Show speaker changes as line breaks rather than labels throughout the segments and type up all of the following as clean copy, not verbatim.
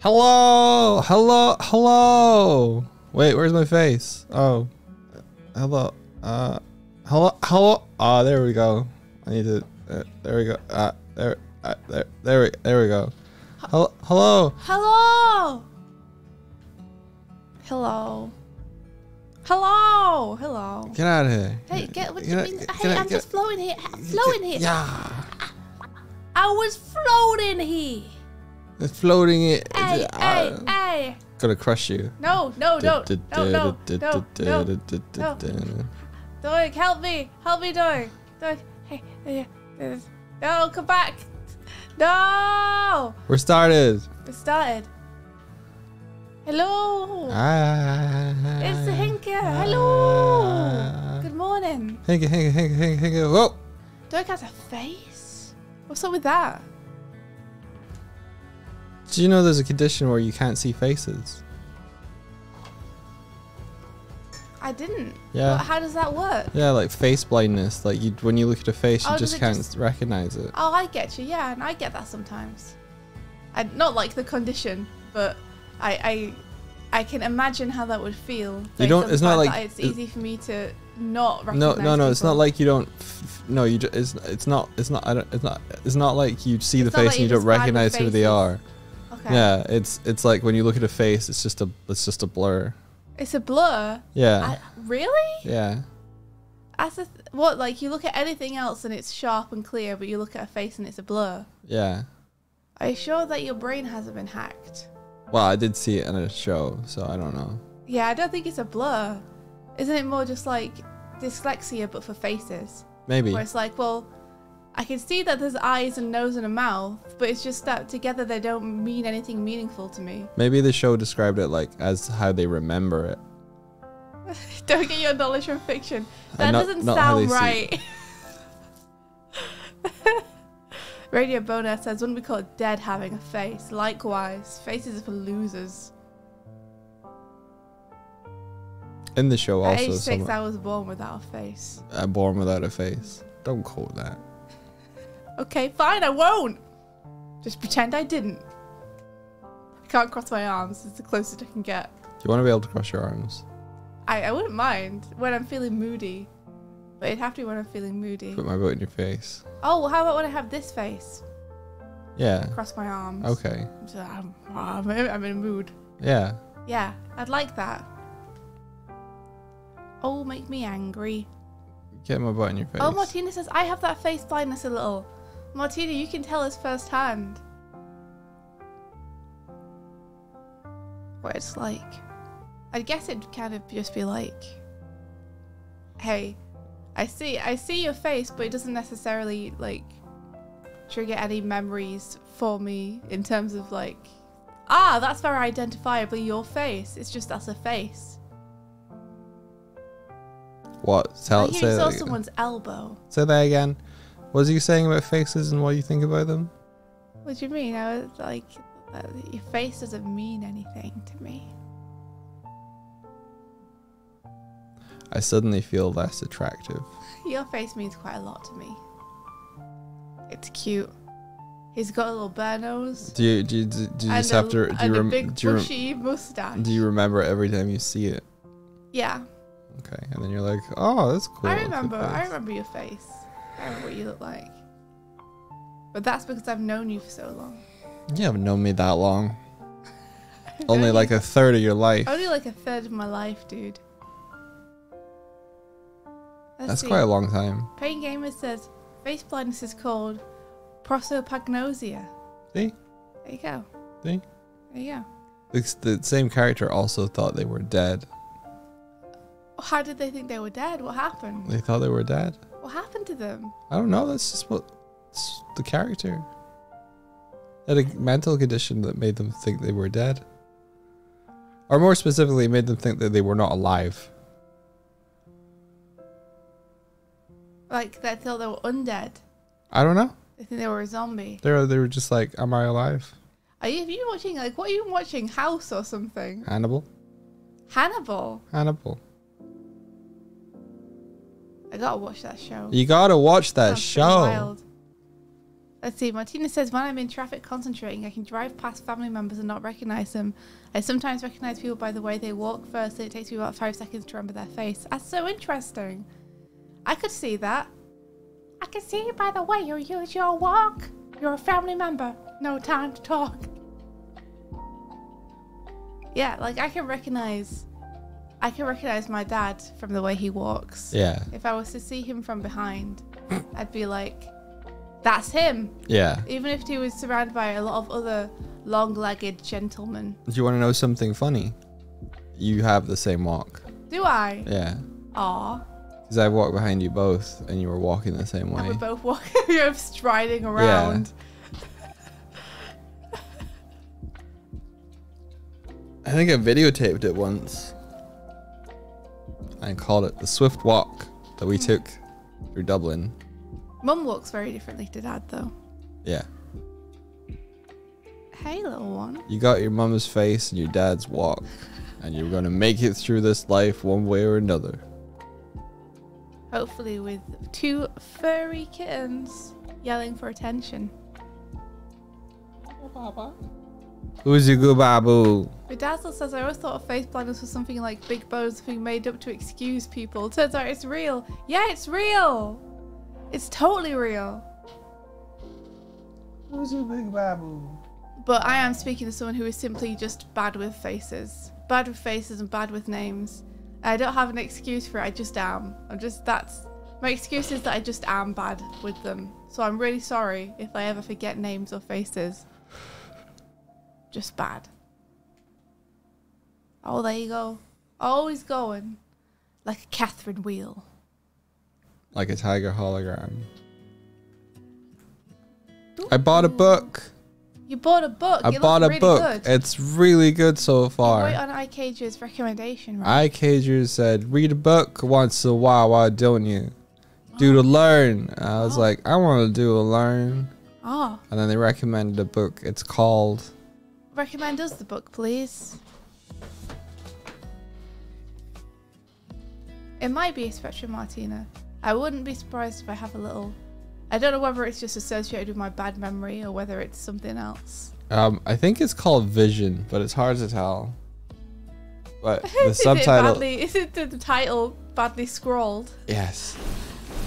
Hello, hello, hello. Wait, where's my face? Oh, hello. Hello. Ah, there we go. I need to. There we go. There we go. Hello.
Hello. Hello. Hello. Hello.
Get out of here.
Hey, what do you mean? Hey, I'm just floating here. Floating here.
Yeah.
I was floating here.
It's floating it.
Hey.
Gonna crush you.
No. Doig, help me, Doig. Doig, hey, no, come back. No.
We're started.
We started. Hello. It's the Hinker. Hello. Good morning.
Hinker. Whoa.
Doig has a face. What's up with that?
Do you know there's a condition where you can't see faces?
I didn't.
Yeah.
But how does that work?
Yeah, like face blindness. Like when you look at a face, you
Oh,
just can't recognize it.
Oh, I get you. Yeah, and I get that sometimes. I not like the condition, but I can imagine how that would feel.
You don't. It's not like
it's easy for me to not recognize.
No. It's not like you don't. No, you. It's not. It's not like you see the face and you don't recognize who they are.
Okay.
Yeah, it's like when you look at a face, it's just a blur.
It's a blur.
Yeah.
Really?
Yeah.
What, like you look at anything else and it's sharp and clear, but you look at a face and it's a blur?
Yeah.
Are you sure that your brain hasn't been hacked?
Well, I did see it in a show, so I don't know.
Yeah, I don't think it's a blur. Isn't it more just like dyslexia but for faces?
Maybe.
Where it's like, well, I can see that there's eyes and nose and a mouth, but it's just that together they don't mean anything meaningful to me.
Maybe the show described it like as how they remember it.
Don't get your knowledge from fiction. That doesn't sound right. Radio Boner says, wouldn't we call it dead having a face? Likewise, faces are for losers.
In the show also.
At age 6, I was born without a face.
I'm born without a face. Don't quote that.
Okay, fine, I won't. Just pretend I didn't. I can't cross my arms. It's the closest I can get.
You want to be able to cross your arms?
I wouldn't mind when I'm feeling moody. But it'd have to be when I'm feeling moody.
Put my boat in your face.
Oh, well, how about when I have this face?
Yeah.
Cross my arms.
Okay.
I'm in a mood.
Yeah.
Yeah, I'd like that. Oh, make me angry.
Get my butt in your face.
Oh, Martina says, I have that face blindness a little. Martina, you can tell us firsthand what it's like. I guess it'd kind of just be like, hey, I see your face, but it doesn't necessarily like trigger any memories for me in terms of like, that's very identifiably your face. It's just that's a face.
What? Say
you
that
saw
again.
someone's elbow.
Say that again. What was you saying about faces and what you think about them?
What do you mean? I was like, your face doesn't mean anything to me.
I suddenly feel less attractive.
Your face means quite a lot to me. It's cute. He's got a little bear nose.
Do you just have to?
A big bushy mustache.
Do you remember it every time you see it?
Yeah.
Okay, and then you're like, oh, that's cool.
I remember your face. I remember what you look like. But that's because I've known you for so long.
You haven't known me that long. Only like a third of your life.
Only like a third of my life, dude.
That's quite a long time.
Pain Gamer says face blindness is called prosopagnosia.
See?
There you go.
See?
There you
go. The same character also thought they were dead.
How did they think they were dead? What happened?
They thought they were dead.
What happened to them?
I don't know. That's just it's the character. They had a mental condition that made them think they were dead. Or more specifically, made them think that they were not alive.
Like they thought they were undead.
I don't know.
They think they were a zombie.
They were just like, am I alive?
Have you been watching, like, what are you watching? House or something?
Hannibal.
Hannibal. I gotta watch that show.
You gotta watch that show.
Wild. Let's see. Martina says, when I'm in traffic concentrating, I can drive past family members and not recognize them. I sometimes recognize people by the way they walk first, and it takes me about 5 seconds to remember their face. That's so interesting. I could see that. I can see by the way you use your walk. You're a family member. No time to talk. Yeah, like I can recognize my dad from the way he walks.
Yeah.
If I was to see him from behind, I'd be like, that's him.
Yeah.
Even if he was surrounded by a lot of other long-legged gentlemen.
Do you want to know something funny? You have the same walk.
Do I?
Yeah.
Aw.
Because I walked behind you both, and you were walking the same way.
And we're both walking, you're striding around.
Yeah. I think I videotaped it once. I called it the Swift Walk that we took through Dublin.
Mum walks very differently to Dad, though.
Yeah.
Hey, little one.
You got your mum's face and your dad's walk, and you're going to make it through this life one way or another.
Hopefully with 2 furry kittens yelling for attention.
Who's your good babu?
Bedazzle says, I always thought face blindness was something like big bones being made up to excuse people. Turns out it's real. Yeah, it's real. It's totally real.
Who's your big babu?
But I am speaking to someone who is simply just bad with faces. Bad with faces and bad with names. I don't have an excuse for it, I just am. My excuse is that I just am bad with them. So I'm really sorry if I ever forget names or faces. Just bad. Oh, there you go. Always going. Like a Catherine wheel.
Like a tiger hologram. I bought a book.
You bought a book?
I bought a book. Good. It's really good so far.
Right on iCager's recommendation, right?
iCager said, read a book once in a while, why don't you? Do to learn. I was like, I want to do a learn.
Oh.
And then they recommended a book. It's called...
Recommend us the book, please. It might be a Spectrum Martina. I wouldn't be surprised if I have a little... I don't know whether it's just associated with my bad memory or whether it's something else.
I think it's called Vision, but it's hard to tell. But the subtitle...
Is it the title badly scrawled?
Yes.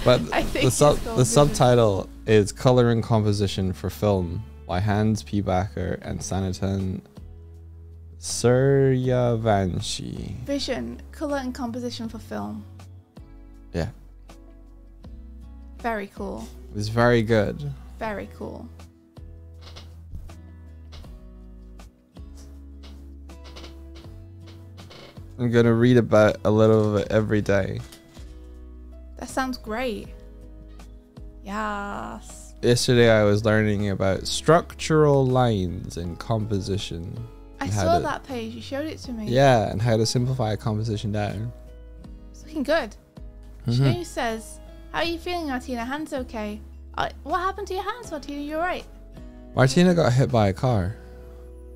But
I think
the subtitle is Color and Composition for Film by Hans P. Backer and Sanatan Suryavanshi.
Vision, Color and Composition for Film.
Yeah.
Very cool.
It was very good.
Very cool.
I'm going to read about a little of it every day.
That sounds great. Yes.
Yesterday I was learning about structural lines in composition.
I saw that page. You showed it to me.
Yeah, and how to simplify a composition down.
It's looking good. Shanu says, how are you feeling, Martina? Hands okay? What happened to your hands, Martina? You alright?
Martina got hit by a car.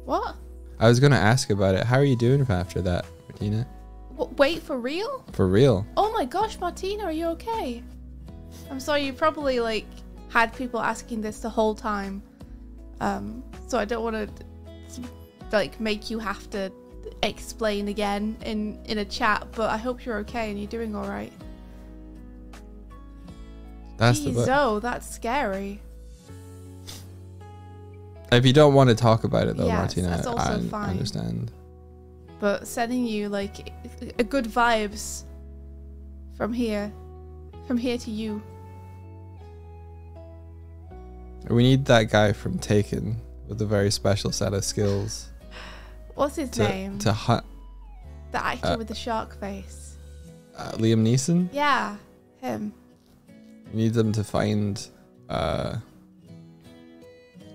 What?
I was going to ask about it. How are you doing after that, Martina?
Wait, for real?
For real.
Oh my gosh, Martina, are you okay? I'm sorry, you probably like had people asking this the whole time. So I don't want to like make you have to explain again in a chat, but I hope you're okay and you're doing all right.
That's
Jeez, oh, that's scary.
If you don't want to talk about it though,
yes,
Martina,
that's also
I
fine.
understand.
But sending you like a good vibes from here to you.
We need that guy from Taken with a very special set of skills.
What's his name?
To hunt.
The actor with the shark face.
Liam Neeson?
Yeah, him.
We need them to find the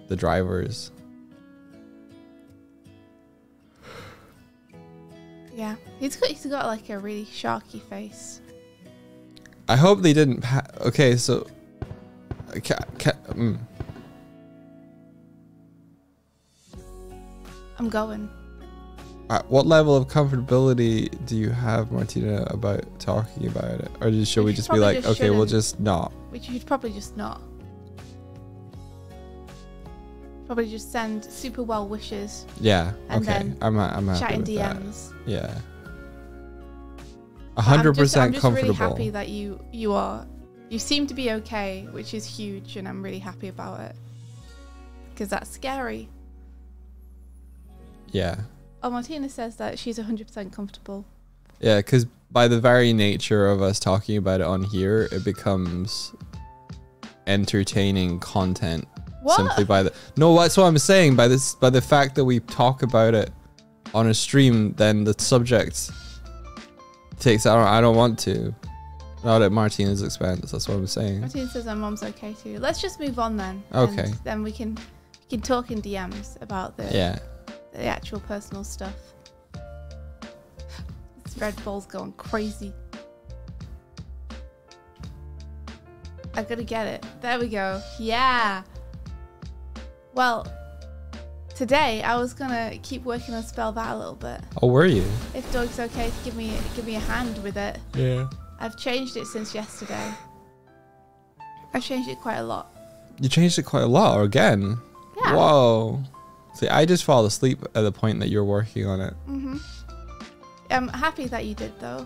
drivers.
Yeah, he's got like a really sharky face.
I hope they didn't. Okay, so.
I'm going.
What level of comfortability do you have, Martina, about talking about it? Or should we just be like, okay, we'll just not?
We should probably just not. Probably just send super well wishes.
Yeah.
And
Okay.
then
I'm happy
chat in
with that.
DMs.
Yeah.
But
100%
I'm just
comfortable.
really happy that you seem to be okay, which is huge, and I'm really happy about it. Because that's scary.
Yeah.
Oh, Martina says that she's 100% comfortable.
Yeah, because by the very nature of us talking about it on here, it becomes entertaining content.
What?
Simply by the that's what I'm saying. By the fact that we talk about it on a stream, then the subject takes out. I don't want to. Not at Martina's expense. That's what I'm saying.
Martina says her mom's okay too. Let's just move on then.
Okay.
And then we can talk in DMs about the actual personal stuff. This red ball's going crazy. I gotta get it. There we go. Yeah. Well, today I was gonna keep working on Spell That a little bit.
Oh, were you?
If Doig's okay to give me a hand with it.
Yeah.
I've changed it since yesterday. I've changed it quite a lot.
You changed it quite a lot, or again?
Yeah.
Whoa. See, I just fall asleep at the point that you're working on it.
Mhm. I'm happy that you did though.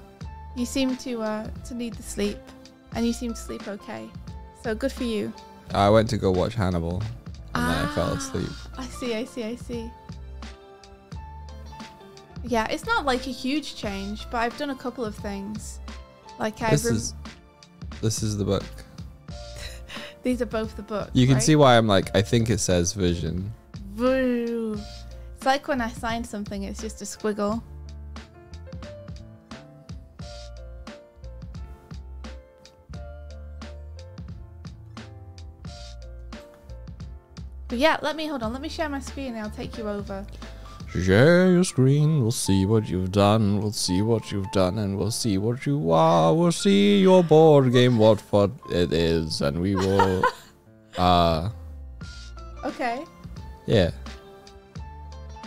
You seem to need the sleep, and you seem to sleep okay. So good for you.
I went to go watch Hannibal, and then I fell asleep.
I see. Yeah, it's not like a huge change, but I've done a couple of things. Like
This is the book.
These are both the books.
You can
right?
see why I'm like, I think it says vision.
Woo. It's like when I sign something, it's just a squiggle. But yeah, let me share my screen and I'll take you over.
Share your screen, we'll see what you've done, we'll see what you've done, and we'll see what you are. We'll see your board game, what it is, and we will,
Okay.
yeah.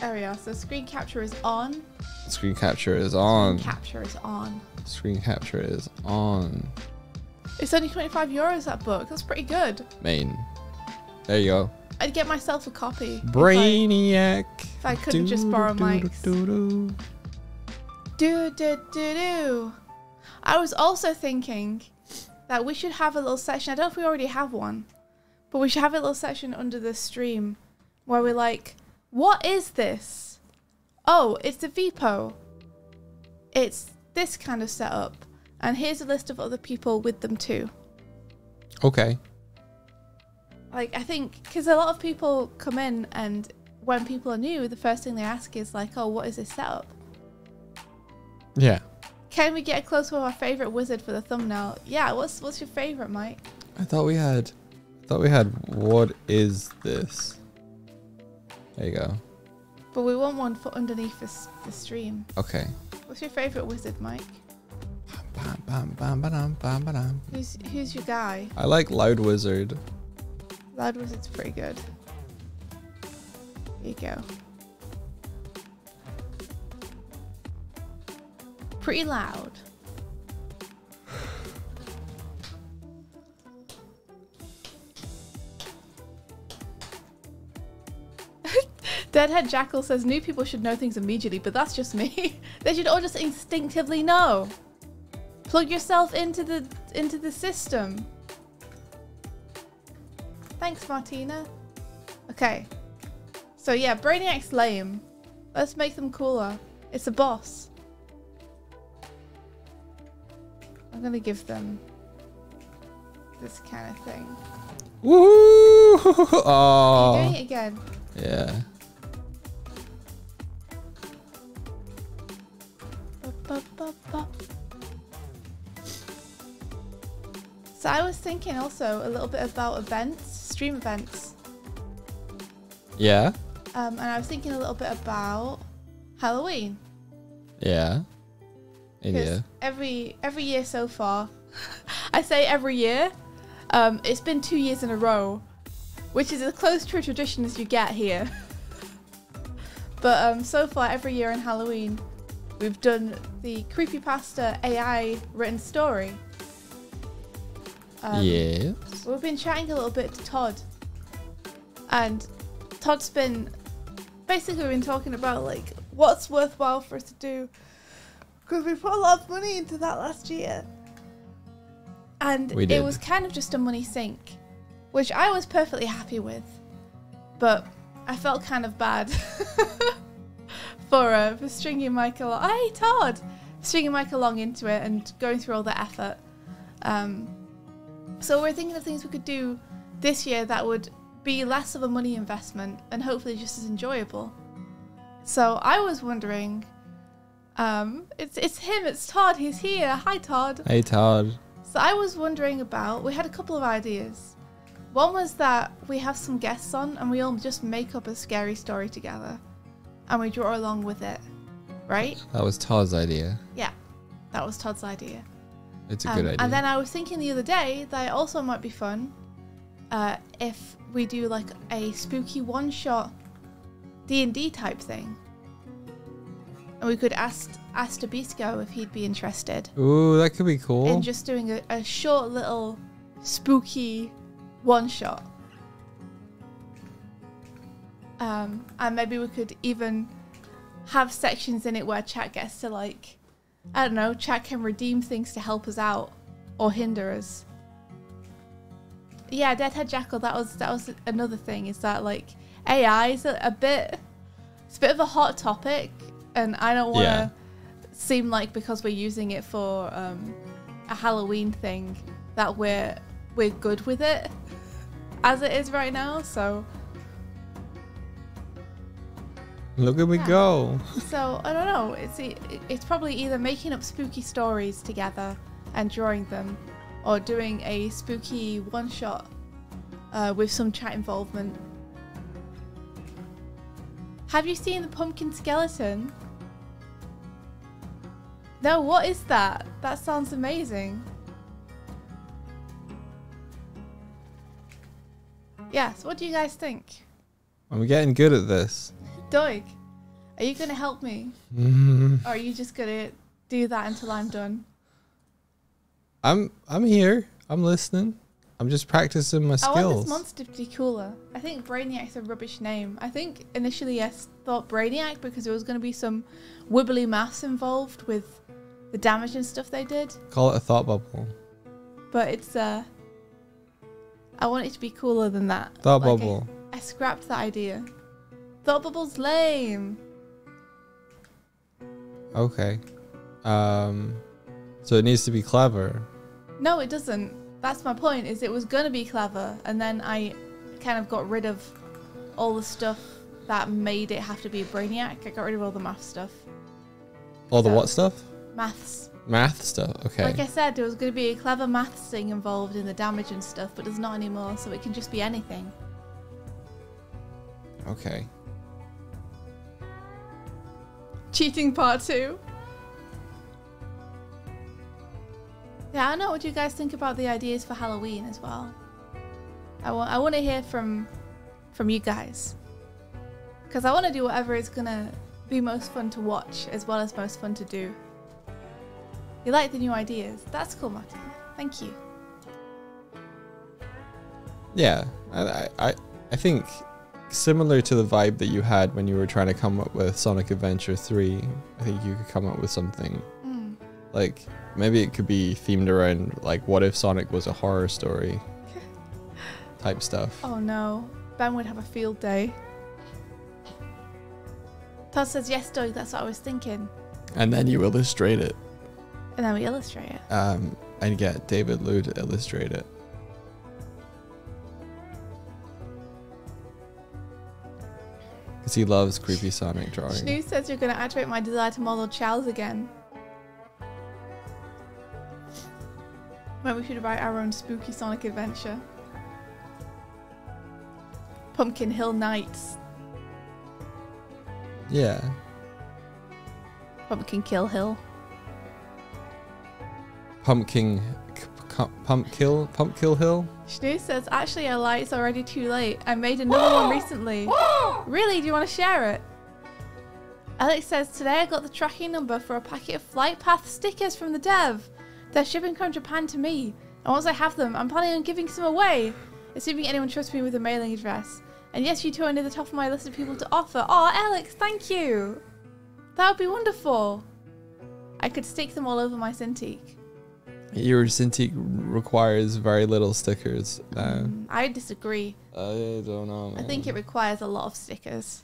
There we are. So screen capture is on.
Screen capture is on.
Screen capture is on.
Screen capture is on.
It's only €25, that book. That's pretty good.
Main. There you go.
I'd get myself a copy.
Brainiac.
If I couldn't just borrow Mike's. I was also thinking that we should have a little section. I don't know if we already have one, but we should have a little section under the stream where we're like, what is this? Oh, it's a VPO. It's this kind of setup. And here's a list of other people with them too.
Okay.
Like, I think, because a lot of people come in and when people are new, the first thing they ask is like, oh, what is this setup?
Yeah.
Can we get a close to our favorite wizard for the thumbnail? Yeah, what's your favorite, Mike?
I thought we had what is this? There you go.
But we want one for underneath the stream.
Okay.
What's your favorite wizard, Mike?
Bam, bam, bam, ba-dum, bam, ba-dum.
Who's your guy?
I like Loud Wizard.
Loud Wizard's pretty good. Here you go. Pretty loud. Deadhead Jackal says new people should know things immediately, but that's just me. They should all just instinctively know. Plug yourself into the system. Thanks, Martina. Okay. So yeah, Brainiac's lame. Let's make them cooler. It's a boss. I'm gonna give them this kind of thing.
Woo!
Are
Oh.
you doing it again?
Yeah.
So I was thinking also a little bit about events, stream events.
Yeah.
And I was thinking a little bit about Halloween.
Yeah.
Because every year so far, I say every year, it's been 2 years in a row, which is as close to a tradition as you get here. But so far, every year in Halloween, we've done the Creepypasta AI written story.
Yes.
We've been chatting a little bit to Todd. And Todd's been talking about like what's worthwhile for us to do, because we put a lot of money into that last year, and it was kind of just a money sink, which I was perfectly happy with, but I felt kind of bad for stringing Mike along. Hey Todd, stringing Mike along into it and going through all the effort. So we're thinking of things we could do this year that would be less of a money investment and hopefully just as enjoyable. So I was wondering, it's him, it's Todd, he's here. Hi Todd.
Hey Todd.
So I was wondering about, we had a couple of ideas. One was that we have some guests on and we all just make up a scary story together and we draw along with it, right?
That was Todd's idea.
Yeah, that was Todd's idea.
It's a good idea.
And then I was thinking the other day that it also might be fun if we do like a spooky one-shot D&D type thing. And we could ask Tabisco if he'd be interested.
Ooh, that could be cool.
In just doing a short little spooky one-shot. And maybe we could even have sections in it where chat gets to like, I don't know, chat can redeem things to help us out or hinder us. Yeah, Deadhead Jackal, that was another thing, is that like AI is it's a bit of a hot topic, and I don't want to seem like because we're using it for a Halloween thing that we're good with it as it is right now, so
look at me go.
So I don't know, it's probably either making up spooky stories together and drawing them, or doing a spooky one-shot with some chat involvement. Have you seen the pumpkin skeleton? No, what is that? That sounds amazing. Yeah, so what do you guys think?
I'm getting good at this.
Doig, are you going to help me? Or are you just going to do that until I'm done?
I'm here. I'm listening. I'm just practicing my skills.
I want this monster to be cooler. I think Brainiac's a rubbish name. I think initially I thought Brainiac because there was going to be some wibbly maths involved with the damage and stuff they did.
Call it a thought bubble.
But it's I want it to be cooler than that.
Thought bubble.
I scrapped that idea. Thought bubble's lame.
Okay. So it needs to be clever.
No, it doesn't. That's my point, is it was going to be clever, and then I kind of got rid of all the stuff that made it have to be a Brainiac. I got rid of all the math stuff.
All the what stuff?
Maths.
Math stuff, okay.
Like I said, there was going to be a clever maths thing involved in the damage and stuff, but there's not anymore, so it can just be anything.
Okay.
Cheating part 2. Yeah, I don't know. What do you guys think about the ideas for Halloween as well? I want to hear from you guys, because I want to do whatever is gonna be most fun to watch as well as most fun to do. You like the new ideas? That's cool, Martin. Thank you.
Yeah, I think similar to the vibe that you had when you were trying to come up with Sonic Adventure 3, I think you could come up with something like. Maybe it could be themed around, like, what if Sonic was a horror story type stuff.
Oh no, Ben would have a field day. Todd says, yes, Doug, that's what I was thinking.
And then you illustrate it.
And then we illustrate it.
And get David Liu to illustrate it. Because he loves creepy Sonic drawing.
Snoo says you're going to activate my desire to model Charles again. Maybe we should write our own spooky Sonic adventure. Pumpkin Hill Nights.
Yeah.
Pumpkin Kill Hill.
Pump Kill Hill?
Snoo says, actually I lied, it's already too late. I made another one recently. Really? Do you want to share it? Alex says, today I got the tracking number for a packet of Flight Path stickers from the dev. They're shipping from Japan to me. And once I have them, I'm planning on giving some away. Assuming anyone trusts me with a mailing address. And yes, you two are near the top of my list of people to offer. Oh, Alex, thank you. That would be wonderful. I could stick them all over my Cintiq.
Your Cintiq requires very little stickers now.
I disagree.
I don't know, man.
I think it requires a lot of stickers.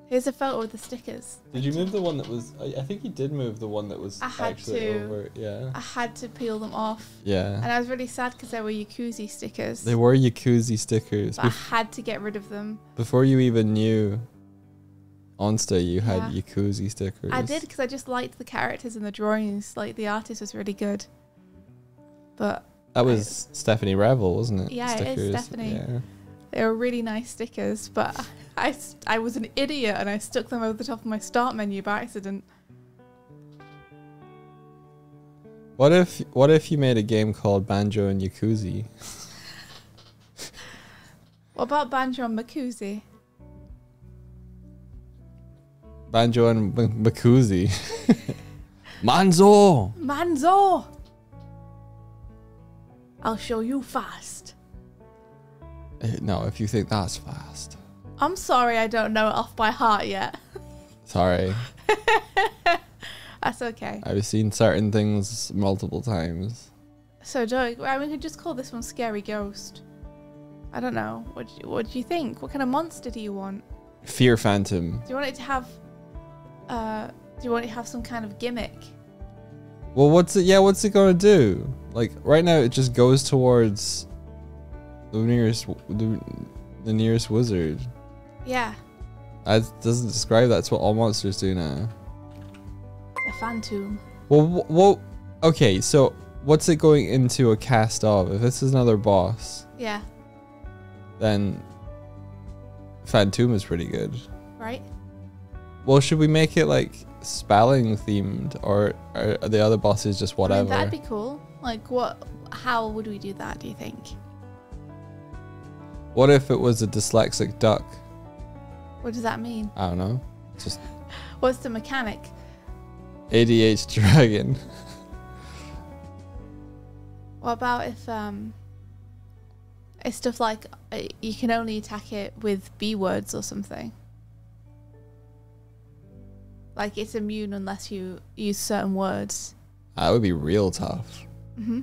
Here's a photo of the stickers.
Did you move the one that was... I think you did move the one that was actually over. Yeah.
I had to peel them off.
Yeah.
And I was really sad because they were Yakuza stickers.
They were Yakuza stickers.
But I had to get rid of them.
Before you even knew Onsta, you had Yakuza stickers.
I did because I just liked the characters and the drawings. Like, the artist was really good. But...
That was Stephanie Revel, wasn't it?
Yeah,
stickers.
it is Stephanie.
Yeah.
They were really nice stickers, but I was an idiot and I stuck them over the top of my start menu by accident.
What if you made a game called Banjo and Yakuza?
What about Banjo and Makuzi?
Banjo and Makuzi. Manzo!
Manzo! I'll show you fast.
No, if you think that's fast.
I'm sorry I don't know it off by heart yet.
Sorry.
That's okay.
I've seen certain things multiple times.
So, Doig, we could just call this one Scary Ghost. I don't know. What do you think? What kind of monster do you want?
Fear Phantom.
Do you want it to have... do you want it to have some kind of gimmick?
Well, what's it gonna do? Like, right now it just goes towards the nearest wizard.
Yeah.
That doesn't describe that's what all monsters do now.
A phantom.
Well, okay, so what's it going into a cast of? If this is another boss,
Yeah.
then Phantom is pretty good.
Right?
Well, should we make it like spelling themed, or are the other bosses just whatever?
I mean, that'd be cool. Like, how would we do that, do you think?
What if it was a dyslexic duck?
What does that mean?
I don't know. Just
What's the mechanic?
ADH dragon.
What about if it's stuff like you can only attack it with B words or something? Like, it's immune unless you use certain words.
That would be real tough.
Mm-hmm.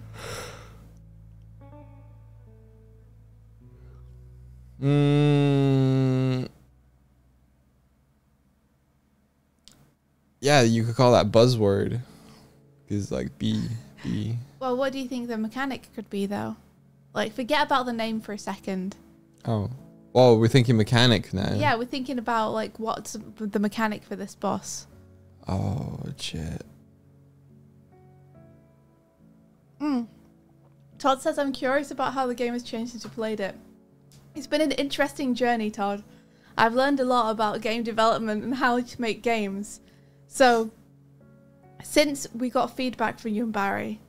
Yeah, you could call that buzzword. Because like B.
Well, what do you think the mechanic could be, though? Like, forget about the name for a second.
Oh. Well, we're thinking mechanic now.
Yeah, we're thinking about, like, what's the mechanic for this boss.
Oh, shit.
Todd says, I'm curious about how the game has changed since you played it. It's been an interesting journey, Todd. I've learned a lot about game development and how to make games. So, since we got feedback from you and Barry,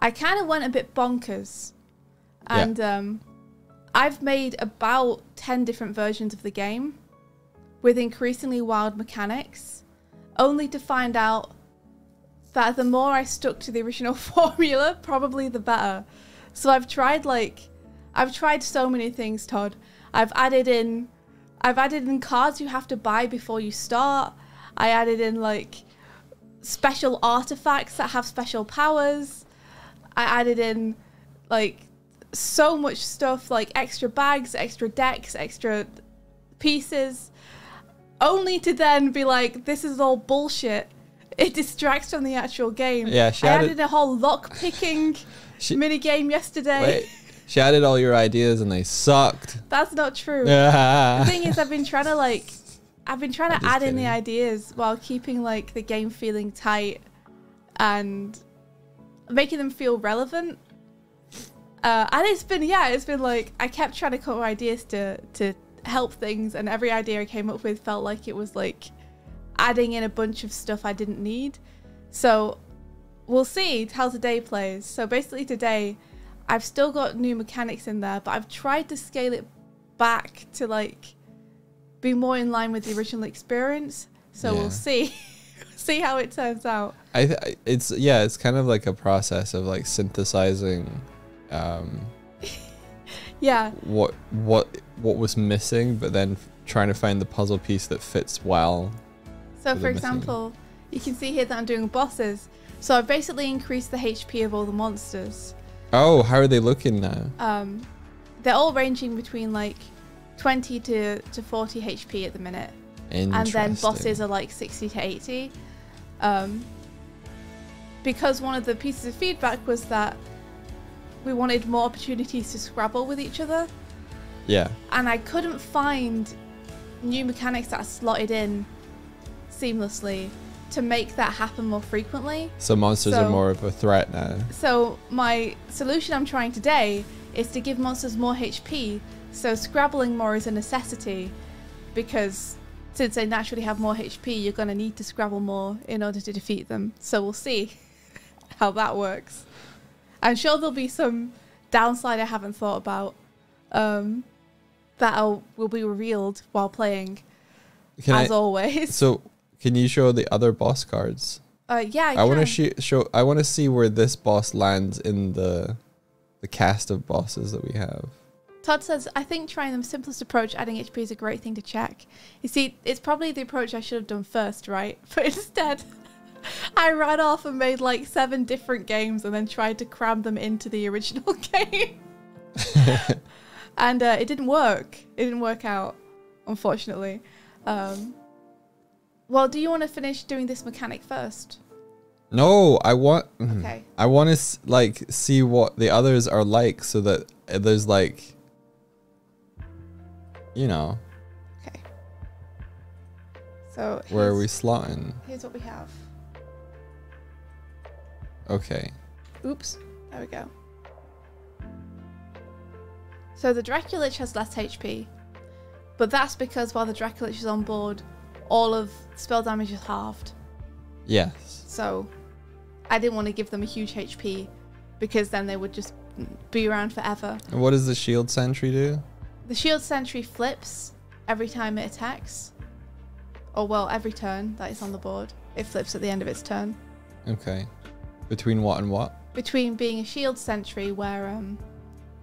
I kind of went a bit bonkers. And I've made about 10 different versions of the game with increasingly wild mechanics, only to find out that the more I stuck to the original formula, probably the better. So I've tried so many things, Todd. I've added in cards you have to buy before you start. I added in like special artifacts that have special powers. I added in like so much stuff, like extra bags, extra decks, extra pieces, only to then be like, this is all bullshit. It distracts from the actual game.
Yeah,
I added a whole lock-picking mini game yesterday.
Wait, she added all your ideas and they sucked.
That's not true. The thing is, I've been trying to add in the ideas while keeping like the game feeling tight and making them feel relevant. And it's been like, I kept trying to come up with ideas to help things, and every idea I came up with felt like it was like adding in a bunch of stuff I didn't need. So we'll see how today plays. So basically today, I've still got new mechanics in there, but I've tried to scale it back to like be more in line with the original experience. So we'll see. See how it turns out.
It's kind of like a process of like synthesizing
Yeah.
what was missing, but then trying to find the puzzle piece that fits well.
So
with
for
the missing.
example, you can see here that I'm doing bosses. So I've basically increased the HP of all the monsters.
Oh, how are they looking now?
They're all ranging between like 20 to 40 HP at the minute. And then bosses are like 60 to 80. Because one of the pieces of feedback was that we wanted more opportunities to Scrabble with each other.
Yeah.
And I couldn't find new mechanics that slotted in seamlessly to make that happen more frequently.
So monsters are more of a threat now.
So my solution I'm trying today is to give monsters more HP, so scrabbling more is a necessity, because since they naturally have more HP, you're going to need to Scrabble more in order to defeat them. So we'll see how that works. I'm sure there'll be some downside I haven't thought about that will be revealed while playing, always.
So can you show the other boss cards?
Yeah,
I want to show. I want to see where this boss lands in the cast of bosses that we have.
Todd says, I think trying the simplest approach, adding HP, is a great thing to check. You see, it's probably the approach I should have done first, right? But instead, I ran off and made like 7 different games and then tried to cram them into the original game. And it didn't work. It didn't work out, unfortunately. Well, do you want to finish doing this mechanic first?
No, I want.
Okay.
I want to like see what the others are like, so that there's like, you know.
Okay. So
where are we slotting?
Here's what we have.
Okay.
Oops. There we go. So the Draculich has less HP, but that's because while the Draculich is on board, all of spell damage is halved.
Yes.
So I didn't want to give them a huge HP because then they would just be around forever.
And what does the shield sentry do?
The shield sentry flips every time it attacks. Or well, every turn that it's on the board. It flips at the end of its turn.
Okay. Between what and what?
Between being a shield sentry where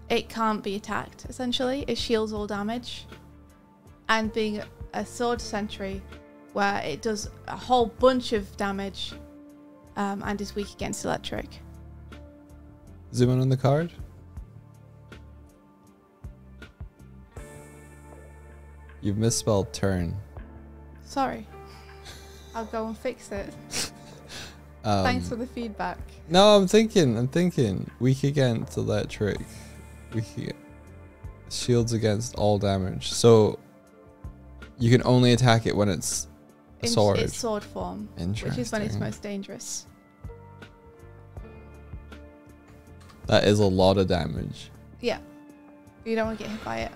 it can't be attacked, essentially. It shields all damage. And being a sword sentry where it does a whole bunch of damage and is weak against electric.
Zoom in on the card. You've misspelled turn.
Sorry. I'll go and fix it. Thanks for the feedback.
No, I'm thinking. Weak against electric. Shields against all damage. So you can only attack it when it's a sword.
It's sword form, which is when it's most dangerous.
That is a lot of damage.
Yeah. You don't want to get hit by it.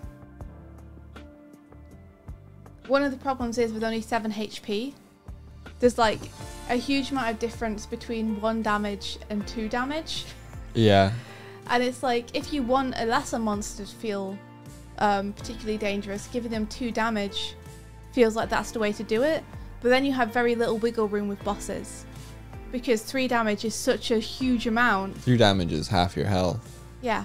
One of the problems is with only 7 HP, there's like a huge amount of difference between 1 damage and 2 damage.
Yeah.
And it's like, if you want a lesser monster to feel particularly dangerous, giving them 2 damage feels like that's the way to do it. But then you have very little wiggle room with bosses, because 3 damage is such a huge amount.
3 damage is half your health.
Yeah.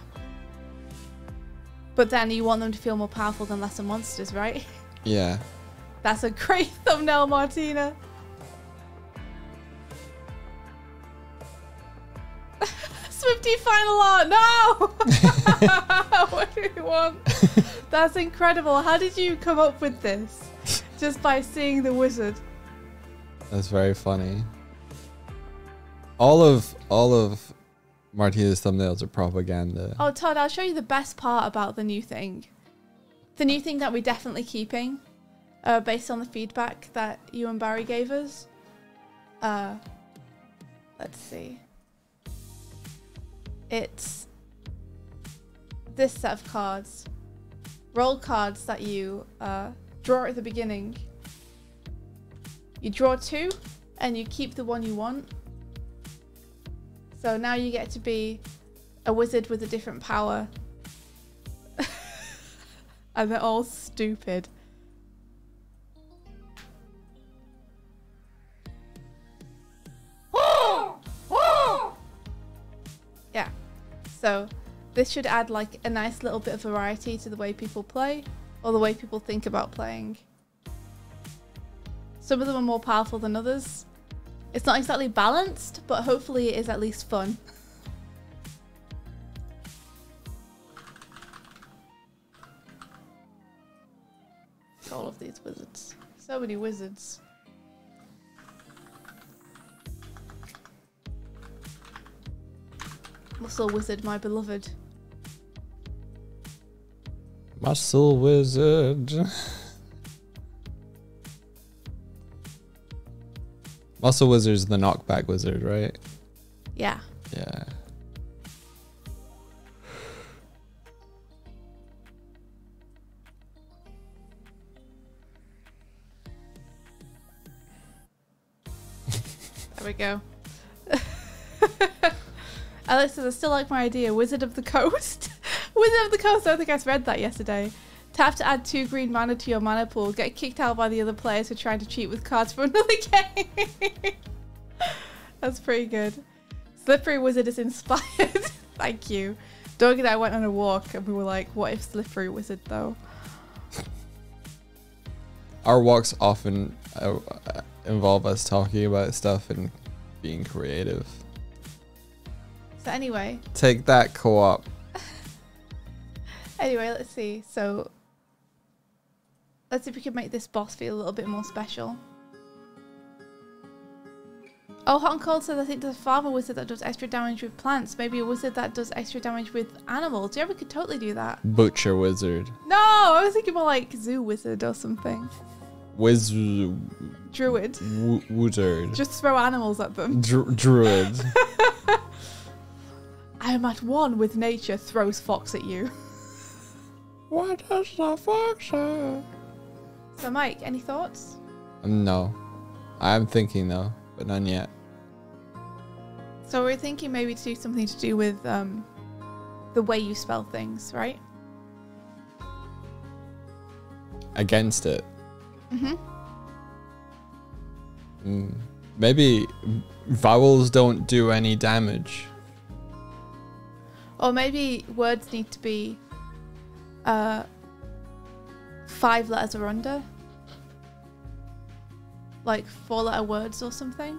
But then you want them to feel more powerful than lesser monsters, right?
Yeah.
That's a great thumbnail, Martina. Swifty final art, no! What do you want? That's incredible. How did you come up with this? Just by seeing the wizard.
That's very funny. All of Martina's thumbnails are propaganda.
Oh, Todd, I'll show you the best part about the new thing. The new thing that we're definitely keeping, based on the feedback that you and Barry gave us. Let's see. It's this set of cards. Roll cards that you draw at the beginning. You draw 2 and you keep the one you want. So now you get to be a wizard with a different power. And they're all stupid. Yeah. So This should add like a nice little bit of variety to the way people play, or the way people think about playing. Some of them are more powerful than others. It's not exactly balanced, but hopefully it is at least fun. All of these wizards. So many wizards. Muscle wizard, my beloved.
Muscle wizard. Muscle wizard's the knockback wizard, right?
Yeah.
Yeah.
There we go. Alex says, I still like my idea. Wizard of the Coast. Wizard of the Coast. I don't think I read that yesterday. Tap to add 2 green mana to your mana pool. Get kicked out by the other players for trying to cheat with cards from another game. That's pretty good. Slippery Wizard is inspired. Thank you. Doig and I went on a walk and we were like, what if Slippery Wizard though?
Our walks often involve us talking about stuff and being creative.
So anyway.
Take that, co-op.
Anyway, let's see. So let's see if we can make this boss feel a little bit more special. Oh, Hot and Cold says, I think there's a farmer wizard that does extra damage with plants. Maybe a wizard that does extra damage with animals. Yeah, we could totally do that.
Butcher wizard.
No, I was thinking more like zoo wizard or something. Druid.
Wizard.
Just throw animals at them.
Druid.
I am at one with nature, throws fox at you.
What does the fox say?
So Mike, any thoughts?
No. I'm thinking though, but none yet.
So we're thinking maybe to do something to do with the way you spell things, right?
Against it.
Mm-hmm.
Maybe vowels don't do any damage.
Or maybe words need to be 5 letters or under. Like 4-letter words or something.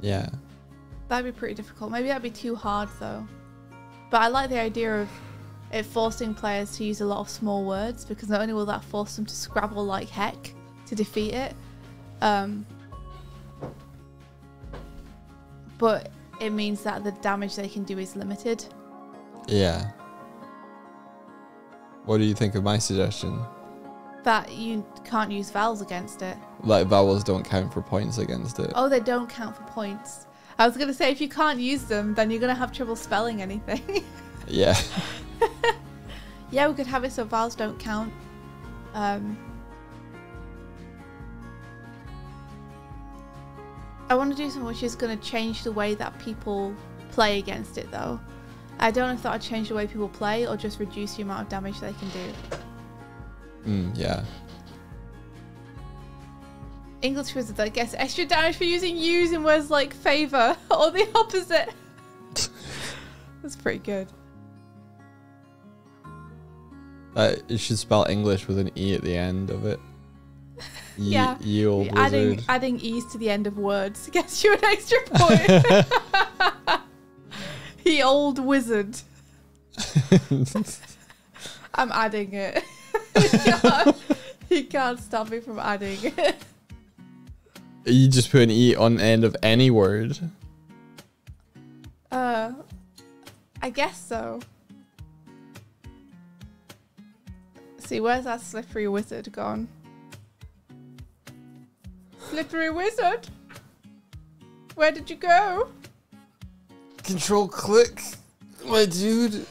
Yeah.
That'd be pretty difficult. Maybe that'd be too hard though. But I like the idea of it forcing players to use a lot of small words, because not only will that force them to scrabble like heck to defeat it, but it means that the damage they can do is limited.
Yeah. What do you think of my suggestion?
That you can't use vowels against it.
Like vowels don't count for points against it.
Oh, they don't count for points. I was going to say, if you can't use them, then you're going to have trouble spelling anything.
Yeah.
Yeah, we could have it so vowels don't count. I want to do something which is going to change the way that people play against it, though. I don't know if that would change the way people play or just reduce the amount of damage they can do.
Yeah.
English wizard that gets extra damage for using U's in words like favour, or the opposite. That's pretty good.
You should spell English with an E at the end of it.
Yeah.
Ye old wizard.
Adding E's to the end of words gets you an extra point. He old wizard. I'm adding it. He can't stop me from adding it.
You just put an E on the end of any word.
I guess so. See, where's that slippery wizard gone? Slippery wizard? Where did you go?
Control click, my dude.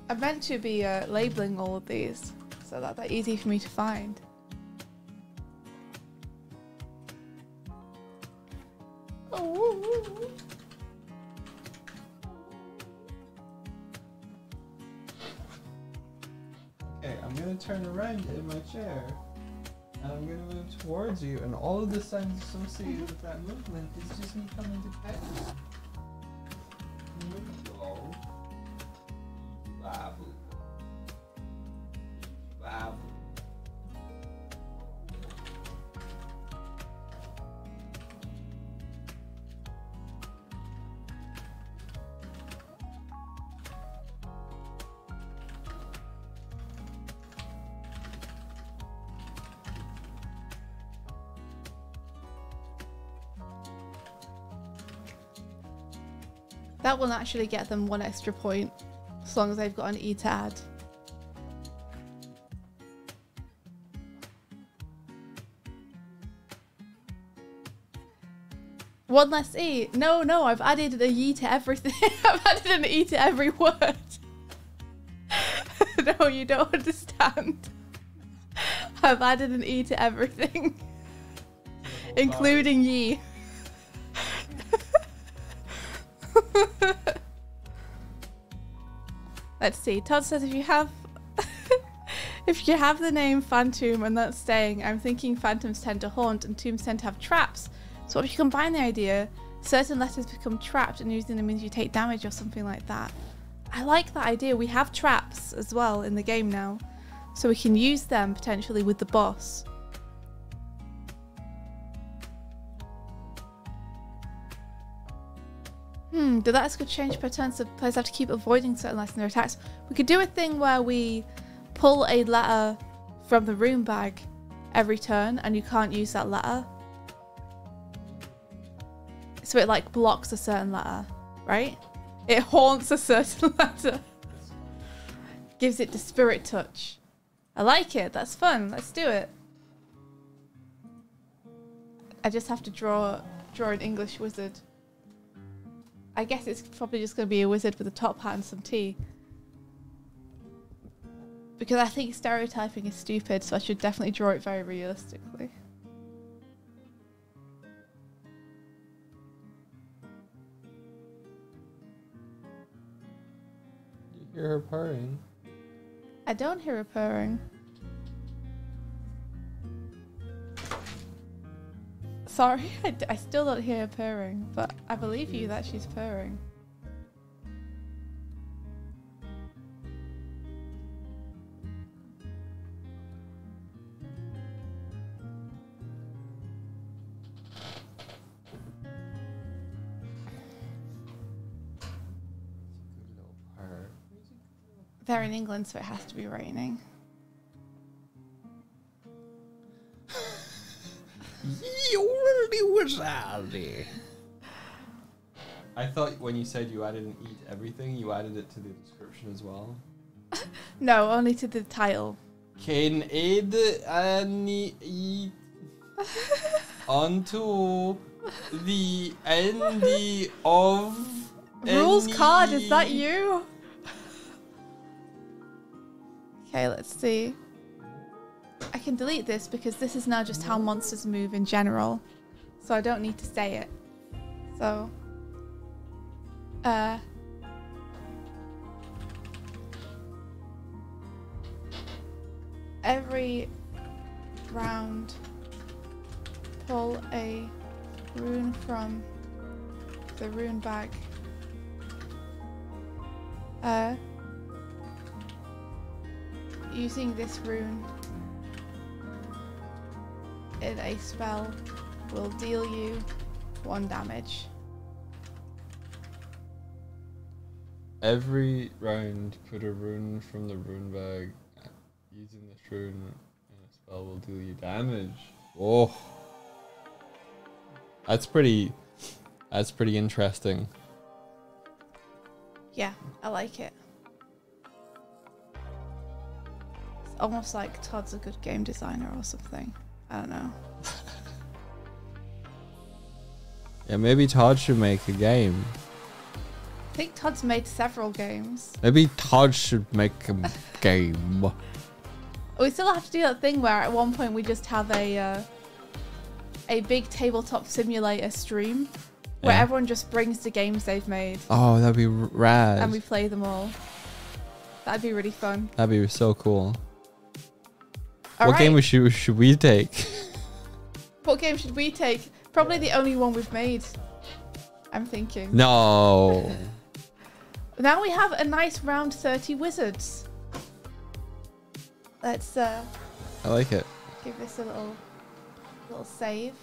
I meant to be labeling all of these so that they're easy for me to find. Oh.
Okay, I'm gonna turn around in my chair. And I'm gonna move towards you, and all of the sounds associated with that movement is just me coming to pet you. Here we go. Babu. Babu.
That will actually get them 1 extra point, as long as they've got an E to add. One less E. No, I've added an E to everything. I've added an E to every word. No, you don't understand. I've added an E to everything, including ye. Let's see. Todd says if you have if you have the name Phantom and that's staying, I'm thinking phantoms tend to haunt and tombs tend to have traps. So what if you combine the idea? Certain letters become trapped and using them means you take damage or something like that. I like that idea. We have traps as well in the game now, so we can use them potentially with the boss. The letters could change per turn, so players have to keep avoiding certain letters in their attacks. We could do a thing where we pull a letter from the rune bag every turn and you can't use that letter. So it like blocks a certain letter, right? It haunts a certain letter. Gives it the spirit touch. I like it. That's fun. Let's do it. I just have to draw an English wizard. I guess it's probably just going to be a wizard with a top hat and some tea. Because I think stereotyping is stupid, so I should definitely draw it very realistically.
You hear her purring?
I don't hear her purring. Sorry, I still don't hear her purring, but I believe you that she's purring. They're in England, so it has to be raining.
I thought when you said you added an E to everything, you added it to the description as well.
No, only to the title.
Can aid any E onto the end of
Rules card, is that you? Okay, let's see. I can delete this because this is now just how monsters move in general. So I don't need to say it. So... every round, pull a rune from the rune bag. Using this rune in a spell will deal you 1 damage.
Every round, put a rune from the rune bag. Using this rune in a spell will deal you damage. Oh, that's pretty interesting.
Yeah, I like it. It's almost like Todd's a good game designer or something. I don't know.
Yeah, maybe Todd should make a game.
I think Todd's made several games.
Maybe Todd should make a game.
We still have to do that thing where at one point we just have a big tabletop simulator stream where everyone just brings the games they've made.
Oh, that'd be rad.
And we play them all. That'd be really fun.
That'd be so cool. What game should we take?
What game should we take? Probably the only one we've made. I'm thinking.
No.
Now we have a nice round 30 wizards. Let's
I like it.
give this a little save.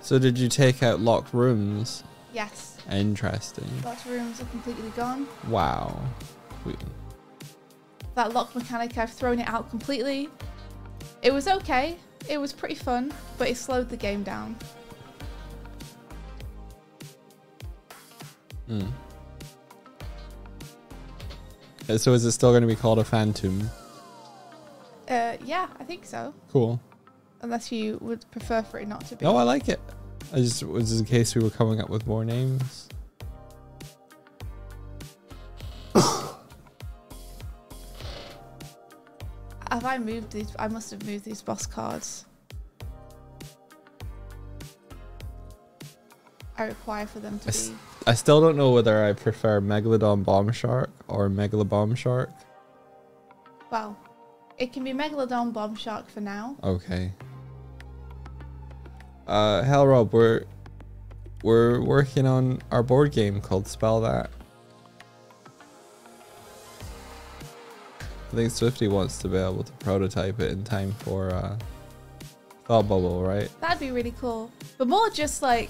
So did you take out locked rooms?
Yes.
Interesting.
Locked rooms are completely gone.
Wow.
That lock mechanic, I've thrown it out completely. It was okay. It was pretty fun, but it slowed the game down.
So is it still going to be called a phantom?
Yeah, I think so.
Cool.
Unless you would prefer for it not to be.
No, I like it. I just was in case we were coming up with more names.
Have I moved these? I must have moved these boss cards. I require for them to be.
I still don't know whether I prefer Megalodon Bomb Shark or Megalobomb Shark.
Well, it can be Megalodon Bomb Shark for now.
Okay. Hell Rob, we're working on our board game called Spell That. I think Swifty wants to be able to prototype it in time for Thought Bubble, right?
That'd be really cool. But more just like,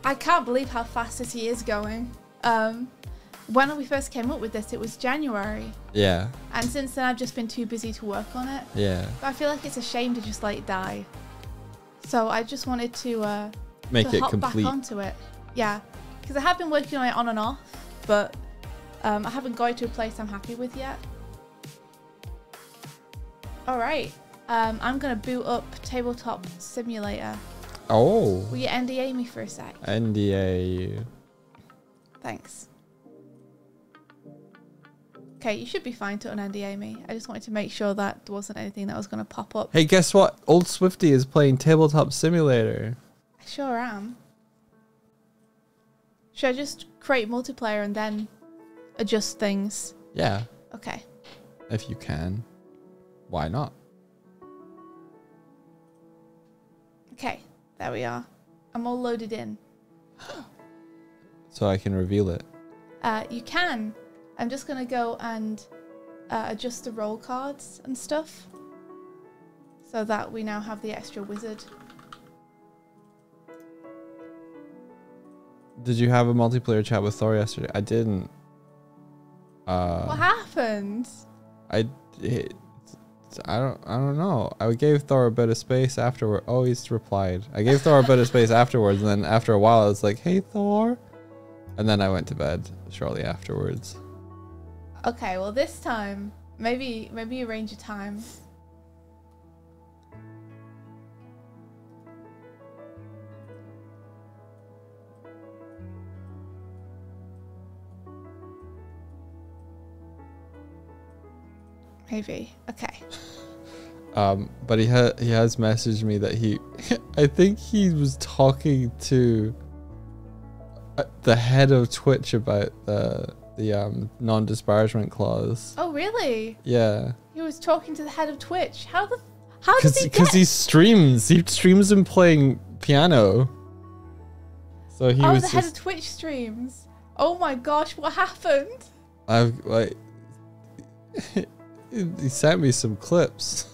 I can't believe how fast this year's going. When we first came up with this, it was January.
Yeah.
And since then, I've just been too busy to work on it.
Yeah.
But I feel like it's a shame to just let it die. So I just wanted to
make it
hop
complete.
back onto it. Yeah, because I have been working on it on and off, but I haven't got it to a place I'm happy with yet. All right, I'm gonna boot up Tabletop Simulator.
Oh.
Will you NDA me for a sec?
NDA.
Thanks. Okay, you should be fine to un-NDA me. I just wanted to make sure that there wasn't anything that was going to pop up.
Hey, guess what? Old Swifty is playing Tabletop Simulator.
I sure am. Should I just create multiplayer and then adjust things?
Yeah.
Okay.
If you can. Why not?
Okay, there we are. I'm all loaded in.
So I can reveal it.
You can. I'm just going to go and adjust the roll cards and stuff so that we now have the extra wizard.
Did you have a multiplayer chat with Thor yesterday? I didn't.
What happened?
I don't know. I gave Thor a bit of space afterward. Oh, he's replied. I gave Thor a bit of space afterwards, and then after a while I was like, "Hey Thor." And then I went to bed shortly afterwards.
Okay, well this time, maybe arrange a time. Maybe. Okay.
But he has messaged me that he I think he was talking to the head of Twitch about the non-disparagement clause.
Oh really?
Yeah.
He was talking to the head of Twitch. How does he
Because he streams him playing piano. So he was
the head of Twitch streams. Oh my gosh, what happened?
He sent me some clips.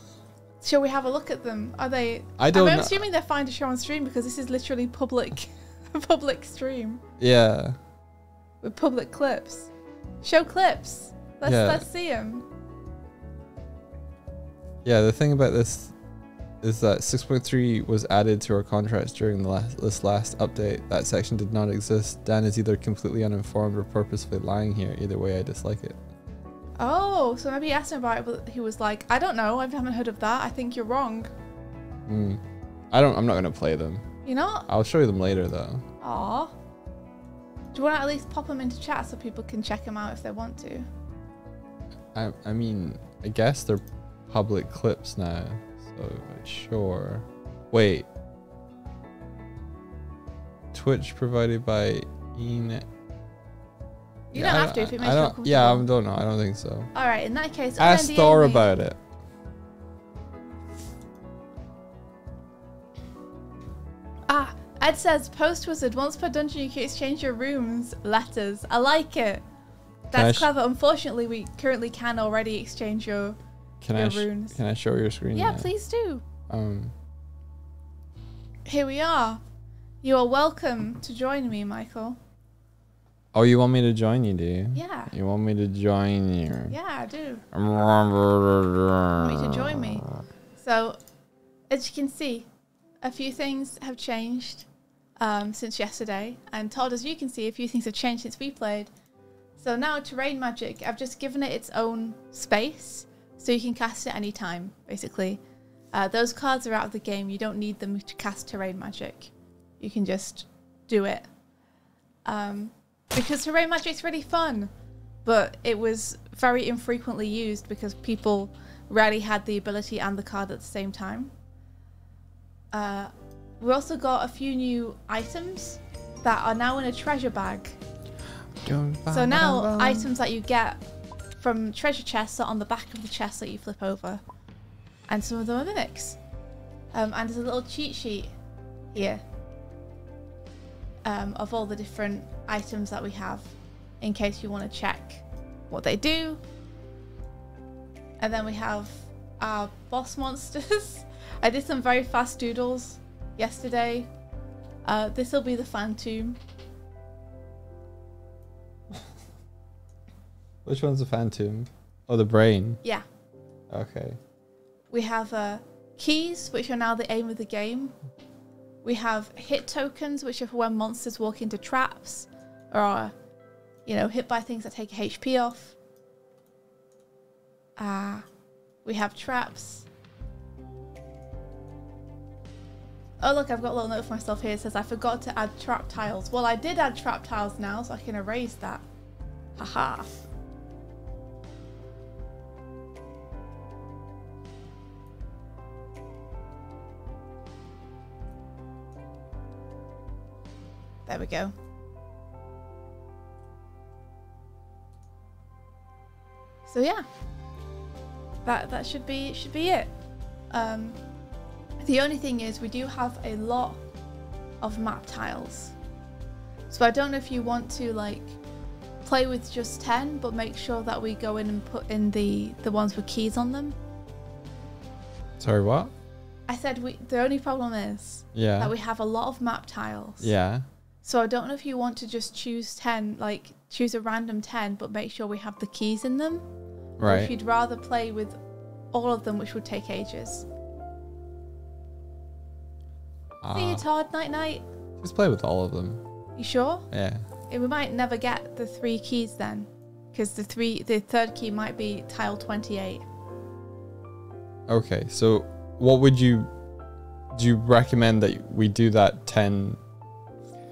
Shall we have a look at them? Are they?
I'm
assuming they're fine to show on stream because this is literally public, a public stream.
Yeah.
With public clips. Show clips. Let's see them.
Yeah, the thing about this is that 6.3 was added to our contracts during this last update. That section did not exist. Dan is either completely uninformed or purposefully lying here. Either way, I dislike it.
Oh, so maybe he asked him about it, but he was like, I don't know, I haven't heard of that. I think you're wrong.
I'm not going to play them.
You know?
I'll show you them later, though.
Aw. Do you want to at least pop them into chat so people can check them out if they want to?
I mean, I guess they're public clips now, so sure. Wait. Twitch provided by Ian.
You don't have to if it makes you uncomfortable.
Yeah, I don't know. I don't think so.
All right, in that case,
ask Thor about it.
Ah, Ed says, Post Wizard, once per dungeon you can exchange your rooms letters. I like it. That's clever. Unfortunately, we currently can already exchange your runes.
Can I show your screen?
Yeah, please do. Here we are. You are welcome to join me, Michael.
Oh, you want me to join you, do you?
Yeah.
You want me to join you?
Yeah, I do. You want you to join me. So, as you can see, a few things have changed since yesterday. And Todd, as you can see, a few things have changed since we played. So now Terrain Magic, I've just given it its own space. So you can cast it anytime, basically. Those cards are out of the game. You don't need them to cast Terrain Magic. You can just do it. Because Terrain Magic's really fun. But it was very infrequently used because people rarely had the ability and the card at the same time. We also got a few new items that are now in a treasure bag. So now items that you get from treasure chests are on the back of the chest that you flip over. And some of them are mimics. And there's a little cheat sheet here of all the different items that we have in case you want to check what they do. And then we have our boss monsters. I did some very fast doodles yesterday. This will be the Phantom.
Which one's the Phantom? Oh, the brain.
Yeah.
Okay.
We have keys, which are now the aim of the game. We have hit tokens, which are for when monsters walk into traps or are, you know, hit by things that take HP off. We have traps. Oh look, I've got a little note for myself here. It says I forgot to add trap tiles. Well, I did add trap tiles now, so I can erase that. Haha. There we go. So yeah, that should be it. The only thing is we do have a lot of map tiles. So I don't know if you want to like play with just 10, but make sure that we go in and put in the ones with keys on them.
Sorry, what?
I said the only problem is that we have a lot of map tiles.
Yeah.
So I don't know if you want to just choose 10, like choose a random 10, but make sure we have the keys in them.
Right.
Or if you'd rather play with all of them, which would take ages. See you, Todd. Night night.
Just play with all of them.
You sure?
Yeah.
We might never get the 3 keys then, because the third key might be tile 28.
Okay, so what would do you recommend that we do that 10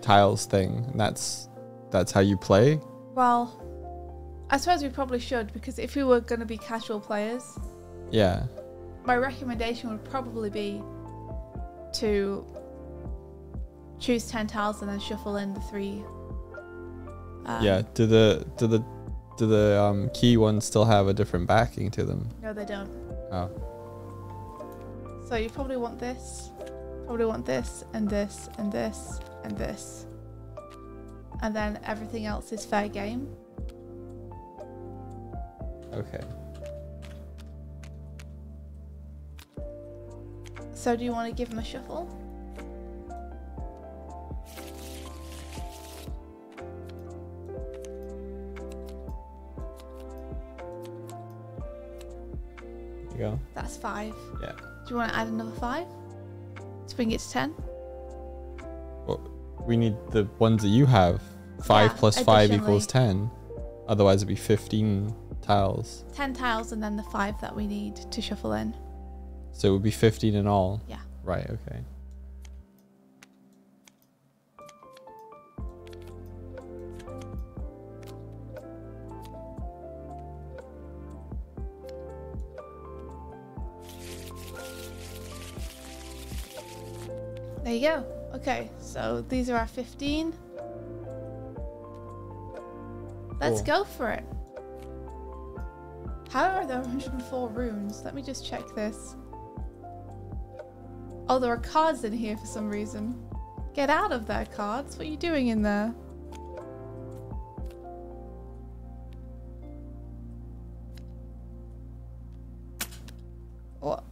tiles thing? That's how you play?
Well, I suppose we probably should, because if we were going to be casual players,
yeah,
my recommendation would probably be to choose 10 tiles and then shuffle in the 3.
Yeah. Do the key ones still have a different backing to them?
No, they don't.
Oh.
So you probably want this, and this, and this, and this. And then everything else is fair game.
Okay.
So do you want to give him a shuffle?
You go.
That's 5.
Yeah.
Do you want to add another 5 to bring it to 10?
Well, we need the ones that you have. 5 plus 5 equals 10. Otherwise it'd be 15 tiles.
10 tiles and then the 5 that we need to shuffle in.
So it would be 15 in all?
Yeah.
Right, okay.
There you go. Okay, so these are our 15. Let's
Cool.
go for it. How are there 104 runes? Let me just check this. Oh, there are cards in here for some reason. Get out of there, cards. What are you doing in there? What?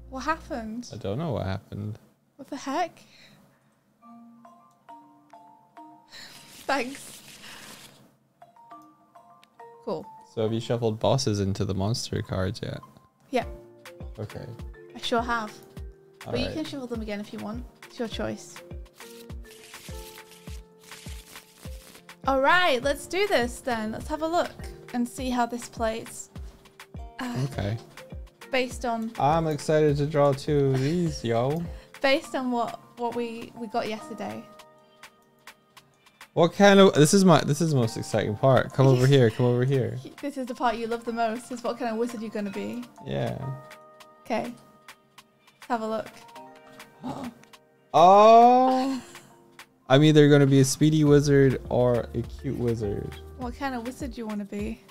What happened?
I don't know what happened.
What the heck? Thanks. Cool.
So have you shuffled bosses into the monster cards yet?
Yeah,
Okay.
I sure have. But you
Alright.
can shuffle them again if you want. It's your choice. Alright, let's do this then. Let's have a look and see how this plays.
Okay.
Based on
I'm excited to draw 2 of these, yo.
what we got yesterday.
What kind of... This is the most exciting part. Come over here. Come over here.
This is the part you love the most, is what kind of wizard you're gonna be.
Yeah.
Okay. Let's have a look.
Oh! I'm either going to be a speedy wizard or a cute wizard.
What kind of wizard do you want to be?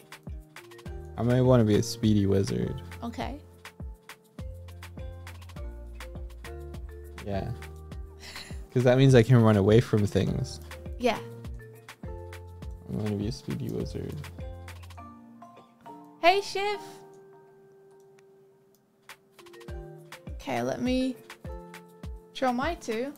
I might want to be a speedy wizard.
Okay.
Yeah. Because that means I can run away from things.
Yeah.
I'm going to be a speedy wizard.
Hey, Shiv! Okay, let me draw my 2.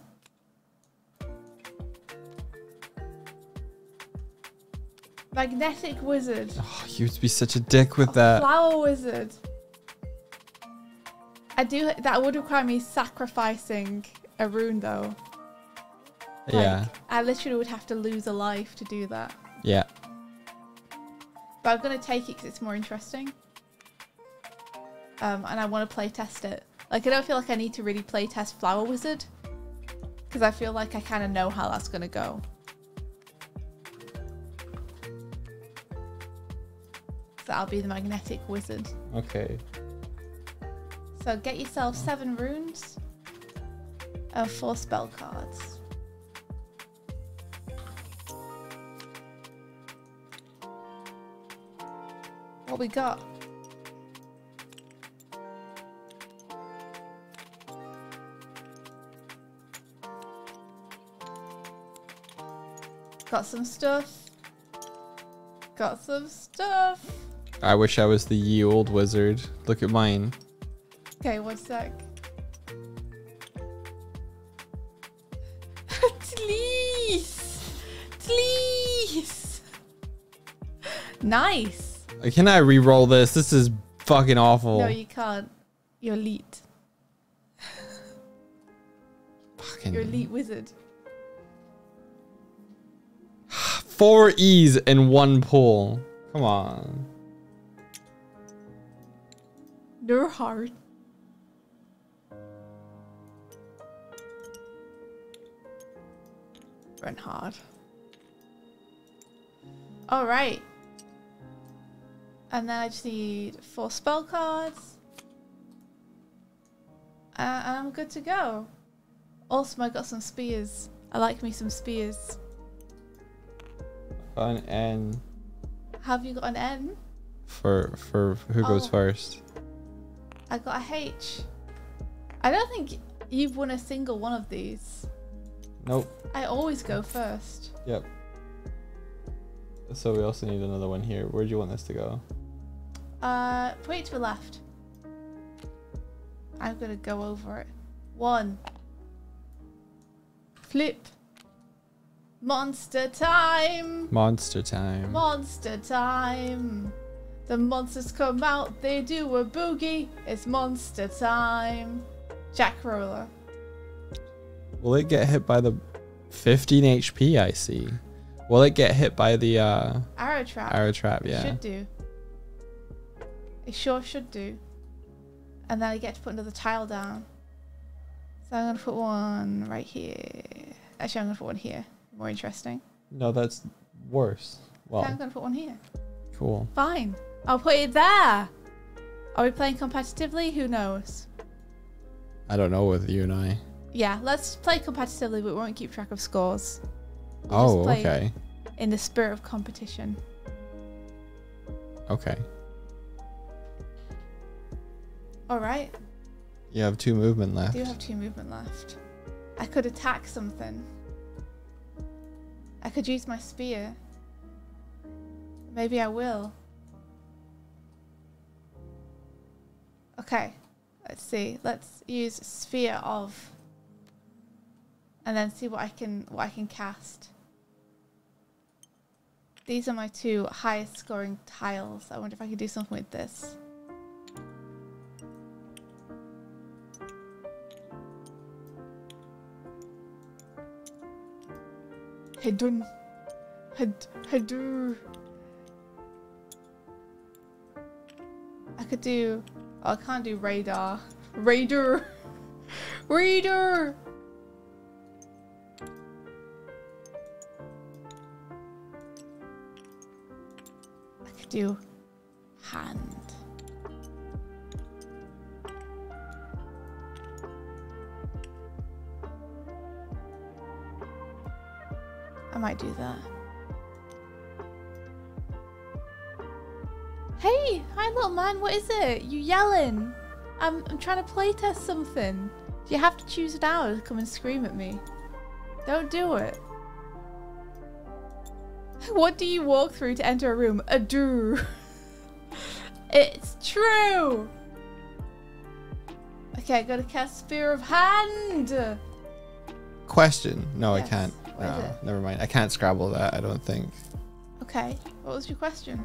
Magnetic wizard.
Oh, you'd be such a dick with that.
Flower wizard. That would require me sacrificing a rune though.
Yeah.
I literally would have to lose a life to do that.
Yeah.
But I'm going to take it because it's more interesting. And I want to play test it. Like, I don't feel like I need to really play test Flower Wizard. Because I feel like I kind of know how that's going to go. So I'll be the Magnetic Wizard.
Okay.
So get yourself 7 runes. And 4 spell cards. What we got? Got some stuff. Got some stuff.
I wish I was the ye old wizard. Look at mine.
Okay, one sec. Please. Please. Nice.
Can I re-roll this? This is fucking awful.
No, you can't. You're elite.
Fucking
You're elite wizard.
4 E's in 1 pull. Come on.
You're hard. Run hard. All right. And then I just need 4 spell cards. And I'm good to go. Also, I got some spears. I like me some spears.
An N
Have you got an N?
for who goes
Oh.
first.
I got a H. I don't think you've won a single one of these.
Nope.
I always go first.
Yep. So we also need another one here. Where do you want this to go?
Put it to the left. I'm gonna go over it. 1. Flip. Monster time!
Monster time.
Monster time! The monsters come out, they do a boogie. It's monster time. Jack Roller.
Will it get hit by the 15 HP I see? Will it get hit by the
Arrow trap.
arrow trap? Yeah.
It should do. It sure should do. And then I get to put another tile down. So I'm going to put one right here. Actually, I'm going to put one here. More interesting.
No, that's worse.
Okay, I'm
Well,
going to put one here.
cool.
Fine. I'll put it there. Are we playing competitively? Who knows?
I don't know with you and I.
Yeah, let's play competitively, but we won't keep track of scores. We'll
Oh,
just play
okay.
in the spirit of competition.
Okay.
Alright.
You have 2 movement
I
left.
do have 2 movement left. I could attack something. I could use my spear. Maybe I will. Okay. Let's see. Let's use Sphere of. And then see what I can cast. These are my 2 highest scoring tiles. I wonder if I could do something with this. Hidden. Hidden. I could do... Oh, I can't do radar. Radar. Radar. I could do hand. I might do that. Hey, hi little man, what is it? You yelling? I'm trying to playtest something. Do you have to choose an hour to come and scream at me? Don't do it. What do you walk through to enter a room? A door. It's true. Okay, I gotta cast Sphere of Hand.
Question. No,
Yes.
I can't.
What is
No,
it?
never mind. I can't Scrabble that, I don't think.
Okay, what was your question?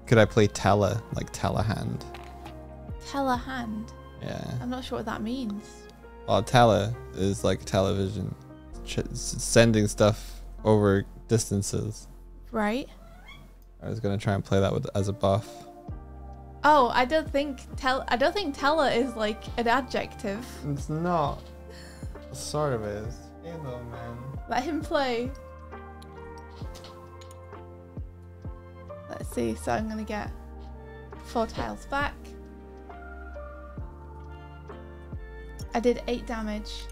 Could I play Tele, like Telehand?
Telehand.
Yeah.
I'm not sure what that means.
Well, Tele is like television. Sending stuff over distances.
Right.
I was gonna try and play that with as a buff.
Oh, I don't think tele is like an adjective.
It's not. Sort of is. Hey, little man.
Let him play. Let's see. So I'm gonna get 4 tiles back. I did 8 damage.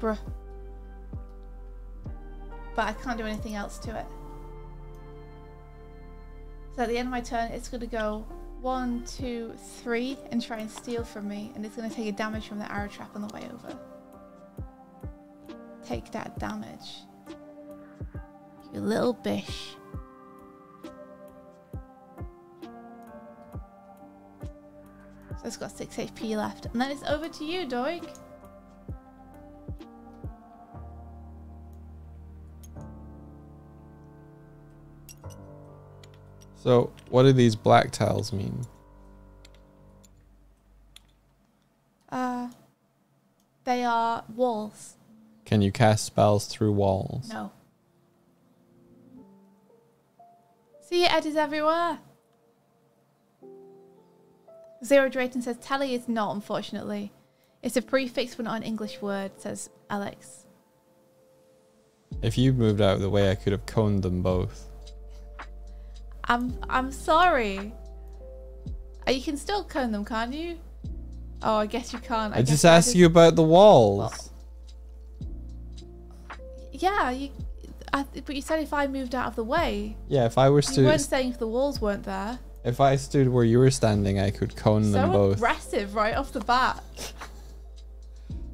Bruh. But I can't do anything else to it. So at the end of my turn, it's going to go 1, 2, 3 and try and steal from me. And it's going to take a damage from the arrow trap on the way over. Take that damage. You little bish. So it's got 6 HP left. And then it's over to you, Doig.
So, what do these black tiles mean?
They are walls.
Can you cast spells through walls?
No. See you, editors everywhere. Zero Drayton says, tally is not, unfortunately. It's a prefix but not an English word, says Alex.
If you moved out of the way, I could have coned them both.
I'm sorry. You can still cone them, can't you? Oh, I guess you can't.
I just asked you about the walls.
Yeah, but you said if I moved out of the way.
Yeah, if I were
You weren't saying if the walls weren't there.
if I stood where you were standing, I could cone them
So
both.
aggressive right off the bat.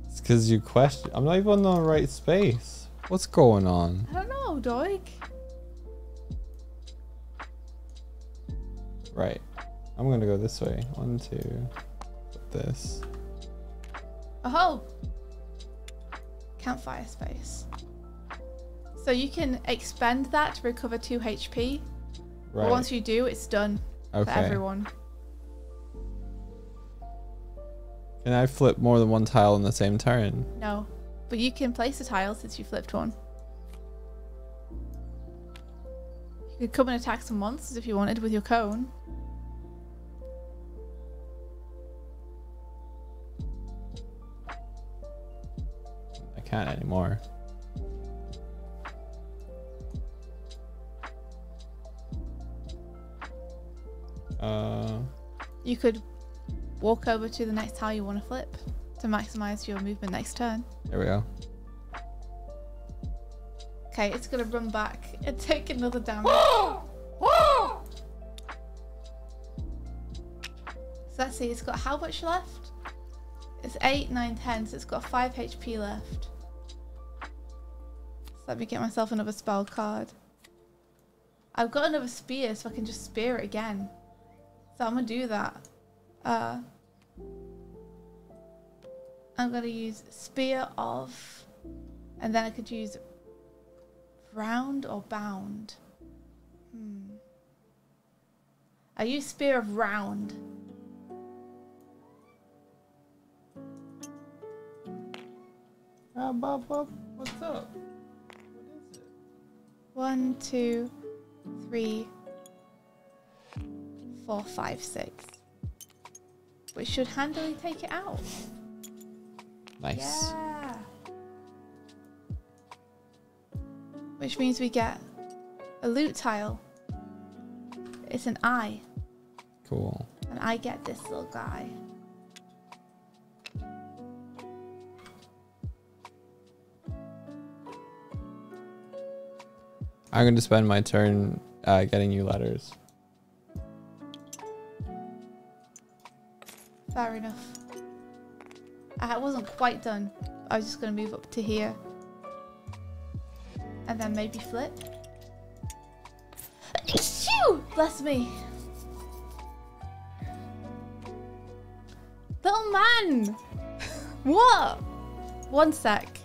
It's because you question. I'm not even in the right space. What's going on?
I don't know, Doig.
Right. I'm gonna go this way. 1, 2. This.
Oh. Campfire space. So you can expend that to recover 2 HP.
Right.
But once you do, it's done for
Okay.
everyone.
Can I flip more than one tile in the same turn?
No. But you can place a tile since you flipped one. You could come and attack some monsters if you wanted with your cone.
I can't anymore.
You could walk over to the next tile you want to flip to maximize your movement next turn.
There we go.
Okay, it's gonna run back and take another damage. So let's see, it's got how much left? It's 8, 9, 10, so it's got 5 HP left. So let me get myself another spell card. I've got another spear, so I can just spear it again. So I'm gonna do that. I'm gonna use Spear of, and then I could use Round or Bound. I use Spear of Round.
Bob, what's up? What is it?
1, 2, 3, 4, 5, 6. Which should handily take it out.
Nice.
Yeah. Which means we get a loot tile. It's an eye.
Cool.
And I get this little guy.
I'm going to spend my turn getting you letters.
Fair enough. I wasn't quite done. I was just going to move up to here. And then maybe flip. Shoo! Bless me. Little man! What? One sec.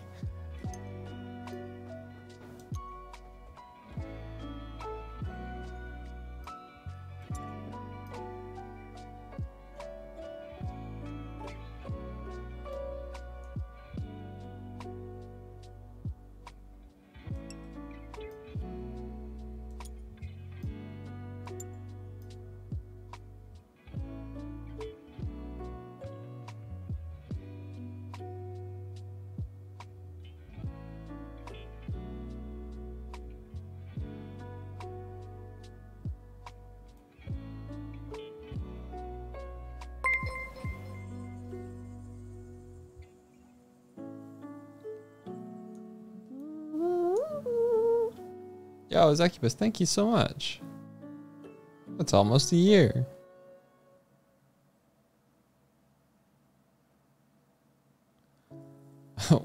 Yo, Zacubus, thank you so much. That's almost a year.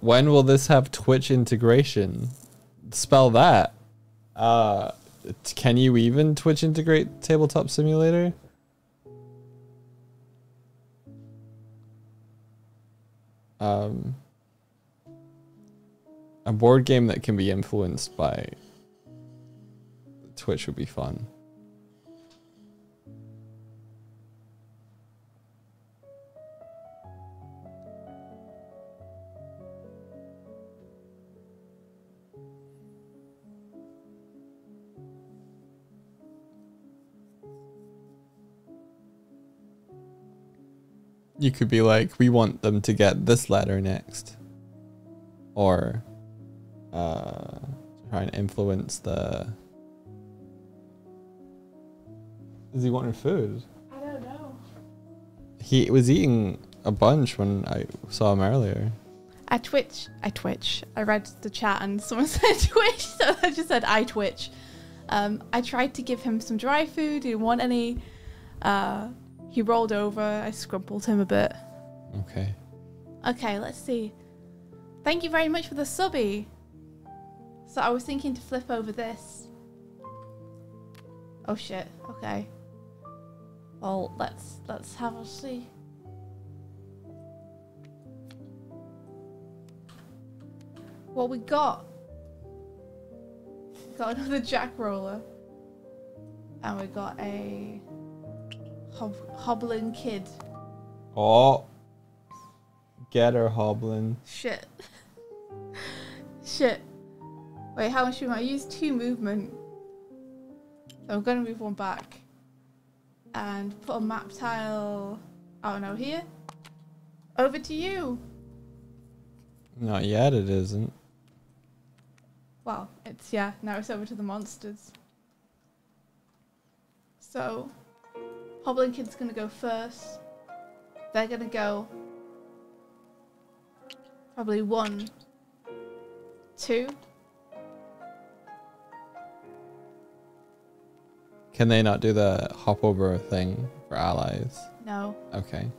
When will this have Twitch integration? Spell that. Can you even Twitch integrate Tabletop Simulator? A board game that can be influenced by Twitch would be fun. You could be like, we want them to get this letter next. Or try and influence the... Is he wanting food?
I don't know.
He was eating a bunch when I saw him earlier.
I twitch. I read the chat and someone said twitch, so I just said I twitch. I tried to give him some dry food. He didn't want any. He rolled over. I scrumpled him a bit.
Okay.
Okay, let's see. Thank you very much for the subby. So I was thinking to flip over this. Oh shit. Okay. Well, let's have a see. What we got? We got another jack roller. And we got a hobbling kid.
Oh. Get her, hobbling.
Shit. Shit. Wait, how much I use 2 movement. So I'm gonna move one back. And put a map tile, I don't know, here. Over to you.
Not yet, it isn't.
Well, it's, yeah, now it's over to the monsters. So, Hobbling Kid's gonna go first. They're gonna go probably 1, 2,
Can they not do the hop over thing for allies?
No.
Okay.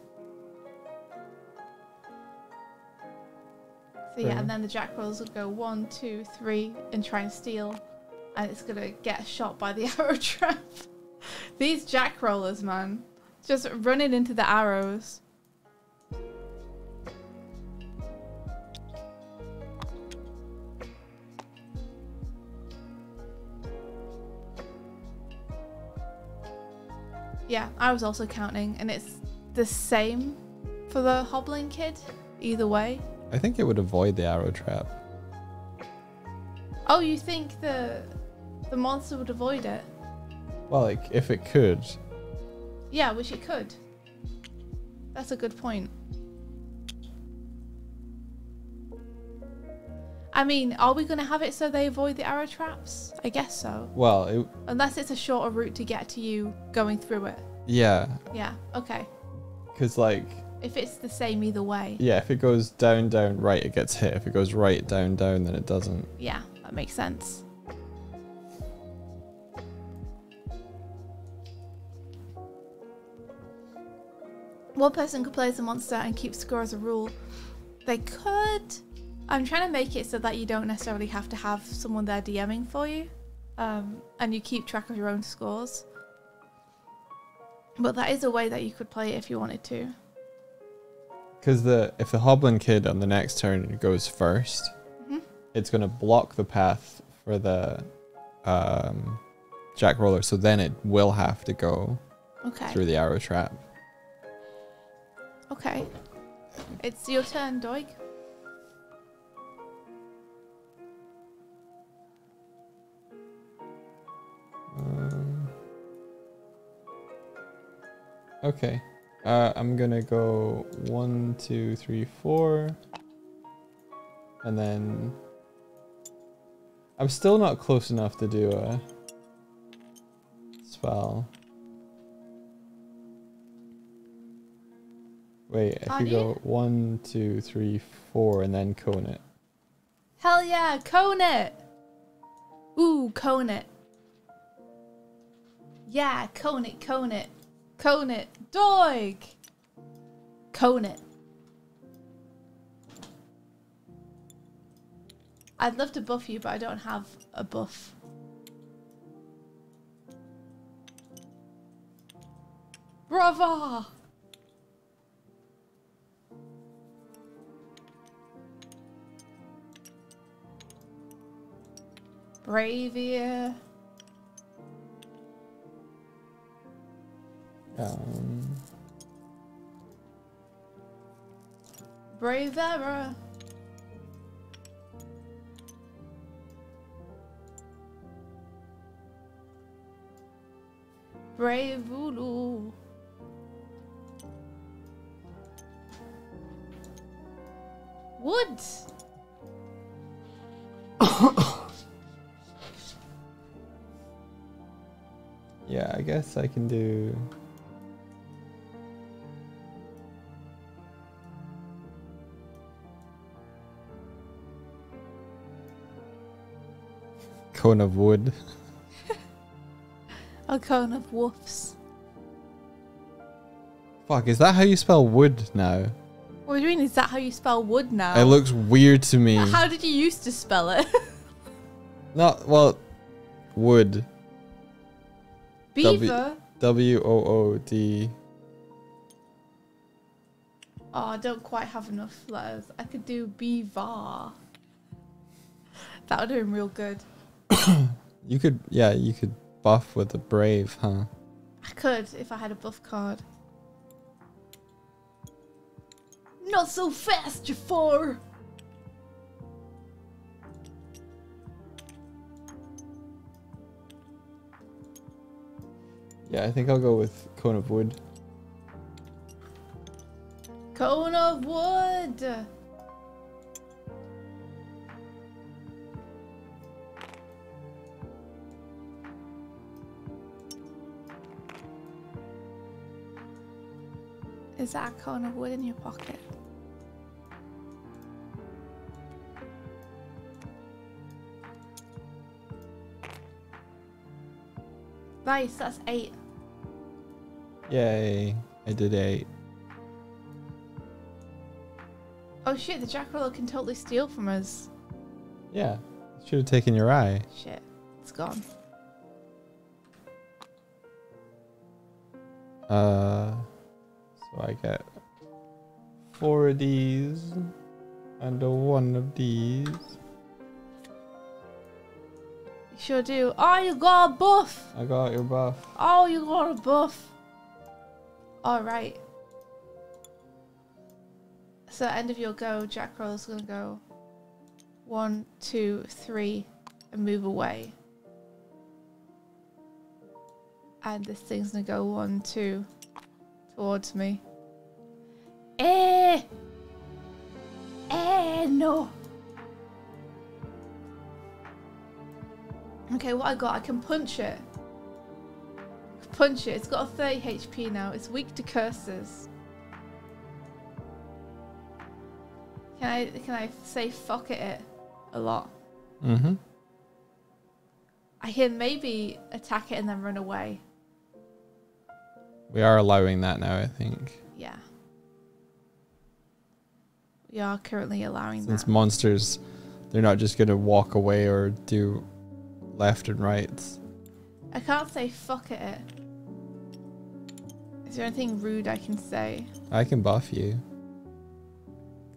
So yeah, and then the jack rolls will go 1, 2, 3 and try and steal. And it's gonna get shot by the arrow trap. These jack rollers, man. Just running into the arrows. Yeah, I was also counting, and it's the same for the hobbling kid, either way.
I think it would avoid the arrow trap.
Oh, you think the monster would avoid it?
Well, like, if it could.
Yeah, which it could. That's a good point. I mean, are we going to have it so they avoid the arrow traps? I guess so.
Well,
unless it's a shorter route to get to you going through it.
Yeah.
Yeah, okay.
Because, like...
If it's the same either way.
Yeah, if it goes down, down, right, it gets hit. If it goes right, down, down, then it doesn't.
Yeah, that makes sense. One person could play as a monster and keep score as a rule. They could. I'm trying to make it so that you don't necessarily have to have someone there DMing for you. And you keep track of your own scores. But that is a way that you could play it if you wanted to.
Because if the Hoblin kid on the next turn goes first, it's going to block the path for the Jack Roller, so then it will have to go through the arrow trap.
Okay. It's your turn, Doig.
Okay. I'm gonna go 1, 2, 3, 4. And then I'm still not close enough to do a spell. Wait, if you go 1, 2, 3, 4 and then cone it.
Hell yeah, cone it! Ooh, cone it. Yeah, cone it, cone it. Cone it. Doig! Cone it. I'd love to buff you, but I don't have a buff. Brava! Bravia. Bravera. Bravulu. Wood.
Yeah, I guess I can do... Cone of wood.
A cone of woofs.
Fuck, is that how you spell wood now?
What do you mean? Is that how you spell wood now?
It looks weird to me.
How did you used to spell it?
Not, well, wood.
Beaver?
W-O-O-D.
Oh, I don't quite have enough letters. I could do beaver. That would have been real good.
You could, yeah, you could buff with the brave, huh?
I could if I had a buff card. Not so fast, Jafar!
Yeah, I think I'll go with Cone of Wood.
Cone of wood! Is that a cone of wood in your pocket? Nice, that's 8.
Yay. I did 8.
Oh shit, the jackal can totally steal from us.
Yeah. Should have taken your eye.
Shit, it's gone.
So I get 4 of these and a 1 of these.
You sure do. Oh, you got a buff.
I got your buff.
Oh, you got a buff. Alright. So end of your go, Jackroll's gonna go 1, 2, 3 and move away. And this thing's gonna go 1, 2 towards me. No. Okay, what I got? I can punch it. Punch it. It's got a 30 HP now. It's weak to curses. Can I say fuck it a lot?
Mm-hmm.
I can maybe attack it and then run away.
We are allowing that now, I think.
Yeah. We are currently allowing
Since
that.
monsters, they're not just going to walk away or do left and right.
I can't say fuck it. Is there anything rude I can say?
I can buff you.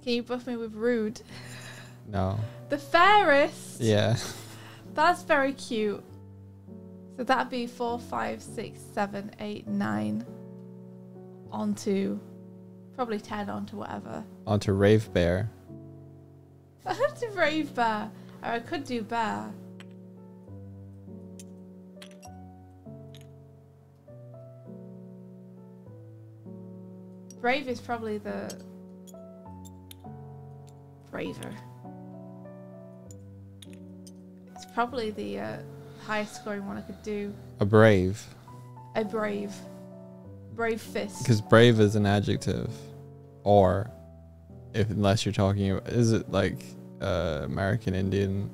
Can you buff me with rude?
No.
The fairest?
Yeah.
That's very cute. So that'd be 4, 5, 6, 7, 8, 9 onto probably 10 onto whatever.
Onto Rave Bear.
Onto Brave Bear. Or I could do Bear. Brave is probably the braver. It's probably the highest scoring one I could do.
A Brave.
A brave. Brave fist.
Because brave is an adjective. Or, unless you're talking about, is it like American Indian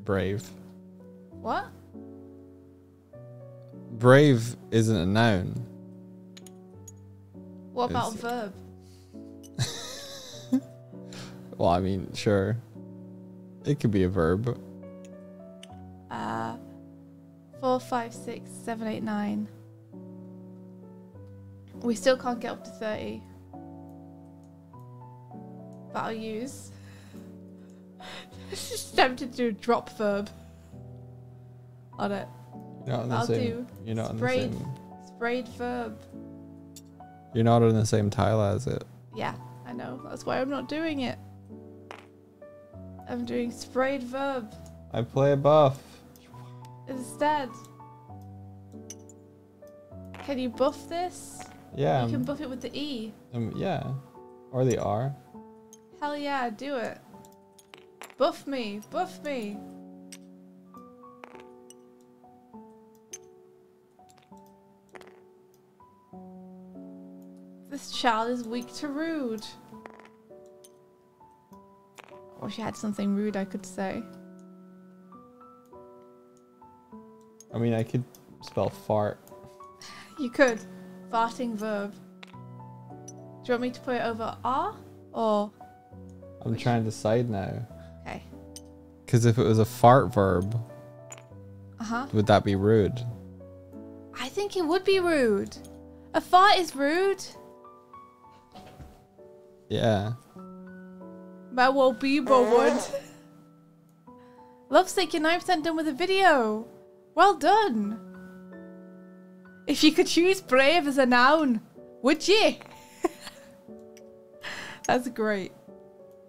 brave?
What?
Brave isn't a noun.
What about verb?
Well, I mean, sure. It could be a verb.
4, 5, 6, 7, 8, 9. We still can't get up to 30. But I'll use. Just tempted to do a drop verb on it.
You're not in the
I'll
same.
do
You're not in the
sprayed.
same.
Sprayed verb.
You're not in the same tile as it.
Yeah, I know. That's why I'm not doing it. I'm doing sprayed verb
I play a buff.
instead. Can you buff this?
Yeah.
You can buff it with the E.
Yeah. Or the R.
Hell yeah, do it. Buff me, buff me. This child is weak to rude. I wish I had something rude I could say.
I mean, I could spell fart.
You could. Farting verb. Do you want me to put it over R or?
I'm trying to decide now.
Okay.
Because if it was a fart verb,
Uh-huh.
would that be rude?
I think it would be rude. A fart is rude.
Yeah.
Mawo Bebo would. Lovesick, you're 9% done with the video. Well done. If you could choose brave as a noun, would you? That's great.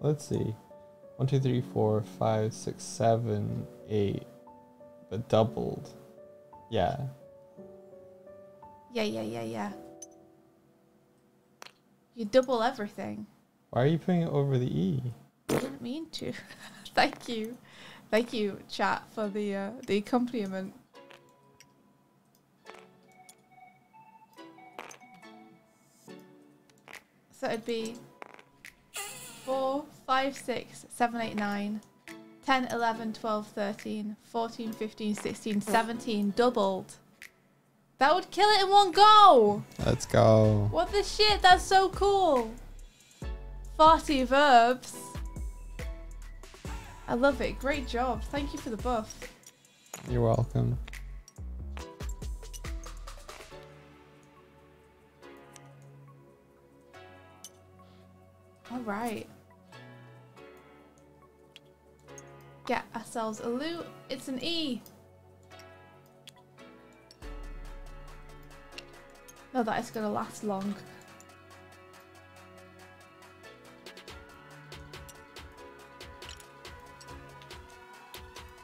Let's see. 1, 2, 3, 4, 5, 6, 7, 8. But doubled. Yeah.
Yeah. You double everything.
Why are you putting it over the E?
I didn't mean to. Thank you. Thank you, chat, for the accompaniment. So it'd be 4, 5, 6, 7, 8, 9. 10, 11, 12, 13, 14, 15, 16, 17. Doubled. That would kill it in one go.
Let's go.
What the shit? That's so cool. 40 verbs. I love it. Great job. Thank you for the buff.
You're welcome.
All right. Get ourselves a loot. It's an E. Not that it's gonna last long.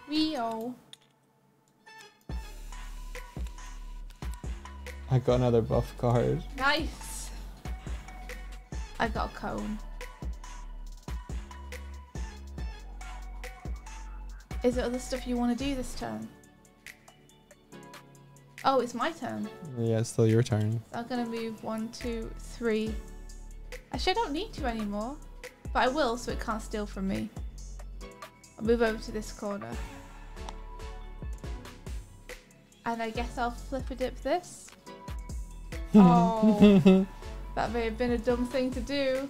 Rio.
I got another buff card.
Nice. I got a cone. Is there other stuff you want to do this turn? Oh, it's my turn.
Yeah, it's still your turn.
So I'm gonna move 1, 2, 3. Actually, I don't need to anymore, but I will, so it can't steal from me. I'll move over to this corner, and I guess I'll flip a dip this. Oh, that may have been a dumb thing to do.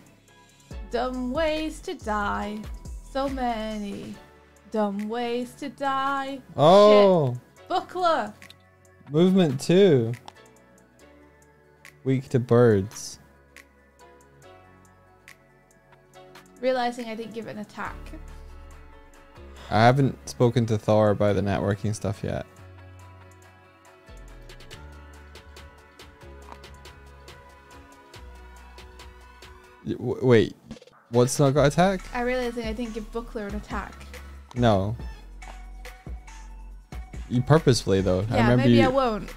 Dumb ways to die. So many dumb ways to die.
Oh,
shit. Buckler.
Movement 2. Weak to birds.
Realizing I didn't give it an attack.
I haven't spoken to Thor about the networking stuff yet. Wait, what's not got attack?
I realizing I didn't give Buckler an attack.
No. You purposefully though.
Yeah,
I
maybe I won't.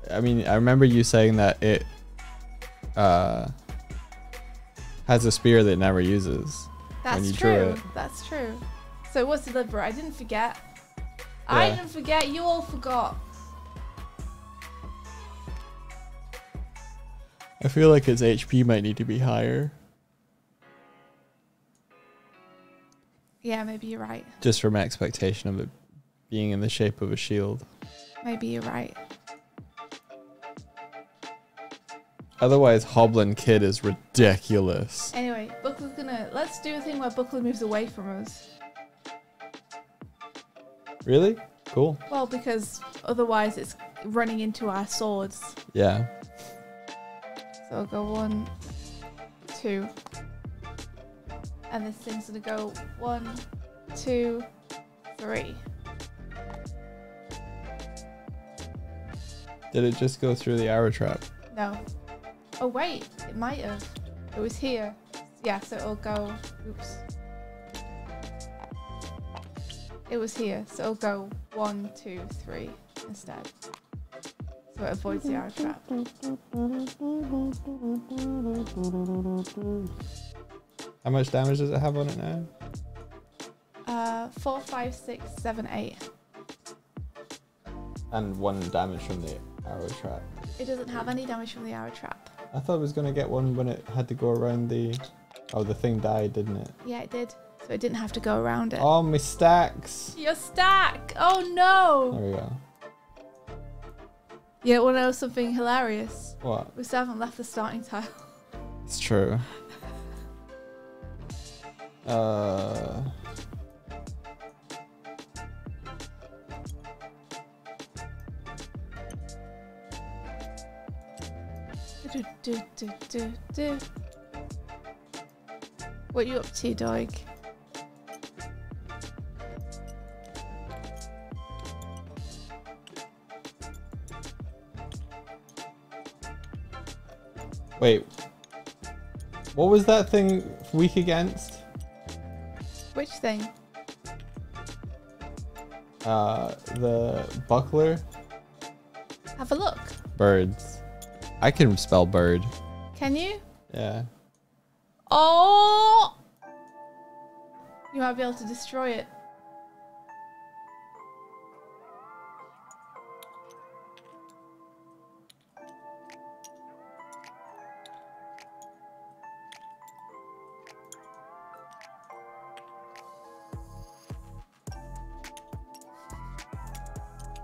I mean, I remember you saying that it has a spear that it never uses. When you
That's
drew
true.
it.
That's true. So it was deliberate. I didn't forget.
Yeah.
I didn't forget. You all forgot.
I feel like its HP might need to be higher.
Yeah, maybe you're right.
Just from expectation of it being in the shape of a shield.
Maybe you're right.
Otherwise, Hoblin Kid is ridiculous.
Anyway, Buckler's gonna... Let's do a thing where Buckler moves away from us.
Really? Cool.
Well, because otherwise it's running into our swords.
Yeah.
So I'll go 1, 2. And this thing's gonna go 1, 2, 3.
Did it just go through the arrow trap?
No. Oh wait, it might have. It was here. Yeah, so it'll go... Oops. It was here, so it'll go 1, 2, 3 instead. So it avoids the arrow trap.
How much damage does it have on it now?
4, 5, 6, 7, 8.
And 1 damage from the arrow trap.
It doesn't have any damage from the arrow trap.
I thought it was going to get one when it had to go around the... Oh, the thing died, didn't it?
Yeah, it did. So it didn't have to go around it.
Oh, my stacks!
Your stack! Oh no!
There we go.
You want to know something hilarious?
What?
We still haven't left the starting tile.
It's true.
Do. What are you up to, Doig?
Wait. What was that thing weak against?
Which thing?
The buckler?
Have a look.
Birds. I can spell bird.
Can you?
Yeah.
Oh! You might be able to destroy it.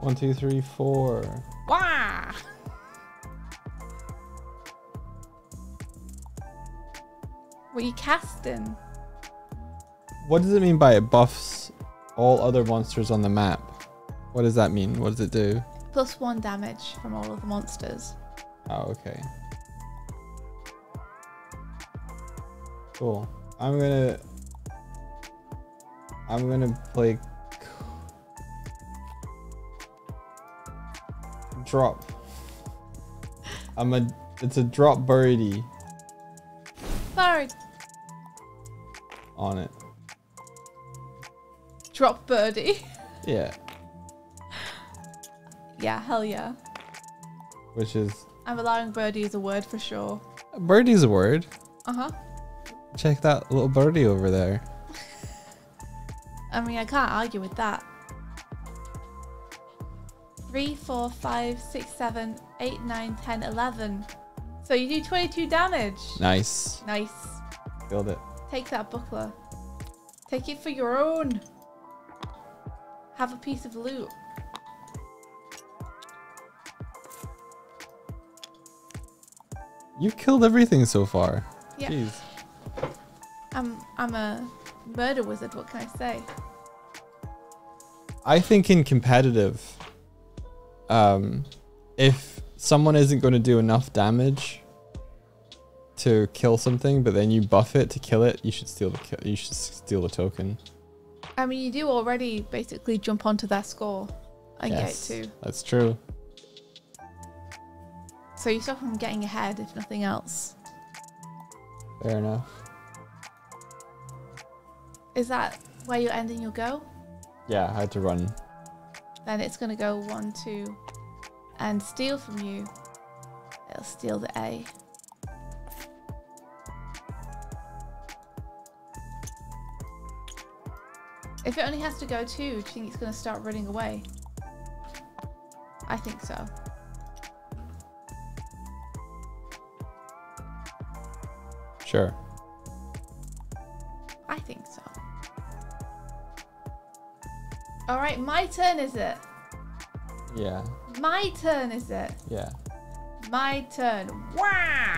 1, 2, 3, 4.
Wah! What are you casting?
What does it mean by it buffs all other monsters on the map? What does that mean? What does it do?
+1 damage from all of the monsters.
Oh, okay. Cool. I'm gonna play drop. It's a drop birdie
Bird.
on it.
Drop birdie.
Yeah.
Yeah, hell yeah.
Which is
I'm allowing birdie as a word for sure.
birdie's a word.
Uh-huh.
Check that little birdie over there.
I mean, I can't argue with that. 3, 4, 5, 6, 7, 8, 9, 10, 11. So you do 22 damage.
Nice.
Nice.
Killed it.
Take that buckler. Take it for your own. Have a piece of loot.
You've killed everything so far.
Yeah.
Jeez.
I'm a murder wizard, what can I say?
I think in competitive, if someone isn't going to do enough damage to kill something, but then you buff it to kill it, you should steal the token.
I mean, you do already basically jump onto their score and
Yes,
get it too.
that's true.
So you stop them getting ahead, if nothing else.
Fair enough.
Is that where you're ending your go?
Yeah, I had to run.
Then it's going to go 1, 2, and steal from you. It'll steal the A. If it only has to go 2, do you think it's going to start running away? I think so.
Sure.
I think so. Alright, my turn is it?
Yeah.
My turn is it?
Yeah.
My turn. Wah!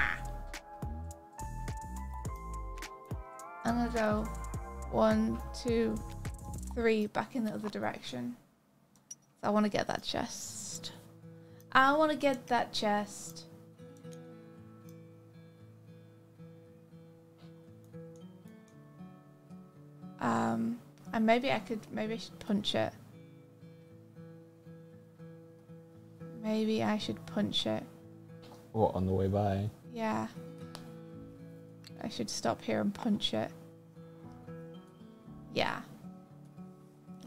I'm gonna go 1, 2, 3 back in the other direction. So I want to get that chest. I want to get that chest. And maybe I should punch it. Maybe I should punch it.
What, on the way by?
Yeah. I should stop here and punch it. Yeah.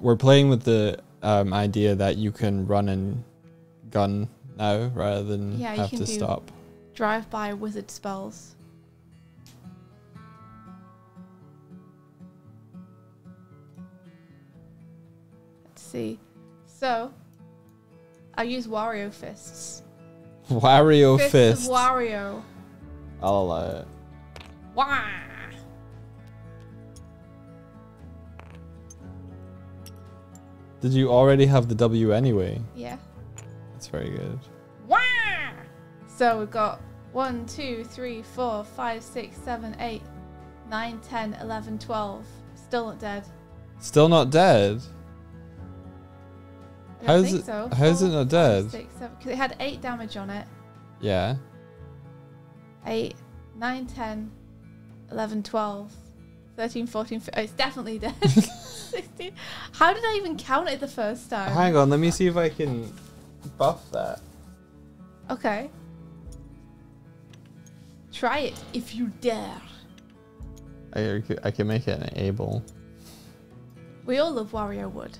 We're playing with the idea that you can run and gun now rather than
Yeah, you
have
can
to
do
stop.
drive-by wizard spells. Let's see. So, I use Wario fists.
Wario
Fists
fist.
of Wario.
I'll allow it.
Wah!
Did you already have the W anyway?
Yeah.
That's very good.
Wah! So we've got 1, 2, 3, 4, 5, 6, 7, 8, 9, 10, 11, 12. Still not dead.
Still not dead?
I
How
don't
is
think
it-
so.
how is
4,
it not
5,
dead?
6, 7, because it had 8 damage on it.
Yeah.
8, 9, 10, 11, 12, 13, 14, 15. Oh, it's definitely dead. 16. How did I even count it the first time?
Hang on, let me see if I can buff that.
Okay. Try it if you dare.
I can make it enable.
We all love WarioWood.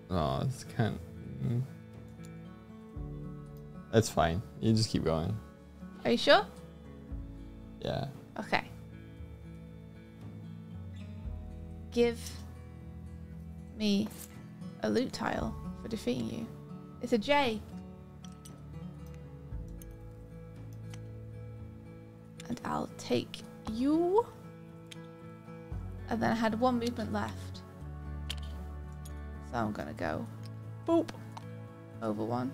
Oh, it's can't. It's fine. You just keep going.
Are you sure?
Yeah.
Okay. Give me a loot tile for defeating you. It's a J. And I'll take you. And then I had 1 movement left. So I'm gonna go boop. Over one.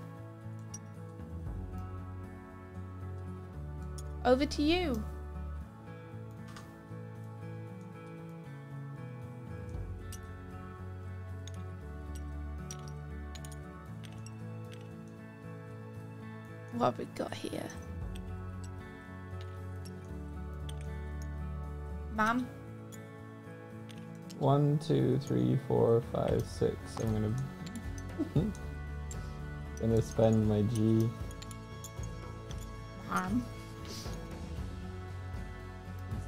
Over to you. What have we got here? Ma'am?
1, 2, 3, 4, 5, 6. I'm gonna spend my G.
Ma'am?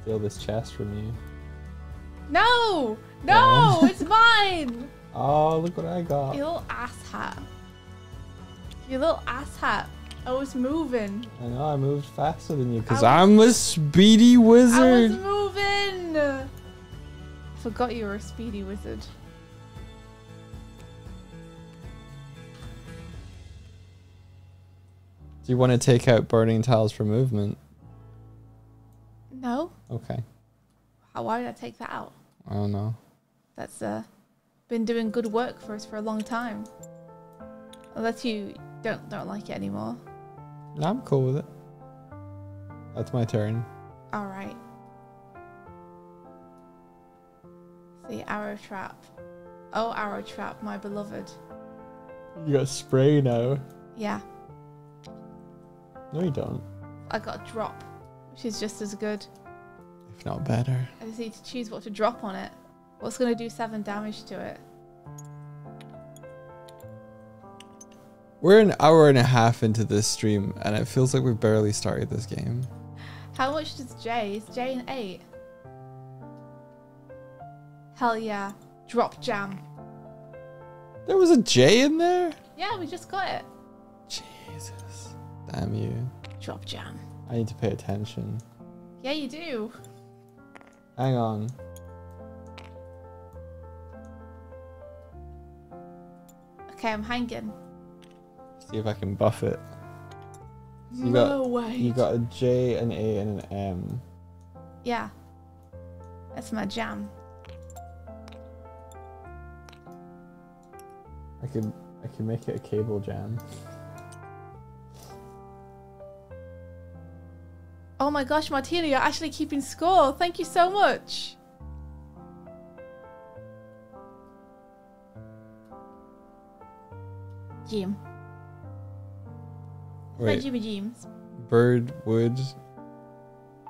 Steal this chest from you.
No! No!
Yeah.
It's mine!
Oh, look what I got.
You little asshat. You little asshat. I was moving.
I know, I moved faster than you because I'm a speedy wizard.
I was moving! I forgot you were a speedy wizard.
Do you want to take out burning tiles for movement?
No.
Okay.
Why did I take that out?
I don't know.
That's been doing good work for us for a long time. Unless you don't like it anymore.
No, I'm cool with it. That's my turn.
All right. See, arrow trap. Oh, arrow trap, my beloved.
You got spray now.
Yeah.
No, you don't.
I got a drop, which is just as good.
If not better.
I just need to choose what to drop on it. What's going to do 7 damage to it?
We're an hour and a half into this stream, and it feels like we've barely started this game.
How much does J? Is J an 8? Hell yeah. Drop jam.
There was a J in there?
Yeah, we just got it.
Jesus. Damn you.
Drop jam.
I need to pay attention.
Yeah, you do.
Hang on.
Okay, I'm hanging.
See if I can buff it. So
No way.
You got a J, an A, and an M.
Yeah. That's my jam.
I could make it a cable jam.
Oh my gosh, Martina, you're actually keeping score. Thank you so much. Jim.
Wait.
Jimmy James.
Bird, wood,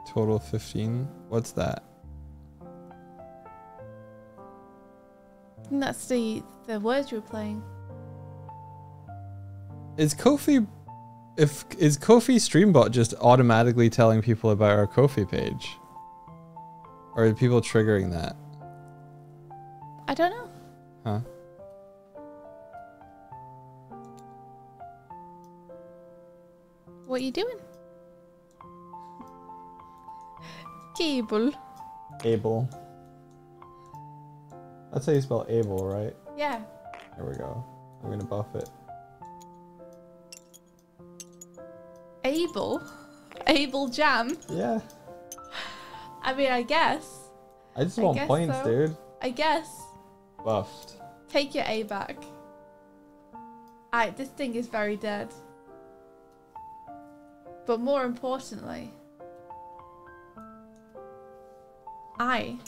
total 15. What's that?
I think that's the words you were playing.
Is Kofi Streambot just automatically telling people about our Kofi page? Or are people triggering that?
I don't know.
Huh?
What are you doing? Cable.
Able. That's how you spell able, right?
Yeah.
There we go. I'm gonna buff it.
Able? Able jam?
Yeah.
I mean, I guess.
I just want points,
so.
dude.
I guess.
Buffed.
Take your A back. This thing is very dead. But more importantly, I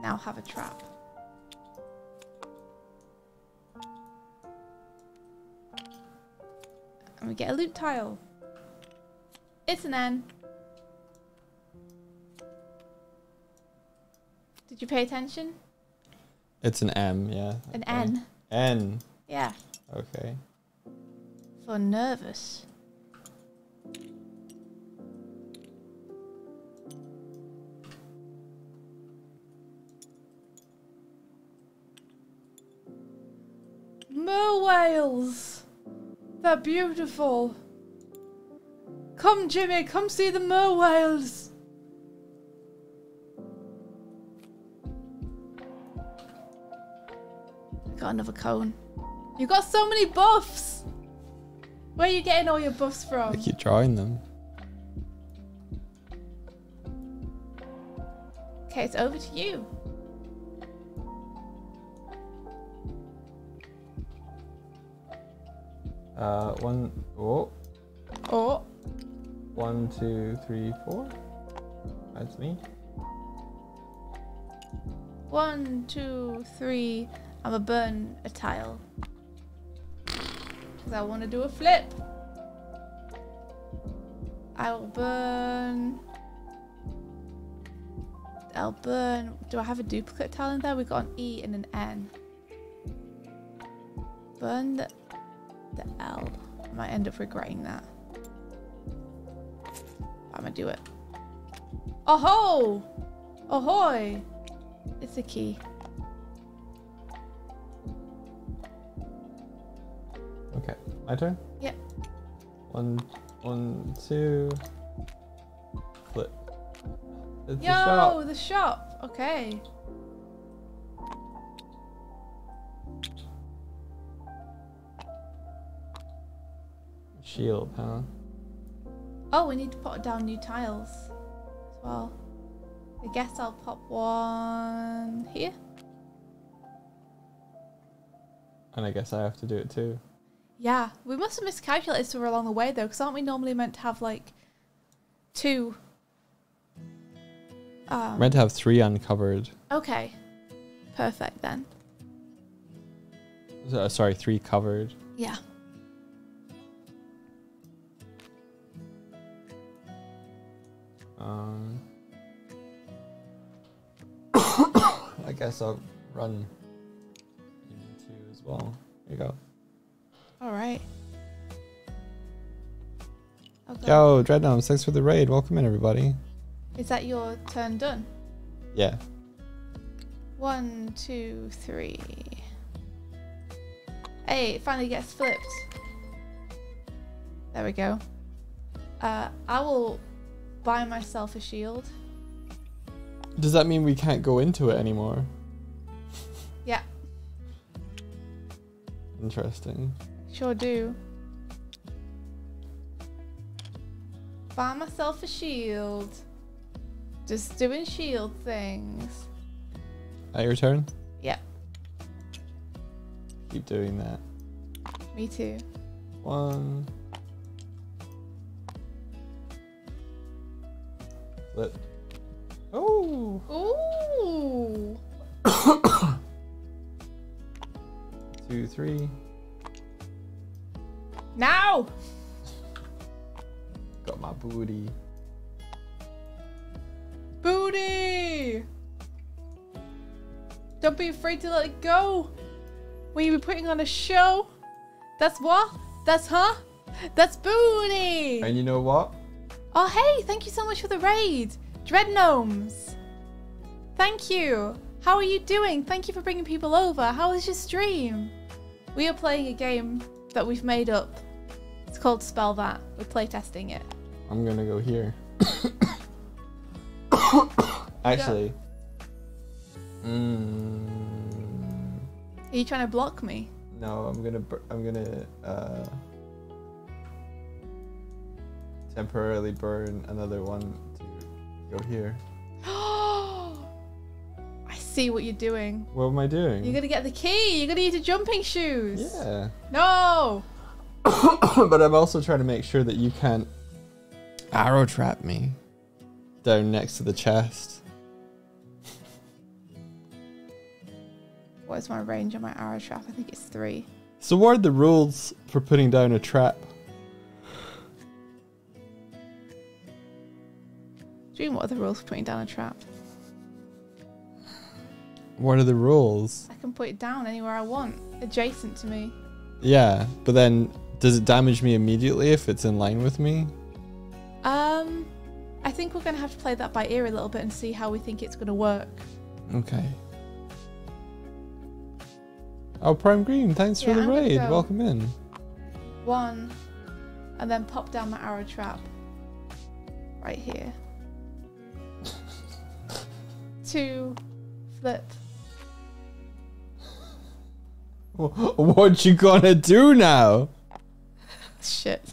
now have a trap. And we get a loot tile. It's an N. Did you pay attention?
It's an M, yeah.
An
Okay.
N.
N.
Yeah.
Okay.
For nervous. Merwhales! They're beautiful. Come, Jimmy, come see the merwhales. I got another cone. You got so many buffs. Where are you getting all your buffs from?
I keep drawing them.
Okay, it's over to you.
Oh.
Oh.
1, 2, 3, 4. That's me.
1, 2, 3. I'm gonna burn a tile. Because I want to do a flip. I'll burn. Do I have a duplicate tile in there? We've got an E and an N. Burn the L. I might end up regretting that. I'm gonna do it. Oh-ho! Ahoy! It's a key.
Okay, my turn?
Yep.
1, 2. Flip. It's the
Yo,
shop.
the shop. Okay.
Shield, huh?
Oh, we need to put down new tiles as well. I guess I'll pop one here.
And I guess I have to do it too.
Yeah, we must have miscalculated somewhere along the way though, because aren't we normally meant to have like 2?
Meant to have 3 uncovered.
Okay, perfect then.
Sorry, 3 covered.
Yeah.
I guess I'll run into as well. There you go.
All right.
Yo, Dreadnoughts, thanks for the raid. Welcome in, everybody.
Is that your turn done?
Yeah.
1, 2, 3. Hey, it finally gets flipped. There we go. I will buy myself a shield.
Does that mean we can't go into it anymore?
Yeah.
Interesting.
Sure do. Buy myself a shield. Just doing shield things.
Your turn?
Yep.
Keep doing that.
Me too.
1. Flip. Oh!
Ooh!
2, 3.
Now!
Got my booty.
Booty! Don't be afraid to let it go. When you be putting on a show. That's what? That's huh? That's booty!
And you know what?
Oh, hey, thank you so much for the raid. Dreadgnomes. Thank you. How are you doing? Thank you for bringing people over. How was your stream? We are playing a game that we've made up. It's called Spell That. We're playtesting it.
I'm gonna go here. Actually.
Are you trying to block me?
No, I'm gonna temporarily burn another one to go here.
I see what you're doing.
What am I doing?
You're gonna get the key. You're gonna need your jumping shoes.
Yeah.
No.
But I'm also trying to make sure that you can't arrow trap me down next to the chest.
What is my range on my arrow trap? I think it's 3.
So what are the rules for putting down a trap?
Dream, what are the rules for putting down a trap?
What are the rules?
I can put it down anywhere I want, adjacent to me.
Yeah, but then does it damage me immediately if it's in line with me?
I think we're going to have to play that by ear a little bit and see how we think it's going to work.
Okay. Oh, Prime Green, thanks for the raid. Welcome in.
1, and then pop down my arrow trap right here. 2, flip.
What you gonna do now?
Shit.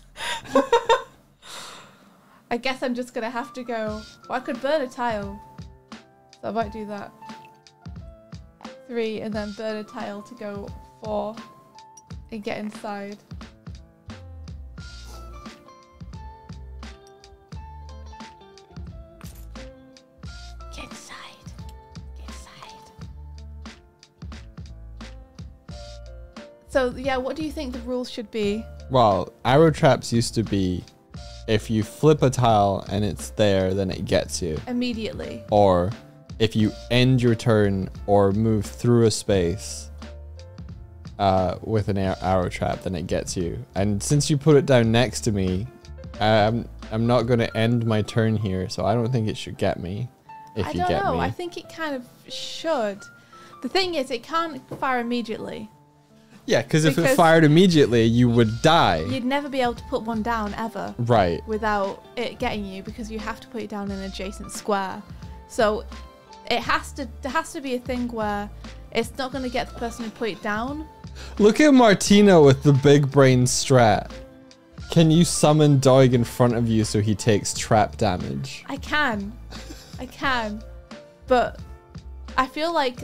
I guess I'm just gonna have to go. Well, I could burn a tile, so I might do that. 3, and then burn a tile to go 4 and get inside. So yeah, what do you think the rules should be?
Well, arrow traps used to be if you flip a tile and it's there, then it gets you.
Immediately.
Or if you end your turn or move through a space with an arrow trap, then it gets you. And since you put it down next to me, I'm not going to end my turn here, so I don't think it should get me. If you get me. I don't know.
I think it kind of should. The thing is, it can't fire immediately.
Yeah, because if it fired immediately, you would die.
You'd never be able to put one down ever.
Right.
Without it getting you, because you have to put it down in an adjacent square. So there has to be a thing where it's not going to get the person who put it down.
Look at Martina with the big brain strat. Can you summon Doig in front of you so he takes trap damage?
I can. But I feel like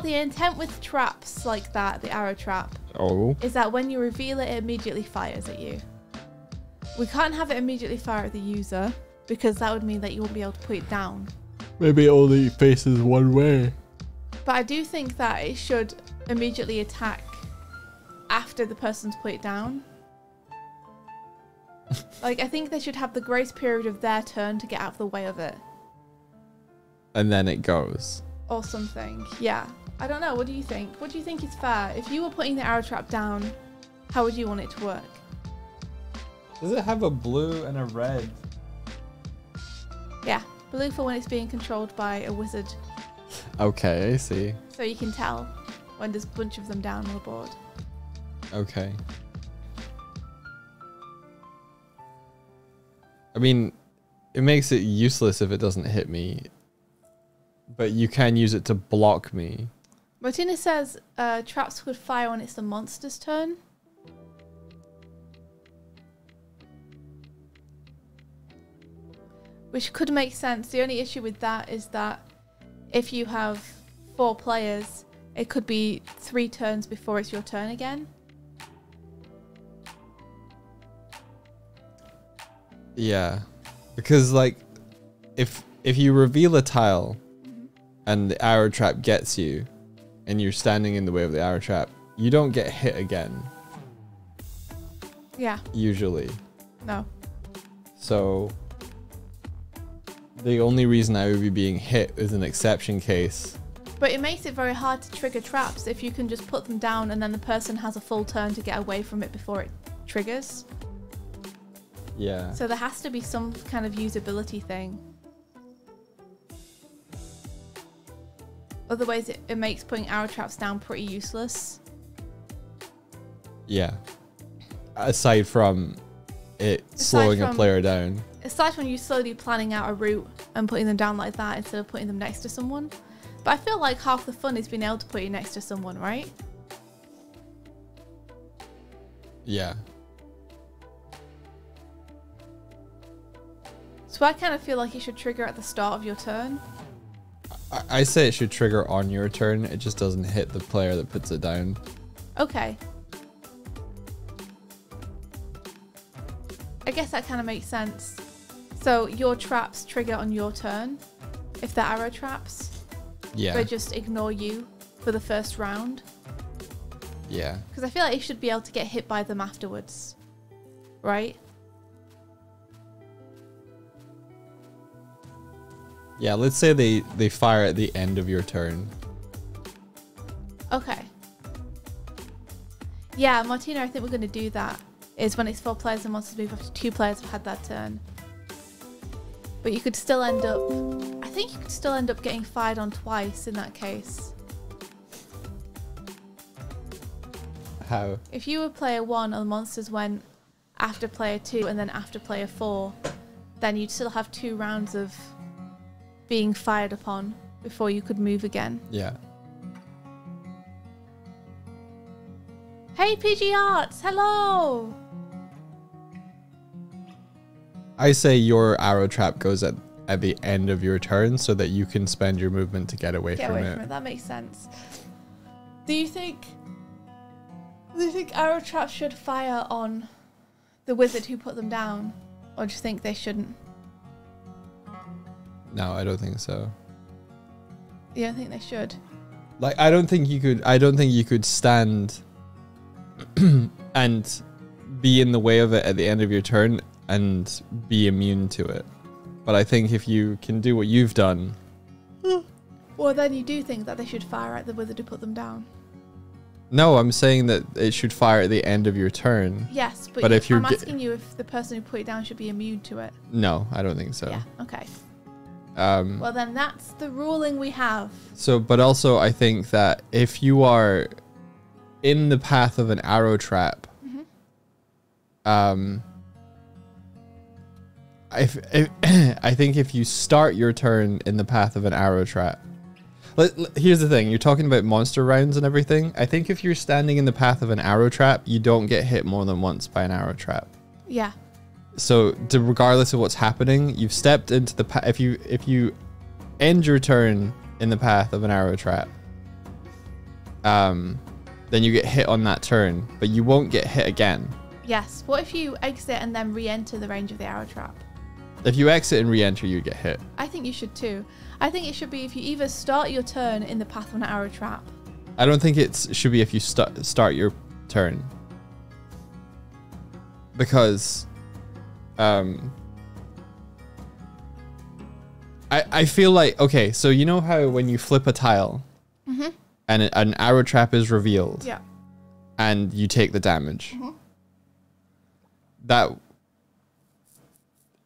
the intent with traps like that, the arrow trap, is that when you reveal it, it immediately fires at you. We can't have it immediately fire at the user, because that would mean that you won't be able to put it down.
Maybe it only faces one way.
But I do think that it should immediately attack after the person's put it down. Like, I think they should have the grace period of their turn to get out of the way of it.
And then it goes.
Or something, yeah. I don't know, what do you think? What do you think is fair? If you were putting the arrow trap down, how would you want it to work?
Does it have a blue and a red?
Yeah, blue for when it's being controlled by a wizard.
Okay, I see.
So you can tell when there's a bunch of them down on the board.
Okay. I mean, it makes it useless if it doesn't hit me. But you can use it to block me.
Martina says traps could fire when it's the monster's turn. Which could make sense. The only issue with that is that if you have 4 players, it could be 3 turns before it's your turn again.
Yeah. Because, like, if you reveal a tile and the arrow trap gets you and you're standing in the way of the arrow trap, you don't get hit again.
Yeah.
Usually.
No.
So the only reason I would be being hit is an exception case.
But it makes it very hard to trigger traps if you can just put them down and then the person has a full turn to get away from it before it triggers.
Yeah.
So there has to be some kind of usability thing. Otherwise, it makes putting arrow traps down pretty useless.
Yeah. Aside from it slowing a player down.
Aside from you slowly planning out a route and putting them down like that instead of putting them next to someone. But I feel like half the fun is being able to put you next to someone, right?
Yeah.
So I kind of feel like it should trigger at the start of your turn.
I say it should trigger on your turn. It just doesn't hit the player that puts it down.
Okay. I guess that kind of makes sense. So your traps trigger on your turn if they're arrow traps.
Yeah.
They just ignore you for the first round.
Yeah.
Because I feel like you should be able to get hit by them afterwards. Right?
Yeah, let's say they fire at the end of your turn.
Okay. Yeah, Martina, I think we're going to do that. Is when it's 4 players and monsters move after 2 players have had that turn. But you could still end up... I think you could still end up getting fired on twice in that case.
How?
If you were player 1 and the monsters went after player 2 and then after player 4, then you'd still have 2 rounds of being fired upon before you could move again.
Yeah.
Hey, PG Arts, hello!
I say your arrow trap goes at the end of your turn so that you can spend your movement to get away from it.
That makes sense. Do you think arrow traps should fire on the wizard who put them down? Or do you think they shouldn't?
No, I don't think so.
You don't think they should?
Like, I don't think you could stand and be in the way of it at the end of your turn and be immune to it. But I think if you can do what you've done...
Well, then you do think that they should fire at the wizard who put them down.
No, I'm saying that it should fire at the end of your turn.
Yes,
but if you're
I'm asking you if the person who put it down should be immune to it.
No, I don't think so.
Yeah, okay.
Well,
then that's the ruling we have.
So, but also I think that if you are in the path of an arrow trap, I think if you start your turn in the path of an arrow trap, here's the thing, you're talking about monster rounds and everything. I think if you're standing in the path of an arrow trap, you don't get hit more than once by an arrow trap.
Yeah.
So regardless of what's happening, you've stepped into the path. If you end your turn in the path of an arrow trap, then you get hit on that turn, but you won't get hit again.
Yes. What if you exit and then re-enter the range of the arrow trap?
If you exit and re-enter, you get hit.
I think you should too. I think it should be if you either start your turn in the path of an arrow trap.
I don't think it should be if you start your turn. Because I feel like, okay, so you know how when you flip a tile and an arrow trap is revealed,
yeah,
and you take the damage, that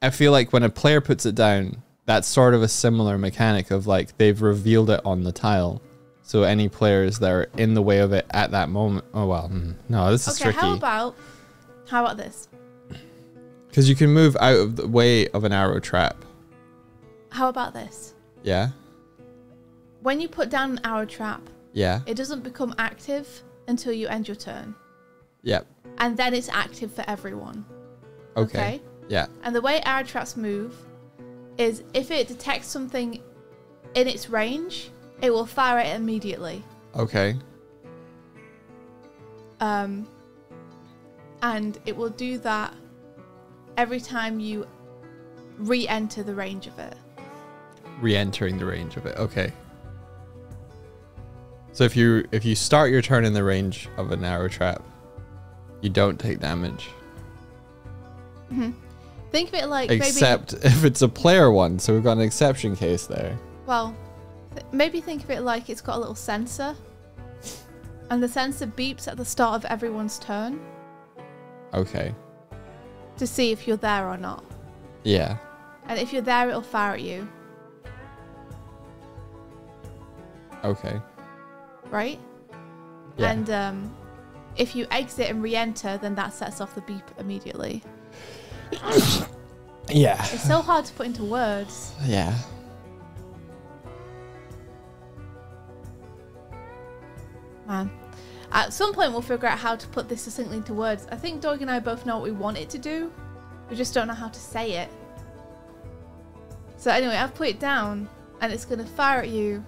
I feel like when a player puts it down, that's sort of a similar mechanic of like they've revealed it on the tile, so any players that are in the way of it at that moment, oh well, no, this is tricky.
How about this?
Because you can move out of the way of an arrow trap.
How about this?
Yeah.
When you put down an arrow trap,
yeah,
it doesn't become active until you end your turn.
Yep.
And then it's active for everyone.
Okay. Yeah.
And the way arrow traps move is if it detects something in its range, it will fire it immediately.
Okay.
And it will do that every time you re-enter the range of it.
Re-entering the range of it. Okay. So if you start your turn in the range of an arrow trap, you don't take damage.
Think of it like
except if it's a player one, so we've got an exception case there.
Well, maybe think of it like it's got a little sensor, and the sensor beeps at the start of everyone's turn.
Okay.
To see if you're there or not.
Yeah.
And if you're there, it'll fire at you.
Okay.
Right?
Yeah.
And if you exit and re-enter, then that sets off the beep immediately.
Yeah.
It's so hard to put into words.
Yeah.
Man. At some point, we'll figure out how to put this succinctly into words. I think Doig and I both know what we want it to do. We just don't know how to say it. So anyway, I've put it down, and it's going to fire at you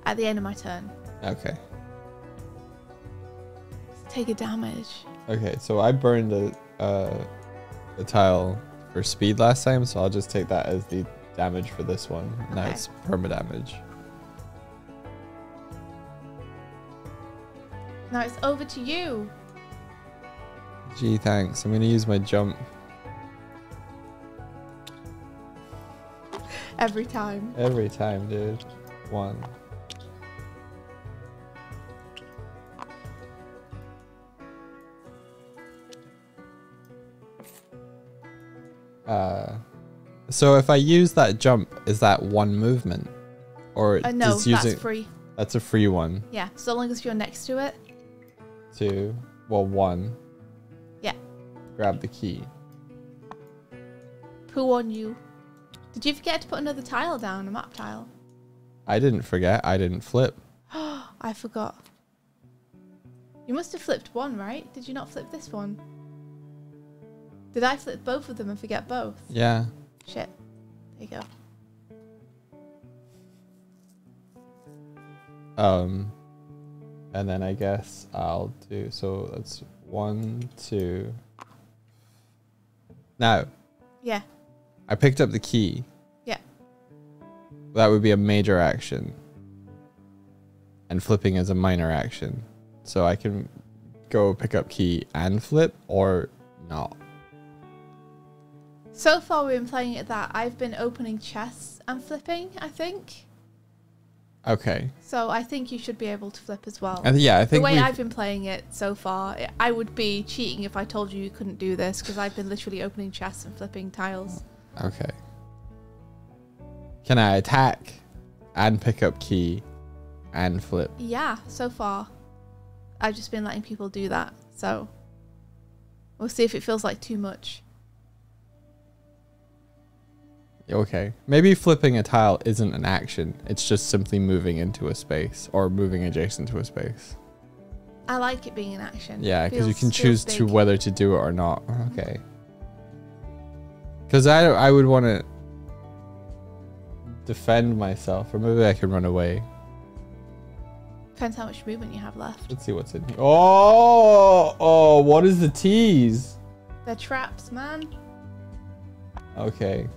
at the end of my turn.
Okay.
Take a damage.
Okay, so I burned a tile for speed last time, so I'll just take that as the damage for this one. Now it's perma damage.
Now it's over to you.
Gee, thanks. I'm gonna use my jump.
Every time.
Every time, dude. One. So if I use that jump, is that one movement? Or
no, that's free.
That's a free one.
Yeah, so long as you're next to it.
Two. Well, one.
Yeah.
Grab the key.
Poo on you. Did you forget to put another tile down, a map tile?
I didn't forget. I didn't flip.
I forgot. You must have flipped one, right? Did you not flip this one? Did I flip both of them and forget both?
Yeah.
Shit. There you go.
And then I guess I'll do, so that's 1, 2. Now.
Yeah.
I picked up the key.
Yeah.
That would be a major action. And flipping is a minor action. So I can go pick up key and flip or not?
So far we've been playing it that I've been opening chests and flipping, I think.
Okay.
So I think you should be able to flip as well.
Yeah, I think
the way I've been playing it so far, I would be cheating if I told you couldn't do this, because I've been literally opening chests and flipping tiles.
Okay. Can I attack and pick up key and flip?
Yeah, so far. I've just been letting people do that. So we'll see if it feels like too much.
Okay. Maybe flipping a tile isn't an action. It's just simply moving into a space or moving adjacent to a space.
I like it being an action.
Yeah, because you can
Feels
choose to
big.
whether to do it or not. Okay. Because I would want to defend myself, or maybe I can run away.
Depends how much movement you have left.
Let's see what's in here. Oh, what is the tease?
They're traps, man.
Okay.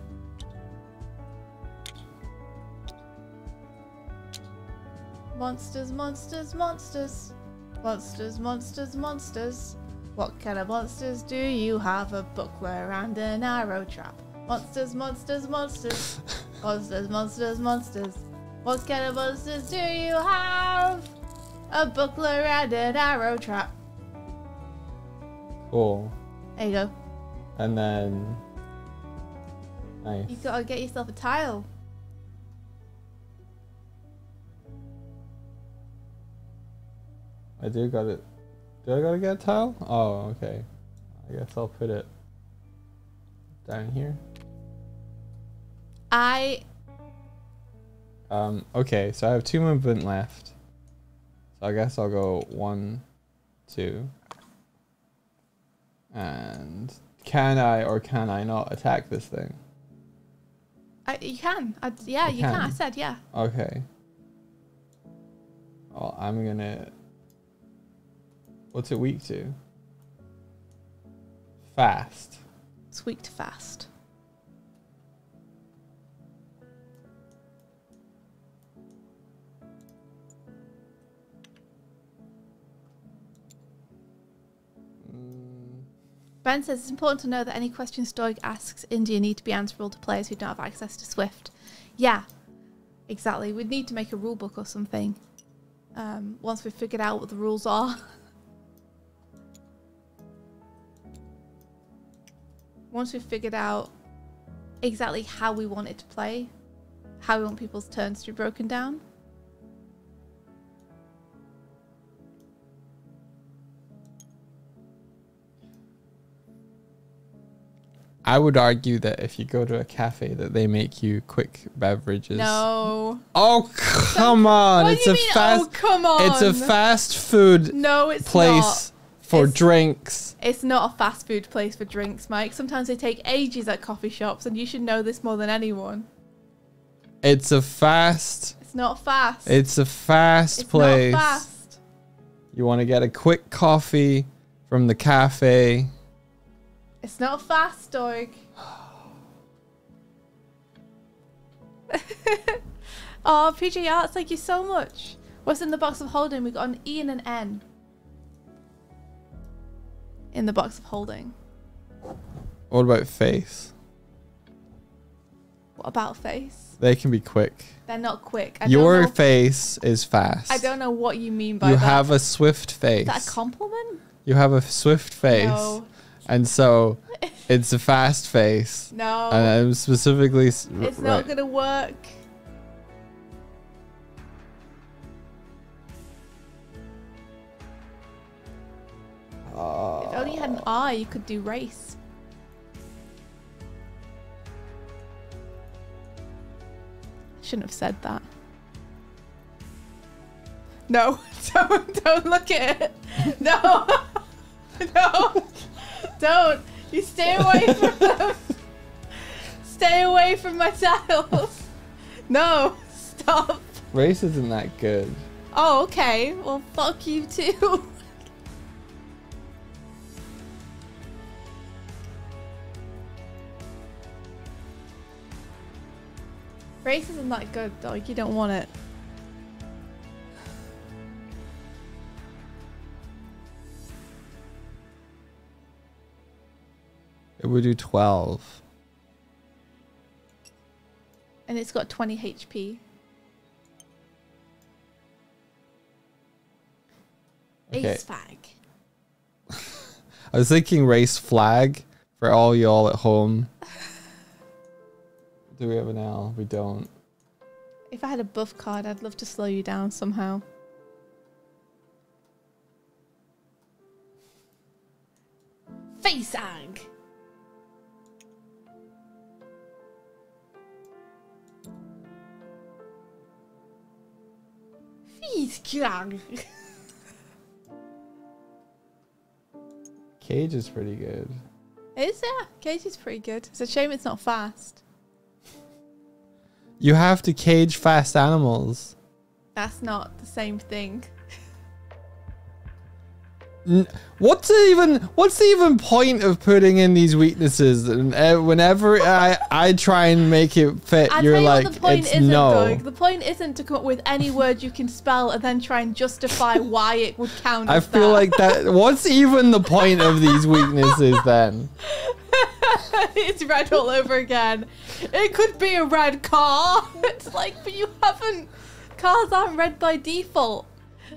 Monsters, monsters, monsters. Monsters, monsters, monsters. What kind of monsters do you have? A buckler and an arrow trap. Monsters, monsters, monsters. Monsters, monsters, monsters. What kind of monsters do you have? A buckler and an arrow trap.
Cool.
There you go.
And then... Nice.
You gotta get yourself a tile.
I do got it. Do I gotta get a tile? Oh, okay. I guess I'll put it down here. Okay, so I have 2 movement left. So I guess I'll go 1, 2. And can I or can I not attack this thing?
You can. Yeah, you can. I said yeah.
Okay. Well, I'm gonna... What's it weak to? Fast.
It's weak to fast. Ben says it's important to know that any questions Doig asks India need to be answerable to players who don't have access to Swift. Yeah, exactly. We'd need to make a rule book or something. Once we've figured out what the rules are. Once we've figured out exactly how we want it to play, how we want people's turns to be broken down.
I would argue that if you go to a cafe that they make you quick beverages.
No.
Oh, come on.
What
It's
do you
a
mean,
fast
oh, come on?
It's a fast food
No, it's
place
not.
for drinks.
It's not a fast food place for drinks, Mike. Sometimes they take ages at coffee shops, and you should know this more than anyone.
It's a fast.
It's not fast.
It's a fast place.
It's not fast.
You want to get a quick coffee from the cafe.
It's not fast, Doig. Oh, PJ Arts, thank you so much. What's in the box of holding? We got an E and an N. In the box of holding.
What about face?
What about face?
They can be quick.
They're not quick.
Your face is fast.
I don't know what you mean by that.
You have a swift face.
Is that a compliment?
You have a swift face.
No.
And so it's a fast face.
No.
And I'm specifically...
It's not going to work. If only you had an R, you could do race. Shouldn't have said that. No, don't look at it. No, no, don't. You stay away from them. Stay away from my tiles. No, stop.
Race isn't that good.
Oh, okay. Well, fuck you too. Race isn't that good, though. You don't want it.
It would do 12.
And it's got 20 HP.
Okay.
Ace fag.
I was thinking race flag for all y'all at home. Do we have an L? We don't.
If I had a buff card, I'd love to slow you down somehow. Faceag. Faceag.
Cage is pretty good.
Is it? Cage is pretty good. It's a shame it's not fast.
You have to cage fast animals.
That's not the same thing.
What's the even point of putting in these weaknesses? And whenever I try and make it fit, you're like,
the point
it's
isn't,
no.
Doig. The point isn't to come up with any word you can spell and then try and justify why it would count
I
as
feel
that.
like that. What's even the point of these weaknesses then?
It's red all over again. It could be a red car. It's like, but you haven't. Cars aren't red by default.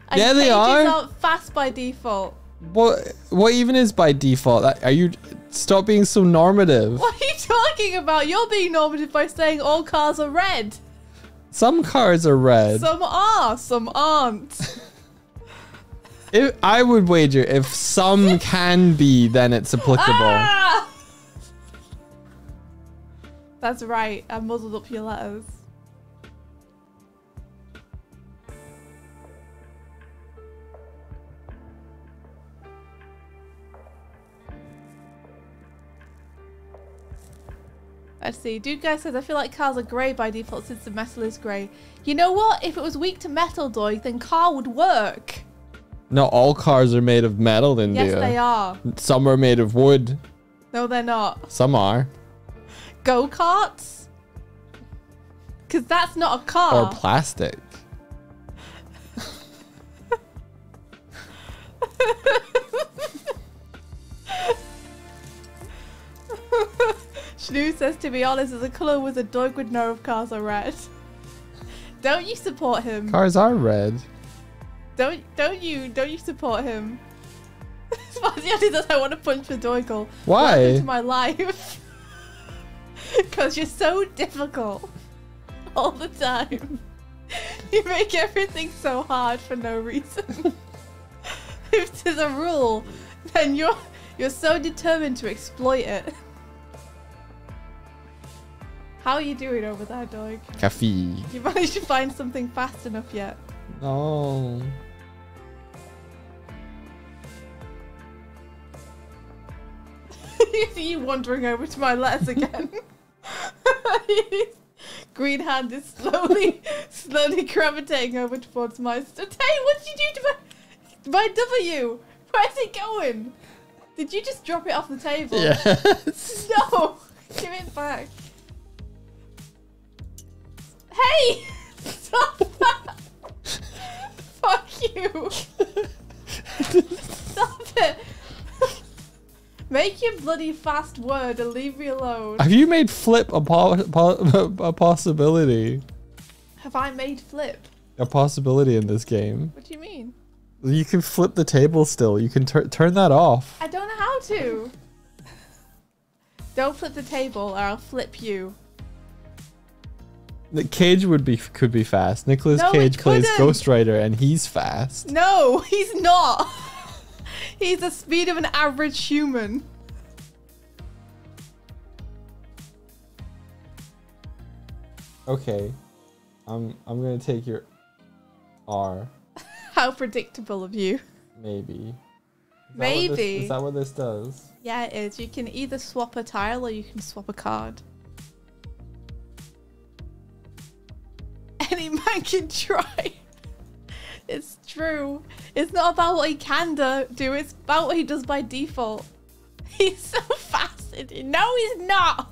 And
Yeah, they
cages
are.
aren't fast by default.
What even is by default? Are you stop being so normative?
What are you talking about? You're being normative by saying all cars are red.
Some cars are red.
Some are, some aren't.
I would wager if some can be, then it's applicable.
Ah! That's right. I muzzled up your letters. Let's see. Dude guy says, I feel like cars are grey by default since the metal is grey. You know what? If it was weak to metal, Doig, then car would work.
Not all cars are made of metal, India.
Yes, they are.
Some are made of wood.
No, they're not.
Some are.
Go-karts? Because that's not a car.
Or plastic.
Shnu says, to be honest, as a colour wizard, Doig would know if cars are red. Don't you support him?
Cars are red.
Don't you support him? Spartiati says, I want to punch the Doigle.
Why?
Welcome to my life. Because you're so difficult. All the time. You make everything so hard for no reason. If there's a rule, then you're so determined to exploit it. How are you doing over there, Doig?
Coffee.
You managed to find something fast enough yet?
No.
You see you wandering over to my letters again. Green hand is slowly gravitating over towards my... Hey, what did you do to my W? Where's it going? Did you just drop it off the table?
Yes.
No! Give it back. Hey! Stop that! Fuck you! Stop it! Make your bloody fast word and leave me alone.
Have you made flip a possibility?
Have I made flip?
A possibility in this game.
What do you mean?
You can flip the table still. You can turn that off.
I don't know how to. Don't flip the table or I'll flip you.
The Cage could be fast. Nicolas
No,
Cage
it
plays
couldn't.
Ghost Rider and he's fast.
No, he's not. He's the speed of an average human.
Okay. I'm gonna take your R.
How predictable of you.
Maybe.
Maybe.
Is that what this does?
Yeah, it is. You can either swap a tile or you can swap a card. Any man can try. It's true. It's not about what he can do. It's about what he does by default. He's so fascinating. No, he's not.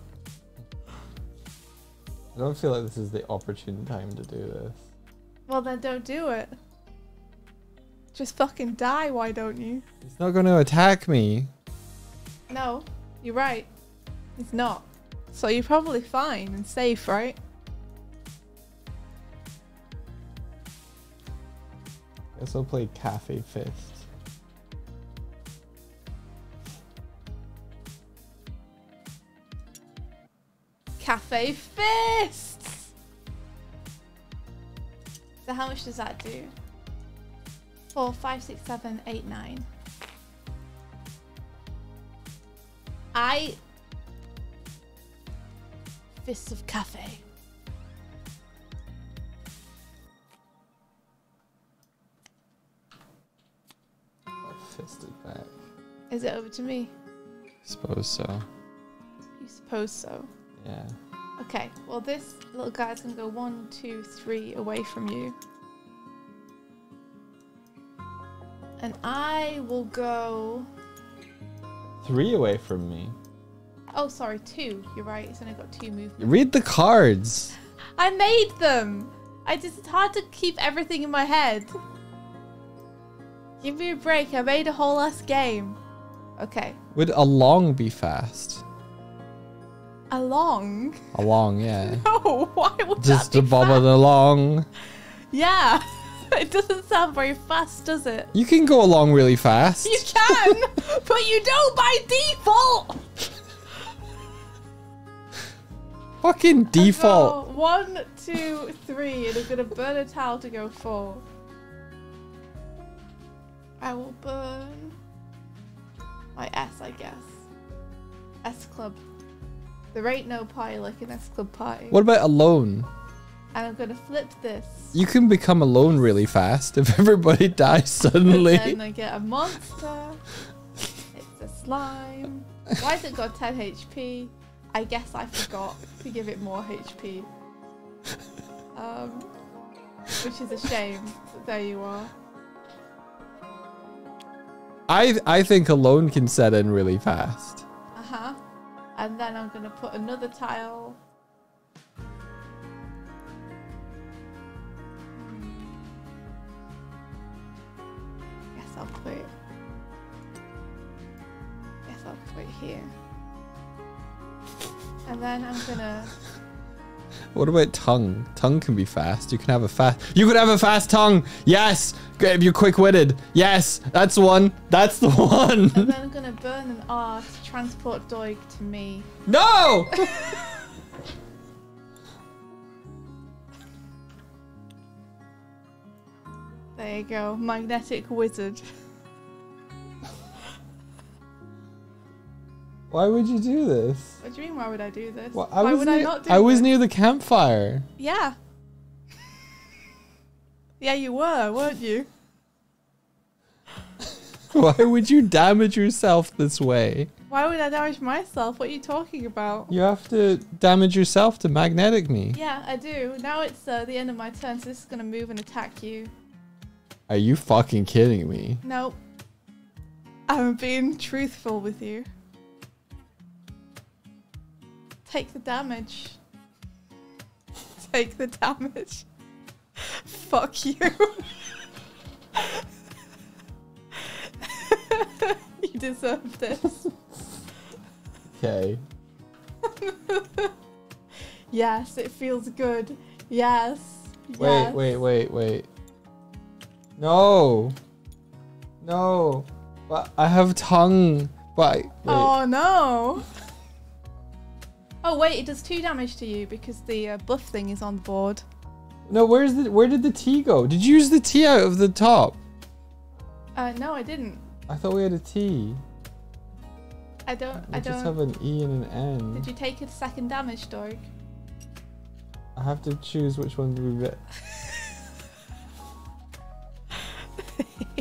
I don't feel like this is the opportune time to do this.
Well, then don't do it. Just fucking die, why don't you?
He's not going to attack me.
No, you're right. He's not. So you're probably fine and safe, right?
Guess I'll play Cafe Fist.
Cafe Fists! So how much does that do? 4, 5, 6, 7, 8, 9. Fists of Cafe.
Fist it back.
Is it over to me?
Suppose so.
You suppose so.
Yeah.
Okay, well this little guy's gonna go 1, 2, 3 away from you. And I will go...
3 away from me.
Oh, sorry, 2. You're right, it's only got 2 movements.
Read the cards.
I made them! It's hard to keep everything in my head. Give me a break, I made a whole ass game. Okay.
Would a long be fast?
Along?
Along, yeah.
No, why would
Just
that
a
be
bobbing
fast?
along.
Yeah. It doesn't sound very fast, does it?
You can go along really fast.
You can, but you don't by default.
Fucking default.
1, 2, 3, and I'm gonna burn a towel to go 4. I will burn my S, I guess. S Club. There ain't no party like an S Club party.
What about alone?
And I'm gonna flip this.
You can become alone really fast if everybody dies suddenly.
And then I get a monster. It's a slime. Why has it got 10 HP? I guess I forgot to give it more HP. Which is a shame. But there you are.
I think alone can set in really fast.
Uh-huh. And then I'm gonna put another tile. Guess I'll put it. Guess I'll put it here. And then I'm gonna.
What about tongue? Tongue can be fast. You can have a fast. You could have a fast tongue. Yes. If you're quick-witted. Yes. That's the one. That's the one.
And then I'm gonna burn an R to transport Doig to me.
No.
There you go, magnetic wizard.
Why would you do this?
What do you mean? Why would I do this?
Well,
Why would I not do
I was
this?
near the campfire.
Yeah. Yeah, you were, weren't you?
Why would you damage yourself this way?
Why would I damage myself? What are you talking about?
You have to damage yourself to magnetic me.
Yeah, I do. Now it's the end of my turn, so this is gonna move and attack you.
Are you fucking kidding me?
Nope. I'm being truthful with you. Take the damage. Take the damage. Fuck you. You deserve this.
Okay.
Yes, it feels good. Yes.
Wait, wait. No. No. But I have tongue. But wait.
Oh no. Oh wait, it does 2 damage to you because the buff thing is on the board.
No, where did the T go? Did you use the T out of the top?
No, I didn't.
I thought we had a T.
I don't.
We just have an E and an N.
Did you take a second damage, Doig?
I have to choose which one we get.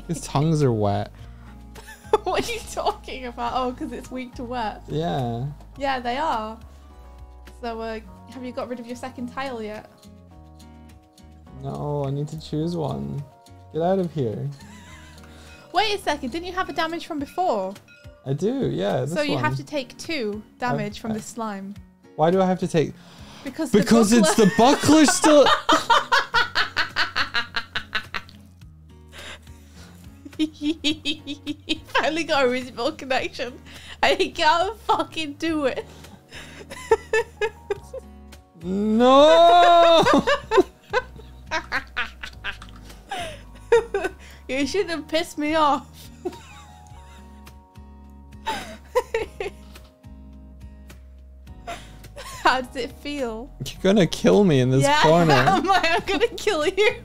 His tongues are wet.
What are you talking about? Oh, because it's weak to wet.
Yeah.
Yeah, they are. So, have you got rid of your second tile yet?
No, I need to choose one. Get out of here.
Wait a second, didn't you have a damage from before?
I do, yeah.
So you have to take 2 damage from the slime.
Why do I have to take?
Because
it's the buckler still.
He finally got a reasonable connection. And he can't fucking do it.
No!
You shouldn't have pissed me off. How does it feel?
You're gonna kill me in this corner.
I'm gonna kill you.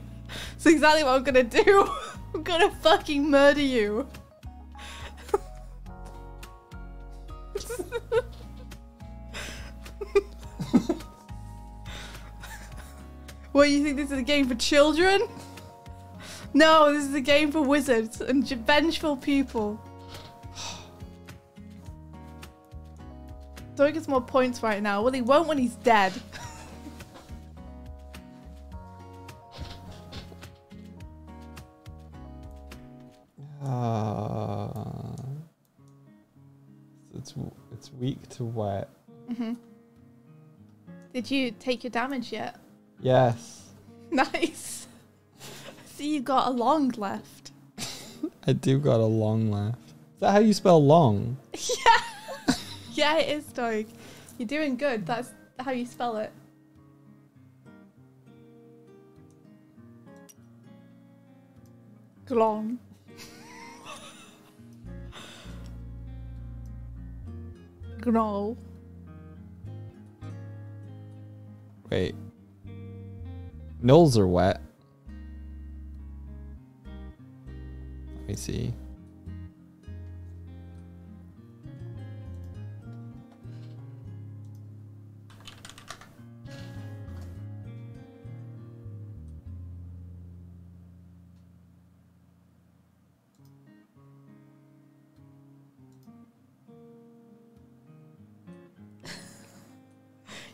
That's exactly what I'm gonna do. I'm gonna fucking murder you. What, you think this is a game for children? No, this is a game for wizards and vengeful people. Doig gets more points right now. Well, he won't when he's dead.
It's weak to wet.
Mm-hmm. Did you take your damage yet?
Yes.
Nice. See, you got a long left.
I do got a long left. Is that how you spell long?
Yeah. Yeah, it is, Doig. You're doing good. That's how you spell it. Glong. Gnoll.
Wait. Knolls are wet. Let me see.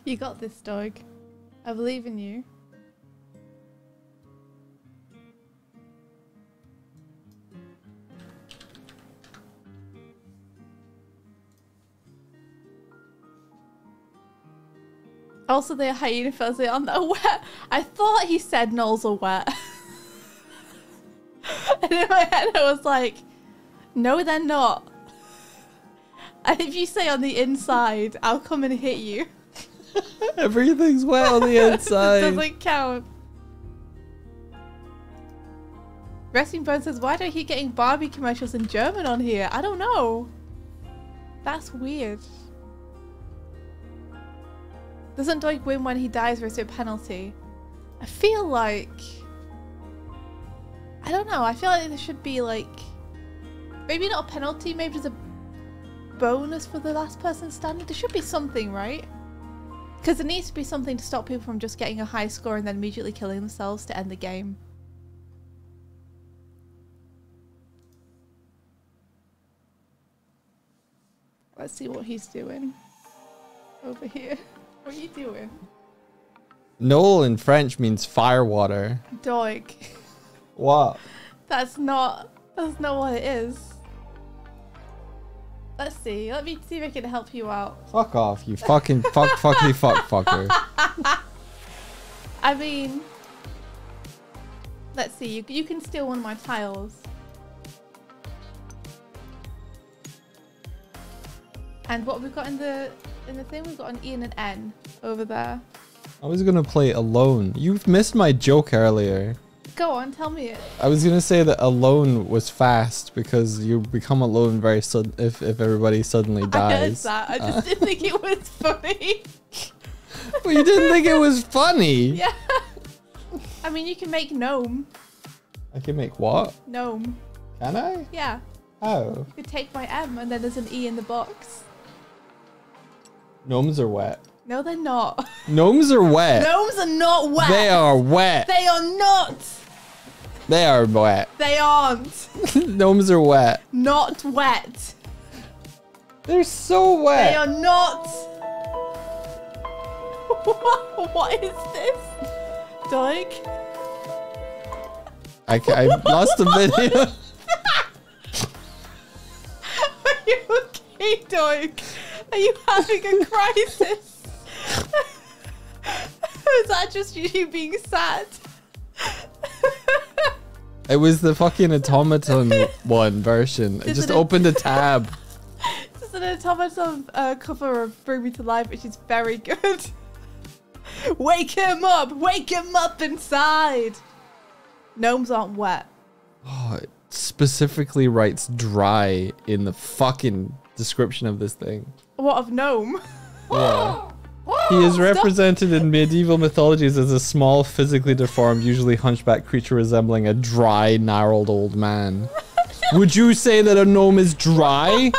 You got this, Doig. I believe in you. Also, the hyena fuzzy on that wet. I thought he said knolls are wet. And in my head I was like, no, they're not. And if you say on the inside, I'll come and hit you.
Everything's wet on the inside.
It doesn't count. Resting Bone says, why do I keep getting Barbie commercials in German on here? I don't know. That's weird. Doesn't Doig win when he dies versus a penalty? I feel like... I don't know. I feel like there should be like... Maybe not a penalty, maybe just a bonus for the last person standing. There should be something, right? Because there needs to be something to stop people from just getting a high score and then immediately killing themselves to end the game. Let's see what he's doing over here. What are you doing?
Knoll in French means firewater.
Doig.
What?
That's not what it is. Let's see. Let me see if I can help you out.
Fuck off, you fucking fucker.
I mean, let's see. You can steal one of my tiles. And what we've got in the thing, we've got an E and an N over there.
I was gonna play alone. You've missed my joke earlier.
Go on, tell me it.
I was gonna say that alone was fast because you become alone very sudden if everybody suddenly dies.
I heard that. I just didn't think it was funny.
Well, you didn't think it was funny?
Yeah. I mean, you can make gnome.
I can make what?
Gnome.
Can I?
Yeah.
How?
You could take my M and then there's an E in the box.
Gnomes are wet.
No, they're not.
Gnomes are wet.
Gnomes are not wet.
They are wet.
They are not.
They are wet.
They aren't.
Gnomes are wet.
Not wet.
They're so wet.
They are not. What is this? Doig?
I lost a video.
Are you okay, Doig? Are you having a crisis? Is that just you being sad?
It was the fucking automaton one version. I just opened a tab.
Does an automaton cover of Bring Me to Life, which is very good. Wake him up! Wake him up inside! Gnomes aren't wet.
Oh, it specifically writes dry in the fucking description of this thing.
What of gnome?
Yeah. He is represented in medieval mythologies as a small, physically deformed, usually hunchback creature resembling a dry, gnarled old man. Would you say that a gnome is dry?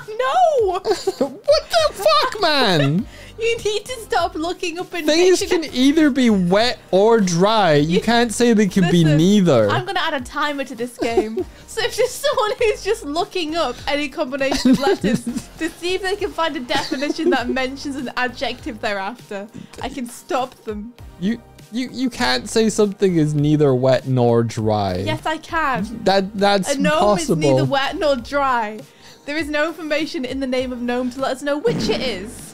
No!
What the fuck, man?
You need to stop looking up in
Things can either be wet or dry. You can't say they can be neither.
I'm going to add a timer to this game. So if there's someone who's just looking up any combination of letters to see if they can find a definition that mentions an adjective thereafter, I can stop them.
You can't say something is neither wet nor dry.
Yes, I can.
That's
a gnome
possible.
is neither wet nor dry. There is no information in the name of gnome to let us know which it is.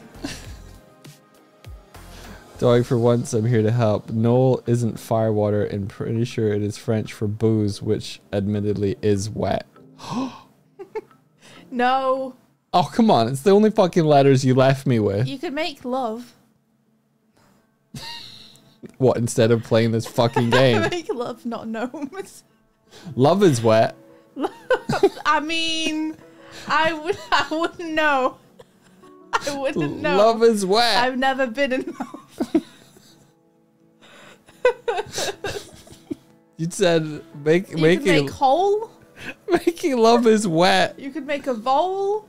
Doig, for once, I'm here to help. Noel isn't firewater, and pretty sure it is French for booze, which admittedly is wet.
No.
Oh, come on. It's the only fucking letters you left me with.
You could make love.
What, instead of playing this fucking game?
Make love, not gnomes.
Love is wet.
I mean, I wouldn't know. I wouldn't know.
Love is wet.
I've never been in love.
You said making
make hole.
Making love is wet.
You could make a vole.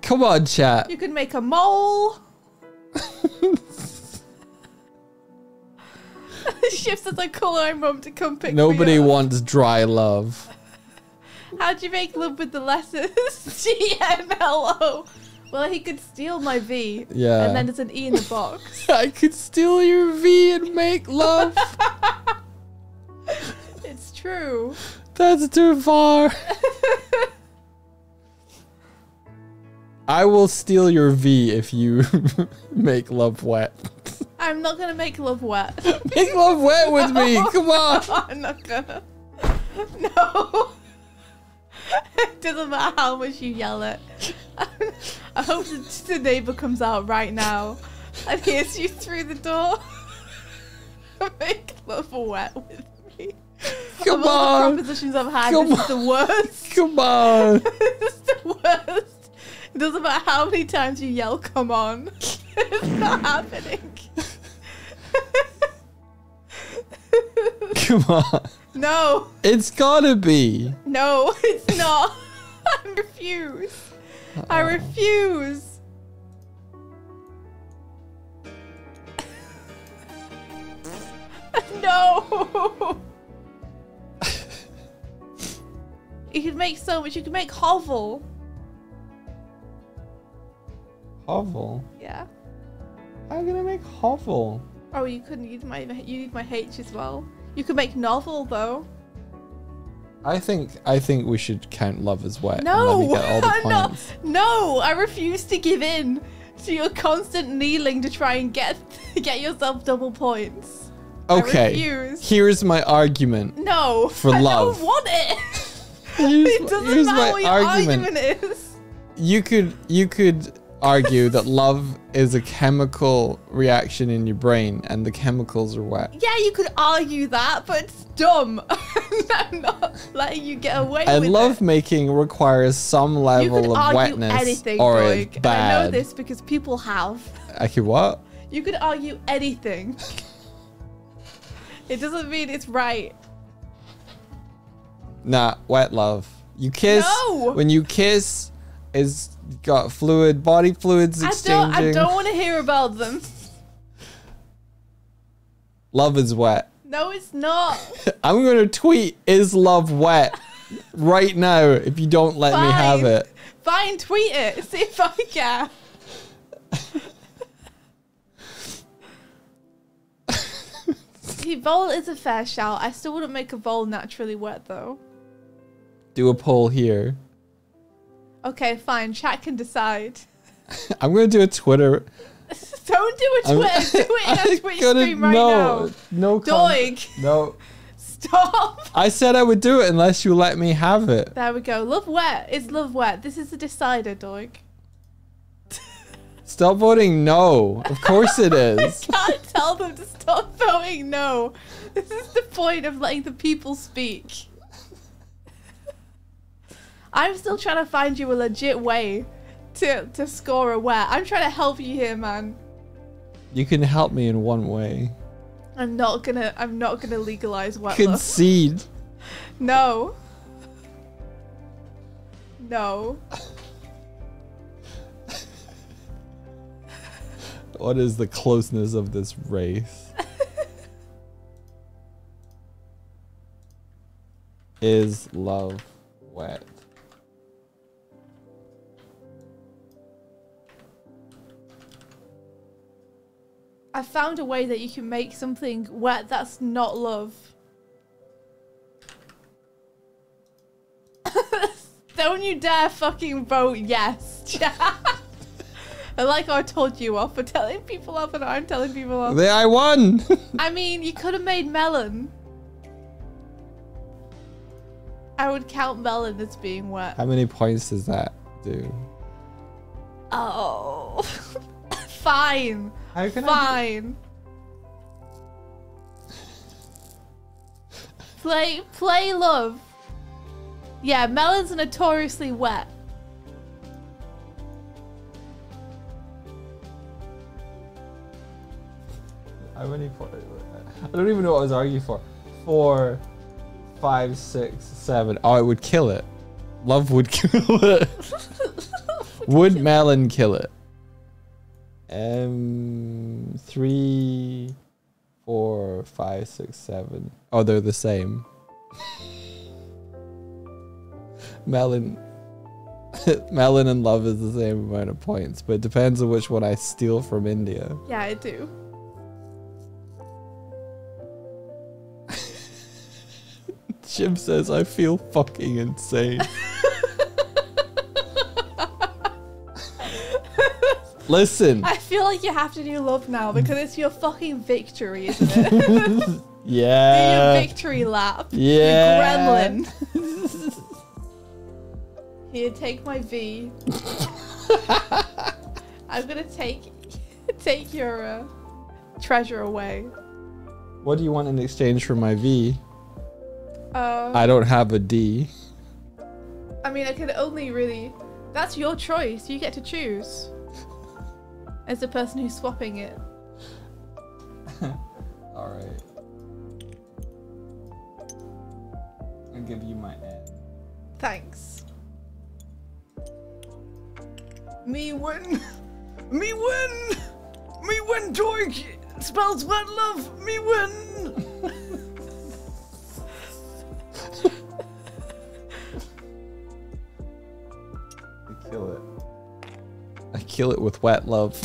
Come on, chat.
You could make a mole. Shifts as I call my mum to come pick
Nobody
me up.
wants dry love.
How'd you make love with the letters G-N-L-O? Well, he could steal my V.
Yeah.
And then there's an E in the box.
I could steal your V and make love.
It's true.
That's too far. I will steal your V if you make love wet.
I'm not gonna make love wet.
Make love wet with me. Come on.
I'm not gonna. No. It doesn't matter how much you yell it. I hope the neighbour comes out right now and hears you through the door. Make love wet with me.
Come
of all
on.
the propositions I've had,
Come
this is the worst.
Come on.
This is the worst. It doesn't matter how many times you yell, come on. It's not happening.
Come on.
No.
It's gotta be.
No, it's not. I refuse. I refuse. No. You could make so much. You could make hovel.
Hovel?
Yeah.
How am I gonna make hovel?
Oh, you couldn't. You need my H as well. You could make novel though.
I think we should count love as wet.
No,
and let me get all the
no,
points.
no! I refuse to give in to your constant kneeling to try and get yourself double points.
Okay.
I refuse.
Here's my argument.
No,
For
I
love.
don't want it.
Here's,
It doesn't
here's
matter
my
what your argument is.
You could argue that love is a chemical reaction in your brain, and the chemicals are wet.
Yeah, you could argue that, but it's dumb. I'm not letting you get away with it.
And love making requires some
You could
level of
argue
wetness,
anything,
or
Doig,
it's
and I know
bad.
this because people have.
I could what?
You could argue anything. It doesn't mean it's right.
Nah, wet love. You kiss.
No!
When you kiss, it's got body fluids exchanging.
I don't want to hear about them.
Love is wet.
No, it's not.
I'm gonna tweet, is love wet? Right now, if you don't let me have it.
Fine, tweet it. See if I can. See, vole is a fair shout. I still wouldn't make a vole naturally wet though.
Do a poll here.
Okay, fine. Chat can decide.
I'm gonna do a Twitter.
Don't do a Twitter. Do it in a Twitch stream right now.
No.
Doig.
No.
Stop.
I said I would do it unless you let me have it.
There we go. Love wet is love wet. This is the decider, Doig.
Stop voting no. Of course it is.
I can't tell them to stop voting no. This is the point of letting the people speak. I'm still trying to find you a legit way to score a wet. I'm trying to help you here, man.
You can help me in one way.
I'm not gonna legalize wet love.
Concede.
No. No.
What is the closeness of this race? Is love wet?
I found a way that you can make something wet that's not love. Don't you dare fucking vote yes, chat. I like how I told you off for telling people off and I'm telling people off.
There, I won!
I mean, you could have made melon. I would count melon as being wet.
How many points does that do?
Oh. Fine.
How can
Fine. Play love. Yeah, melons are notoriously wet.
How many points? I don't even know what I was arguing for. 4, 5, 6, 7. Oh, it would kill it. Love would kill it. Would melon kill it? 3, 4, 5, 6, 7. Oh, they're the same. Melon and love is the same amount of points, but it depends on which one I steal from India.
Yeah, I do.
Jim says I feel fucking insane. Listen.
I feel like you have to do love now because it's your fucking victory, isn't it?
Yeah.
Do your victory lap.
Yeah.
You gremlin. Here, take my V. I'm gonna take your treasure away.
What do you want in exchange for my V?
I
I don't have a D.
mean, I can only really... That's your choice. You get to choose. As the person who's swapping it.
Alright. I'll give you my N.
Thanks.
Me win! Me win! Me win, Doig! Spells wet love! Me win!
I kill it. I kill it with wet love.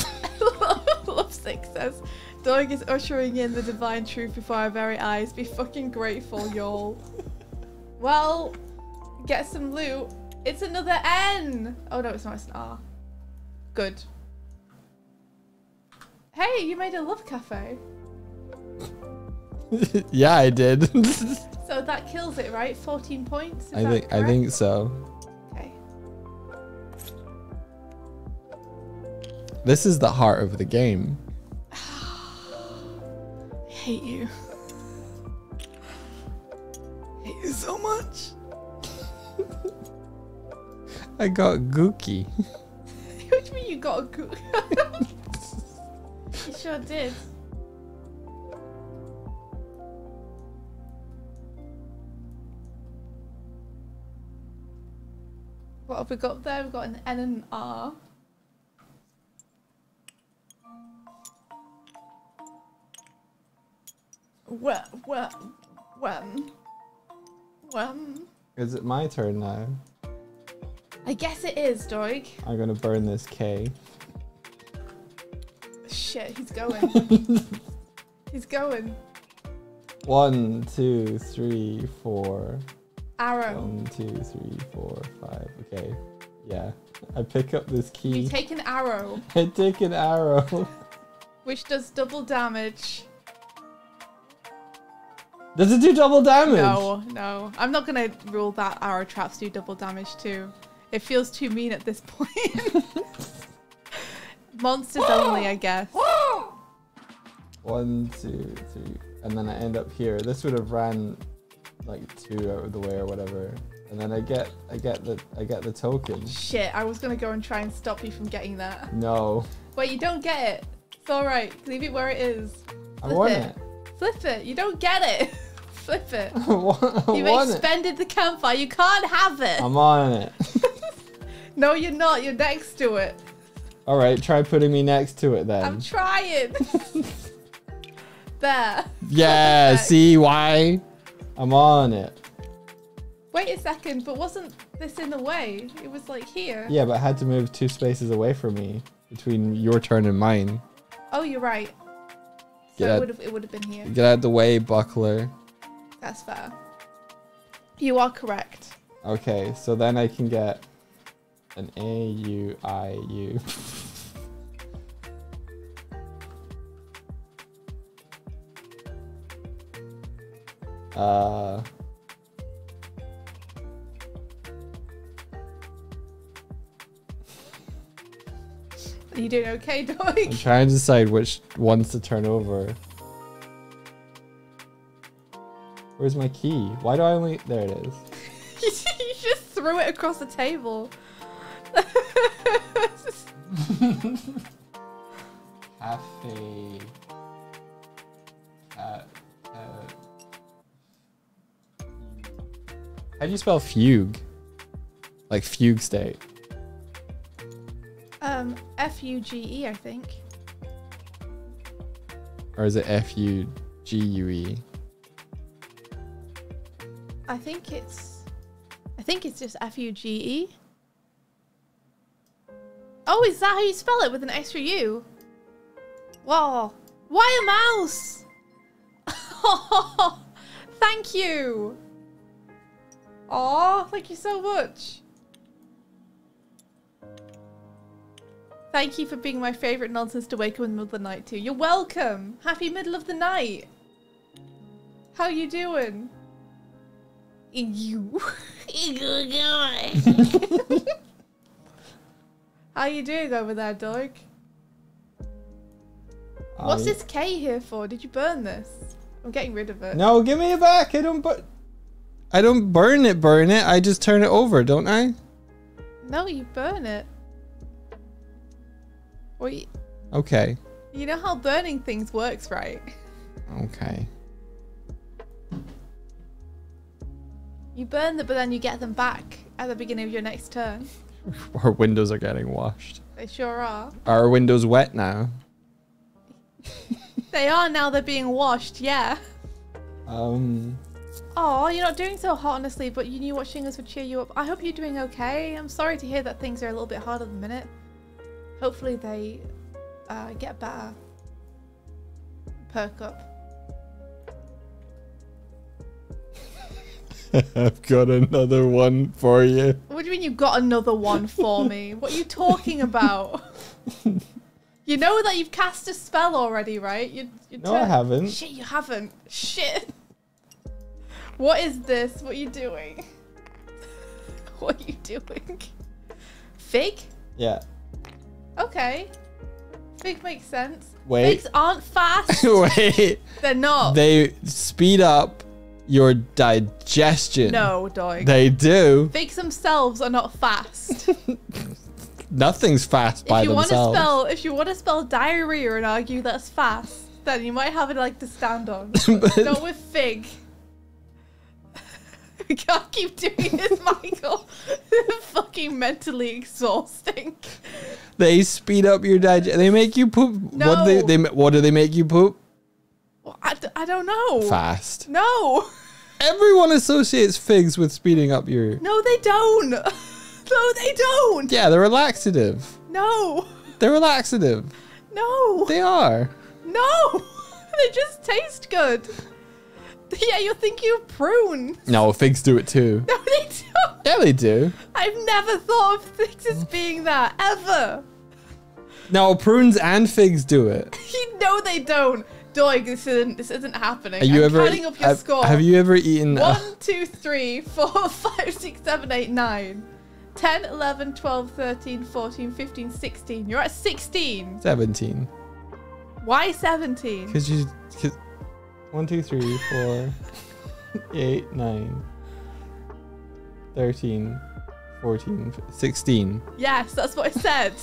Lovesick says, Doig is ushering in the divine truth before our very eyes. Be fucking grateful, y'all. Well, get some loot. It's another N! Oh no, it's not, it's an R. Good. Hey, you made a love cafe.
Yeah, I did.
So that kills it, right? 14 points? Is
I
that
think
correct?
so.
Okay.
This is the heart of the game.
I hate you.
Hate you so much.
I got gooky.
What do you mean you got a good... You sure did. What have we got there? We've got an N and an R. When?
Is it my turn now?
I guess it is, Doig.
I'm gonna burn this K.
Shit, he's going. He's going.
1, 2, 3, 4.
Arrow.
1, 2, 3, 4, 5. Okay. Yeah. I pick up this key.
You take an arrow,
I take an arrow.
which does double damage.
Does it do double damage?
No, no. I'm not gonna rule that arrow traps do double damage too. It feels too mean at this point. Monsters only, I guess.
1, 2, 3, and then I end up here. This would have ran like 2 out of the way or whatever, and then I get the token.
Shit! I was gonna go and try and stop you from getting that.
No.
Wait, you don't get it. It's all right. Leave it where it is.
I want it.
Flip it. You don't get it. Flip it.
I want
expended the campfire. You can't have it.
I'm on it.
No, you're not. You're next to it.
All right, try putting me next to it then.
I'm trying. There.
Yeah,
Perfect.
see why? I'm on it.
Wait a second, but wasn't this in the way? It was like here.
Yeah, but I had to move 2 spaces away from me between your turn and mine.
Oh, you're right. So
Yeah.
it would have been here.
Get out of the way, buckler.
That's fair. You are correct.
Okay, so then I can get an A, U, I, U.
Are you doing okay,
I'm
Doig?
trying to decide which ones to turn over. Where's my key? Why do I only... There it is.
You just threw it across the table.
Cafe. How do you spell fugue? Like fugue state.
F-U-G-E, I think.
Or is it F-U-G-U-E?
I think it's just F-U-G-E. Oh, is that how you spell it with an extra U? Whoa. Why a mouse? Oh, thank you. Oh, thank you so much. Thank you for being my favourite nonsense to wake up in the middle of the night to. You're welcome. Happy middle of the night. How you doing? You. How you doing over there, Doig? What's this K here for? Did you burn this? I'm getting rid of it.
No, give me it back. I don't burn it. I just turn it over, don't I?
No, you burn it. Wait.
Okay.
You know how burning things works, right?
Okay.
You burn them, but then you get them back at the beginning of your next turn.
Our windows are getting washed.
They sure are.
Are our windows wet now?
They are now. They're being washed. Yeah. Oh, you're not doing so hot, honestly, but you knew watching us would cheer you up. I hope you're doing okay. I'm sorry to hear that things are a little bit hard at the minute. Hopefully they get better. Perk up.
I've got another one for you.
What do you mean you got another one for me? What are you talking about? You know that you've cast a spell already, right?
No, I haven't.
Shit, you haven't. Shit. What is this? What are you doing? What are you doing? Fig?
Yeah.
Okay. Fig makes sense.
Wait.
Figs aren't fast.
Wait.
They're not.
They speed up your digestion.
No, Doig.
They do.
Figs themselves are not fast.
Nothing's fast by themselves.
If you want to spell diarrhea and argue that's fast, then you might have it like to stand on. Not with fig. We can't keep doing this, Michael. Fucking mentally exhausting.
They speed up your digestion. They make you poop.
No.
What do they make you poop?
Well, I don't know.
Fast.
No.
Everyone associates figs with speeding up your...
No, they don't. No, they don't.
Yeah, they're a laxative.
No.
They're a laxative.
No.
They are.
No. They just taste good. Yeah, you're thinking of prunes.
No, figs do it too.
No, they don't.
Yeah, they do.
I've never thought of figs as being that, ever.
No, prunes and figs do it.
You know they don't. Doig, this isn't happening.
Are you
I'm
ever?
counting up your score.
Have you ever eaten?
1, 2, 3, 4, 5, 6, 7, 8, 9, 10, 11, 12, 13, 14, 15, 16. You're at 16.
17.
Why 17?
Because 1, 2, 3, 4, 8, 9, 13, 14, 16.
Yes, that's what I said.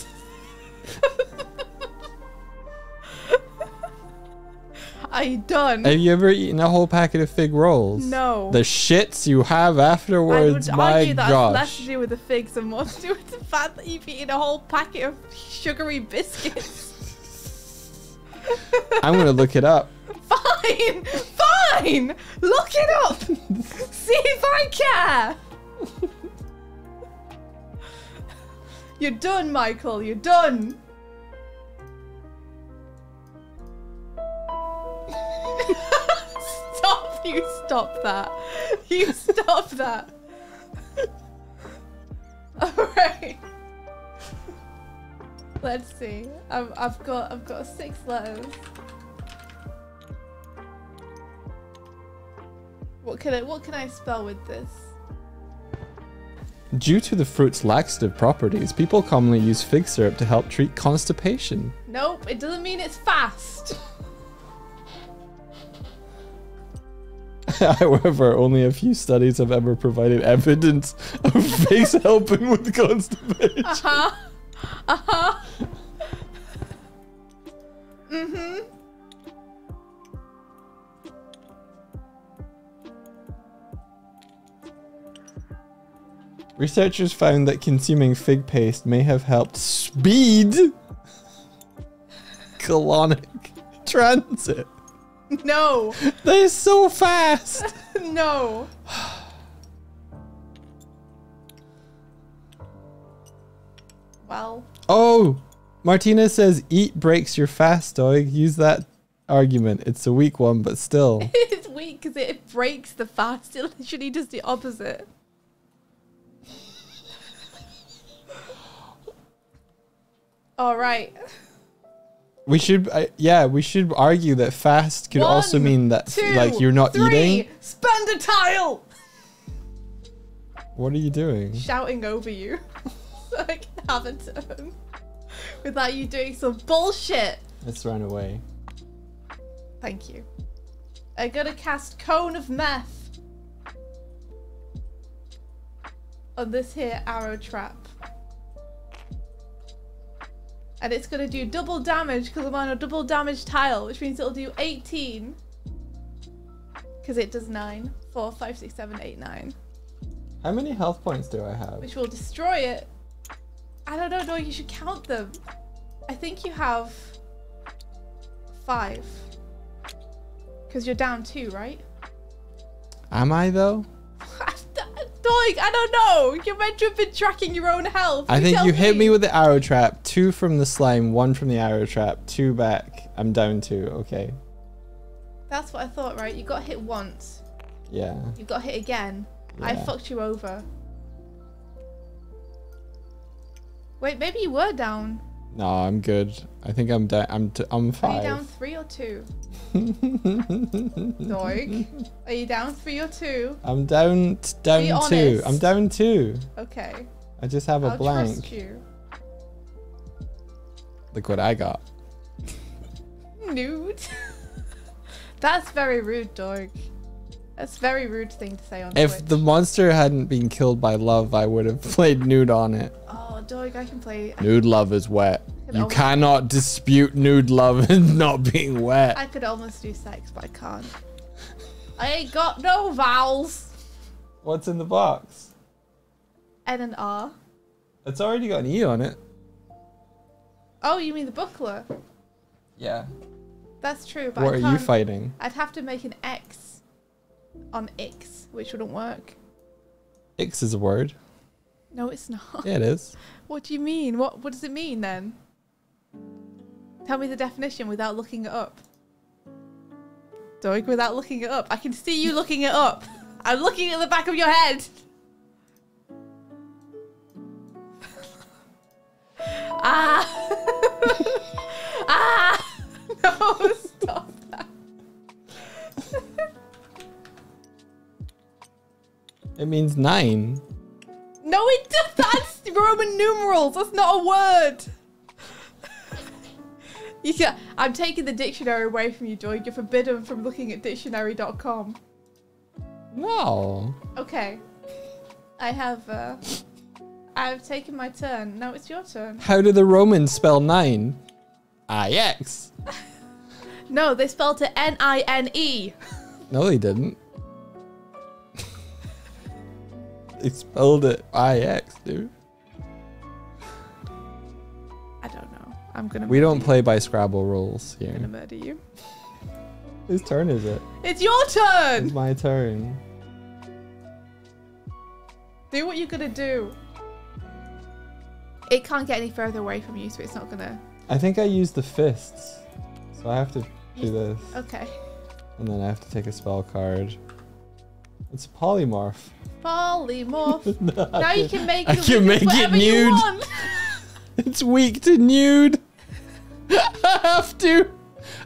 Are you done?
Have you ever eaten a whole packet of fig rolls?
No.
The shits you have
I
afterwards,
would
my
argue that has less
gosh.
to do with the figs and more to do with the fact that you've eaten a whole packet of sugary biscuits.
I'm gonna look it up.
Fine! Fine! Look it up! See if I care! You're done, Michael. You're done. Stop! You stop that. You stop that. Alright. Let's see. I've got 6 letters. What can I spell with this?
Due to the fruit's laxative properties, people commonly use fig syrup to help treat constipation.
Nope, it doesn't mean it's fast.
However, only a few studies have ever provided evidence of figs helping with constipation.
Uh-huh. Uh-huh. Mm-hmm.
Researchers found that consuming fig paste may have helped speed colonic transit.
No.
That is so fast.
No. Well.
Oh, Martina says eat breaks your fast, Doig. Use that argument. It's a weak one, but still.
It's weak because it breaks the fast. It literally does the opposite. All right.
We should, we should argue that fast could also mean that,
2,
like, you're not
3,
eating.
Spend a tile.
What are you doing?
Shouting over you, so I can have a turn without you doing some bullshit.
Let's run away.
Thank you. I gotta cast Cone of Meth on this here arrow trap. And it's gonna do double damage because I'm on a double damage tile, which means it'll do 18. Because it does 9. 4, 5, 6, 7, 8, 9.
How many health points do I have?
Which will destroy it. I don't know, no, you should count them. I think you have 5. Because you're down 2, right?
Am I though?
Doig, I don't know. You're meant to have been tracking your own health.
I think
tell
you hit me with the arrow trap. 2 from the slime, 1 from the arrow trap, 2 back. I'm down 2. Okay.
That's what I thought, right? You got hit once.
Yeah.
You got hit again. I
Yeah.
fucked you over. Wait, maybe you were down.
No, I'm good. I think I'm down. I'm 5.
Are you down 3 or 2? Doig, are you down 3 or 2?
I'm down 2.
honest.
I'm down 2.
Okay.
I just have a
I'll
blank.
trust you.
Look what I got.
Nude. That's very rude, Doig. That's a very rude thing to say on
If
Twitch.
the monster hadn't been killed by love, I would have played nude on it.
Oh, Doig, I can play.
Nude love is wet. You
almost-
cannot dispute nude love and not being wet.
I could almost do sex, but I can't. I ain't got no vowels.
What's in the box?
N and R.
It's already got an E on it.
Oh, you mean the booklet?
Yeah.
That's true, but
What
I
are
can't.
you fighting?
I'd have to make an X on X, which wouldn't work.
X is a word.
No, it's not.
Yeah, it is.
What do you mean? What does it mean then? Tell me the definition without looking it up. Doig, without looking it up. I can see you looking it up. I'm looking at the back of your head. Ah! Ah! No, stop that.
It means 9.
No, it does. That's Roman numerals. That's not a word. Yeah, I'm taking the dictionary away from you, Doig. You're forbidden from looking at dictionary.com.
No.
Okay. I've taken my turn. Now it's your turn.
How do the Romans spell 9? I-X.
No, they spelled it N-I-N-E.
No, they didn't. They spelled it I-X, dude.
I don't know. I'm gonna.
We don't play by Scrabble rules here.
I'm gonna murder you.
Whose turn is it?
It's your turn.
It's my turn.
Do what you're gonna do. It can't get any further away from you, so it's not gonna.
I think I used the fists, so I have to do this.
Okay.
And then I have to take a spell card. It's a polymorph.
Polymorph.
No,
Now you can make
I
it.
can make it
whatever you
nude.
want.
It's weak to nude. I have to.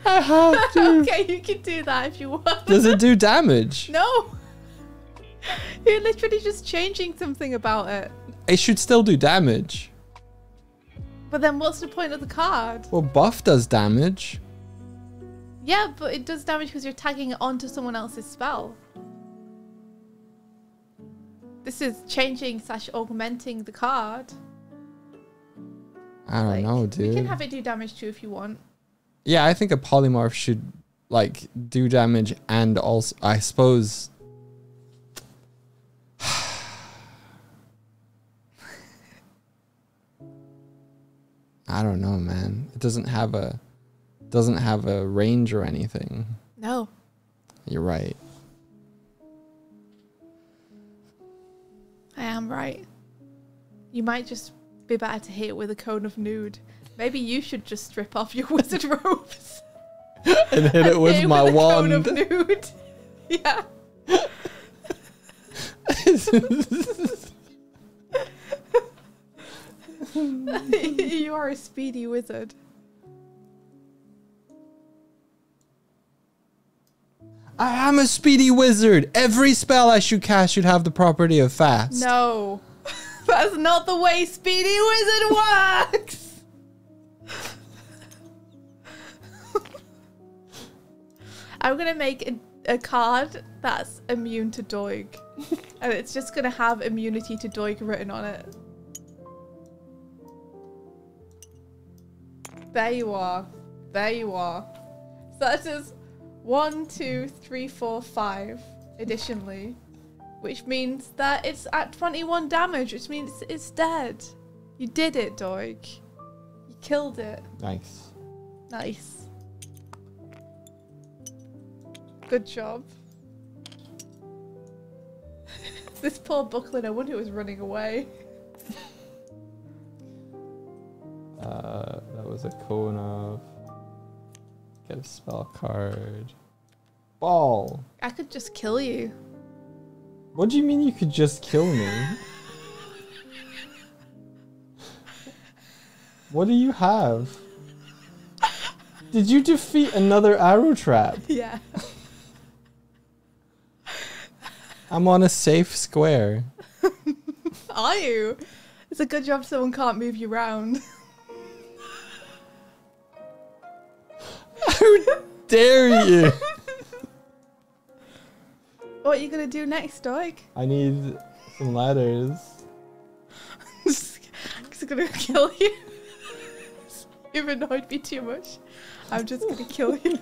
I have to.
Okay, you can do that if you want.
Does it do damage?
No. You're literally just changing something about it.
It should still do damage.
But then what's the point of the card?
Well, buff does damage.
Yeah, but it does damage because you're tagging it onto someone else's spell. This is changing / augmenting the card.
I don't know, dude.
We can have it do damage too if you want.
Yeah, I think a polymorph should like do damage and also, I suppose. I don't know, man. It doesn't have a range or anything.
No.
You're right.
I am right. You might just be better to hit it with a cone of nude. Maybe you should just strip off your wizard robes.
And hit it with my wand.
Cone of nude. Yeah. You are a speedy wizard.
I am a speedy wizard. Every spell I should cast should have the property of fast.
No. That's not the way speedy wizard works. I'm going to make a card that's immune to Doig. And it's just going to have immunity to Doig written on it. There you are. There you are. So that is 1, 2, 3, 4, 5 additionally. Which means that it's at 21 damage, which means it's dead. You did it, Doig. You killed it.
Nice.
Nice. Good job. This poor booklet, I wonder who was running away.
That was a cone of. Get a spell card. Ball.
I could just kill you.
What do you mean you could just kill me? What do you have? Did you defeat another arrow trap?
Yeah.
I'm on a safe square.
Are you? It's a good job someone can't move you around.
How dare you?
What are you gonna do next, Doig?
I need some ladders.
I'm just gonna kill you. You've annoyed me too much. I'm just gonna kill you.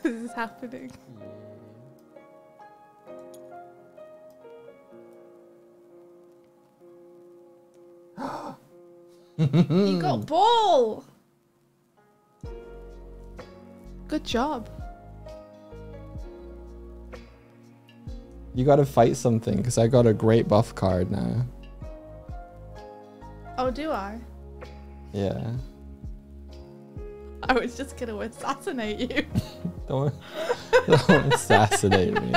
This is happening. You got ball! Good job.
You gotta fight something, because I got a great buff card now.
Oh, do I?
Yeah.
I was just gonna assassinate you.
Don't assassinate me.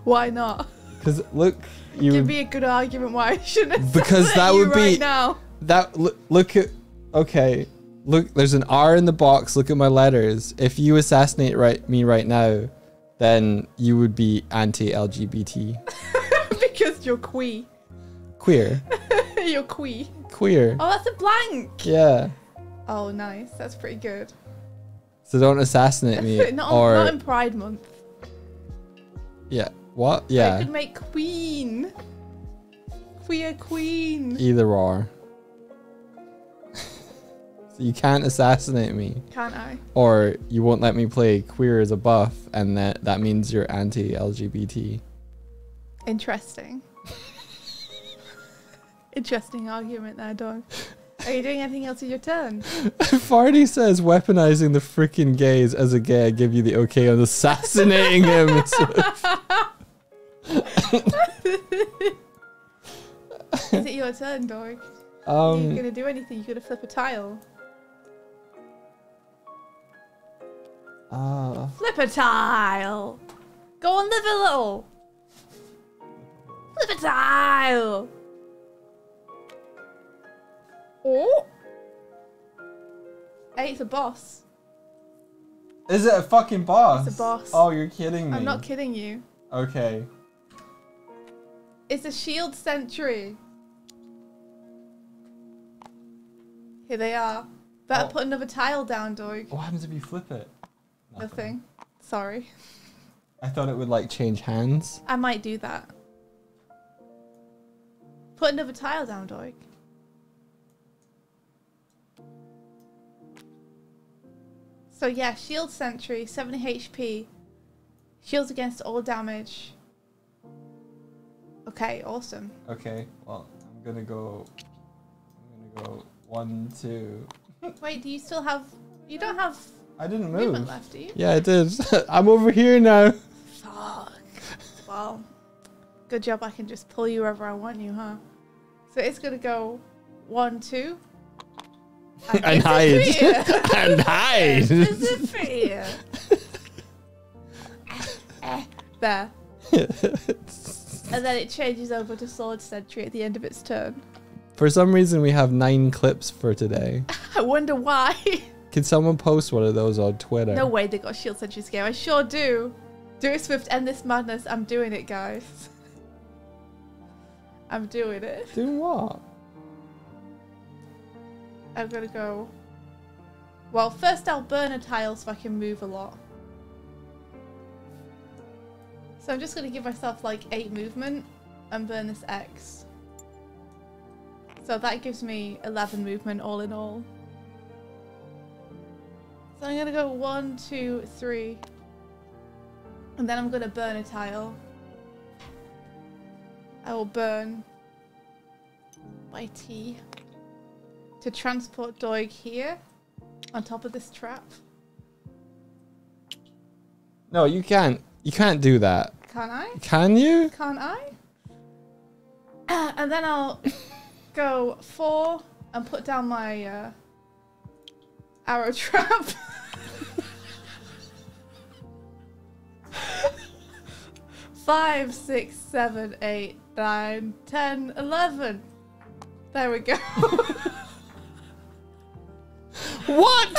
Why not?
Because look, you
Give me a good argument why I shouldn't
because that
you
would be
right now.
that look at okay. Look, there's an R in the box. Look at my letters. If you assassinate me right now, then you would be anti-LGBT.
Because you're queer.
Queer.
You're queer.
Queer.
Oh, that's a blank.
Yeah.
Oh, nice. That's pretty good.
So don't assassinate me.
Not in Pride Month.
Yeah. What? Yeah.
I could make queen. Queer queen.
Either or. So you can't assassinate me.
Can't I?
Or you won't let me play queer as a buff, and that means you're anti-LGBT.
Interesting. Interesting argument there, Doig. Are you doing anything else with your turn?
Farty says weaponizing the freaking gays as a gay, I give you the okay on assassinating him.
Is it your turn, Doig? Are you gonna do anything? You gonna flip a tile? Flip a tile! Go on, live a little! Flip a tile! Oh! Hey, it's a boss.
Is it a fucking boss?
It's a boss.
Oh, you're kidding me.
I'm not kidding you.
Okay.
It's a shield sentry. Here they are. Better put another tile down, Doig.
What happens if you flip it?
Nothing. Sorry.
I thought it would like change hands.
I might do that. Put another tile down, Doig. So yeah, shield sentry, 70 HP. Shields against all damage. Okay, awesome.
Okay, well, I'm gonna go 1, 2.
Wait, do you still have... You don't have
I didn't move.
movement left, do you?
Yeah, I did. I'm over here now.
Fuck. Well, good job I can just pull you wherever I want you, huh? So it's gonna go 1, 2.
And hide. And hide.
Disappear. There. And then it changes over to sword sentry at the end of its turn.
For some reason, we have 9 clips for today.
I wonder why.
Can someone post one of those on Twitter?
No way they got shield sentry scare. I sure do. Doig Swift, end this madness. I'm doing it, guys. I'm doing it.
Doing what?
I'm gonna go... Well, first I'll burn a tile so I can move a lot. So I'm just gonna give myself like 8 movement and burn this X. So that gives me 11 movement all in all. So I'm gonna go 1, 2, 3. And then I'm gonna burn a tile. I will burn my T to transport Doig here on top of this trap.
No, you can't. You can't do that.
Can't I?
Can you?
Can't I? And then I'll go 4 and put down my arrow trap. Five, 6, 7, 8, 9, 10, 11. There we go.
What?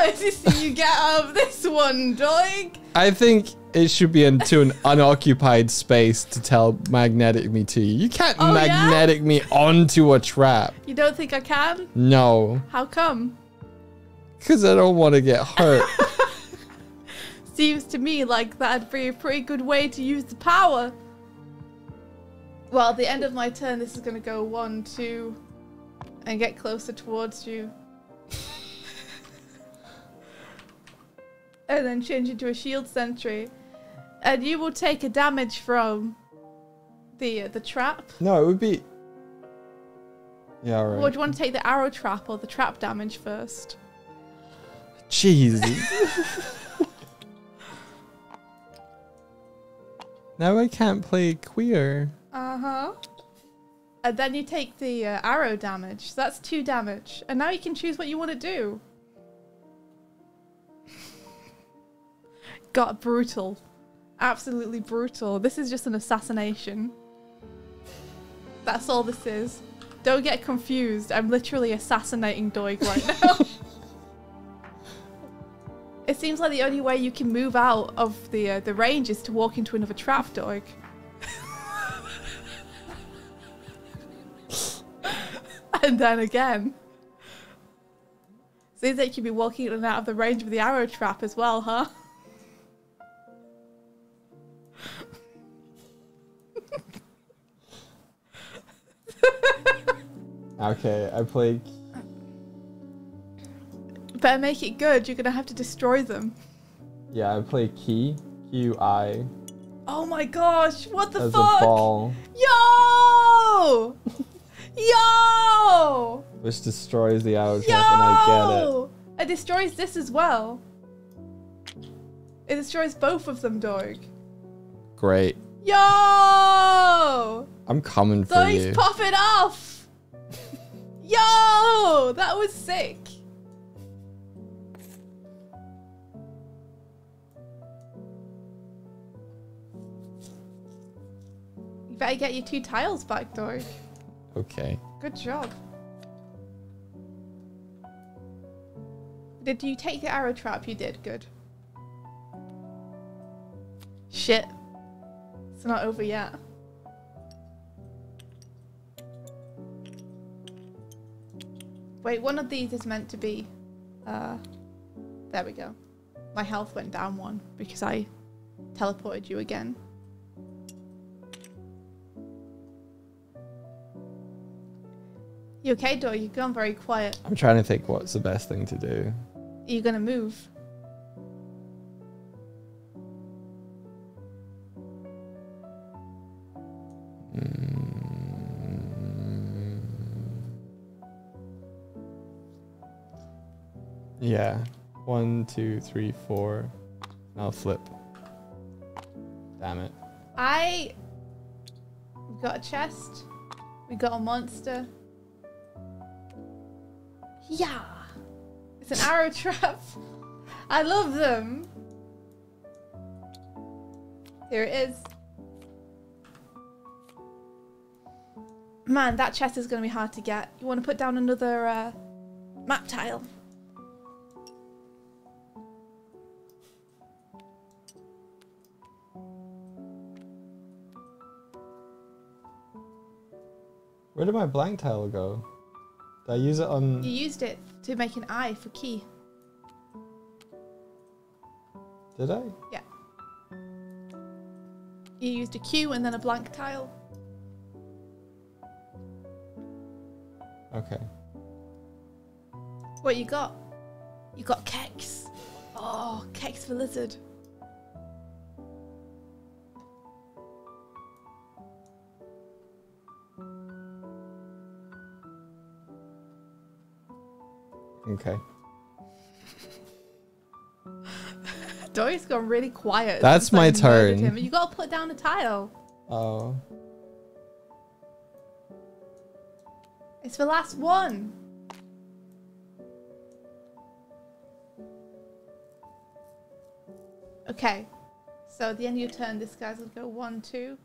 To see you get out of this one, Doig.
I think it should be into an unoccupied space to tell magnetic me to you. You can't magnetic me onto a trap.
You don't think I can?
No.
How come?
Because I don't want to get hurt.
Seems to me like that'd be a pretty good way to use the power. Well, at the end of my turn, this is going to go 1, 2, and get closer towards you. And then change into a shield sentry. And you will take a damage from the trap.
No, it would be... Yeah, alright.
Or do you want to take the arrow trap or the trap damage first?
Jeez. Now I can't play queer.
Uh-huh. And then you take the arrow damage. So that's 2 damage. And now you can choose what you want to do. God, brutal. Absolutely brutal. This is just an assassination. That's all this is. Don't get confused. I'm literally assassinating Doig right now. It seems like the only way you can move out of the range is to walk into another trap, Doig. And then again. Seems like you'd be walking in and out of the range of the arrow trap as well, huh?
Okay, I play.
Better make it good. You're gonna have to destroy them.
Yeah, I play Key. QI.
Oh my gosh! What the
As
fuck?
a ball.
Yo! Yo!
Which destroys the arrow trap, and I get it.
It destroys this as well. It destroys both of them, Doig.
Great.
Yo!
I'm coming for
Doig's
you.
pop it off! Yo! That was sick. You better get your 2 tiles back, Doig.
Okay.
Good job. Did you take the arrow trap? You did. Good. Shit. It's not over yet. Wait, one of these is meant to be... there we go. My health went down 1 because I teleported you again. You okay, Doig? You've gone very quiet.
I'm trying to think what's the best thing to do.
Are you gonna move?
Yeah. 1, 2, 3, 4. I'll flip. Damn it.
We got a chest. We got a monster. Yeah. It's an arrow trap. I love them. Here it is. Man, that chest is going to be hard to get. You want to put down another map tile?
Where did my blank tile go? Did I use it on...
You used it to make an eye for key.
Did I?
Yeah. You used a Q and then a blank tile.
Okay.
What you got? You got Kex. Oh, Kex the lizard.
Okay.
Doig's gone really quiet.
That's
since I
my
murdered
turn.
him. You gotta put down a tile.
Oh.
It's the last one. Okay. So at the end of your turn, this guy's gonna go 1, 2.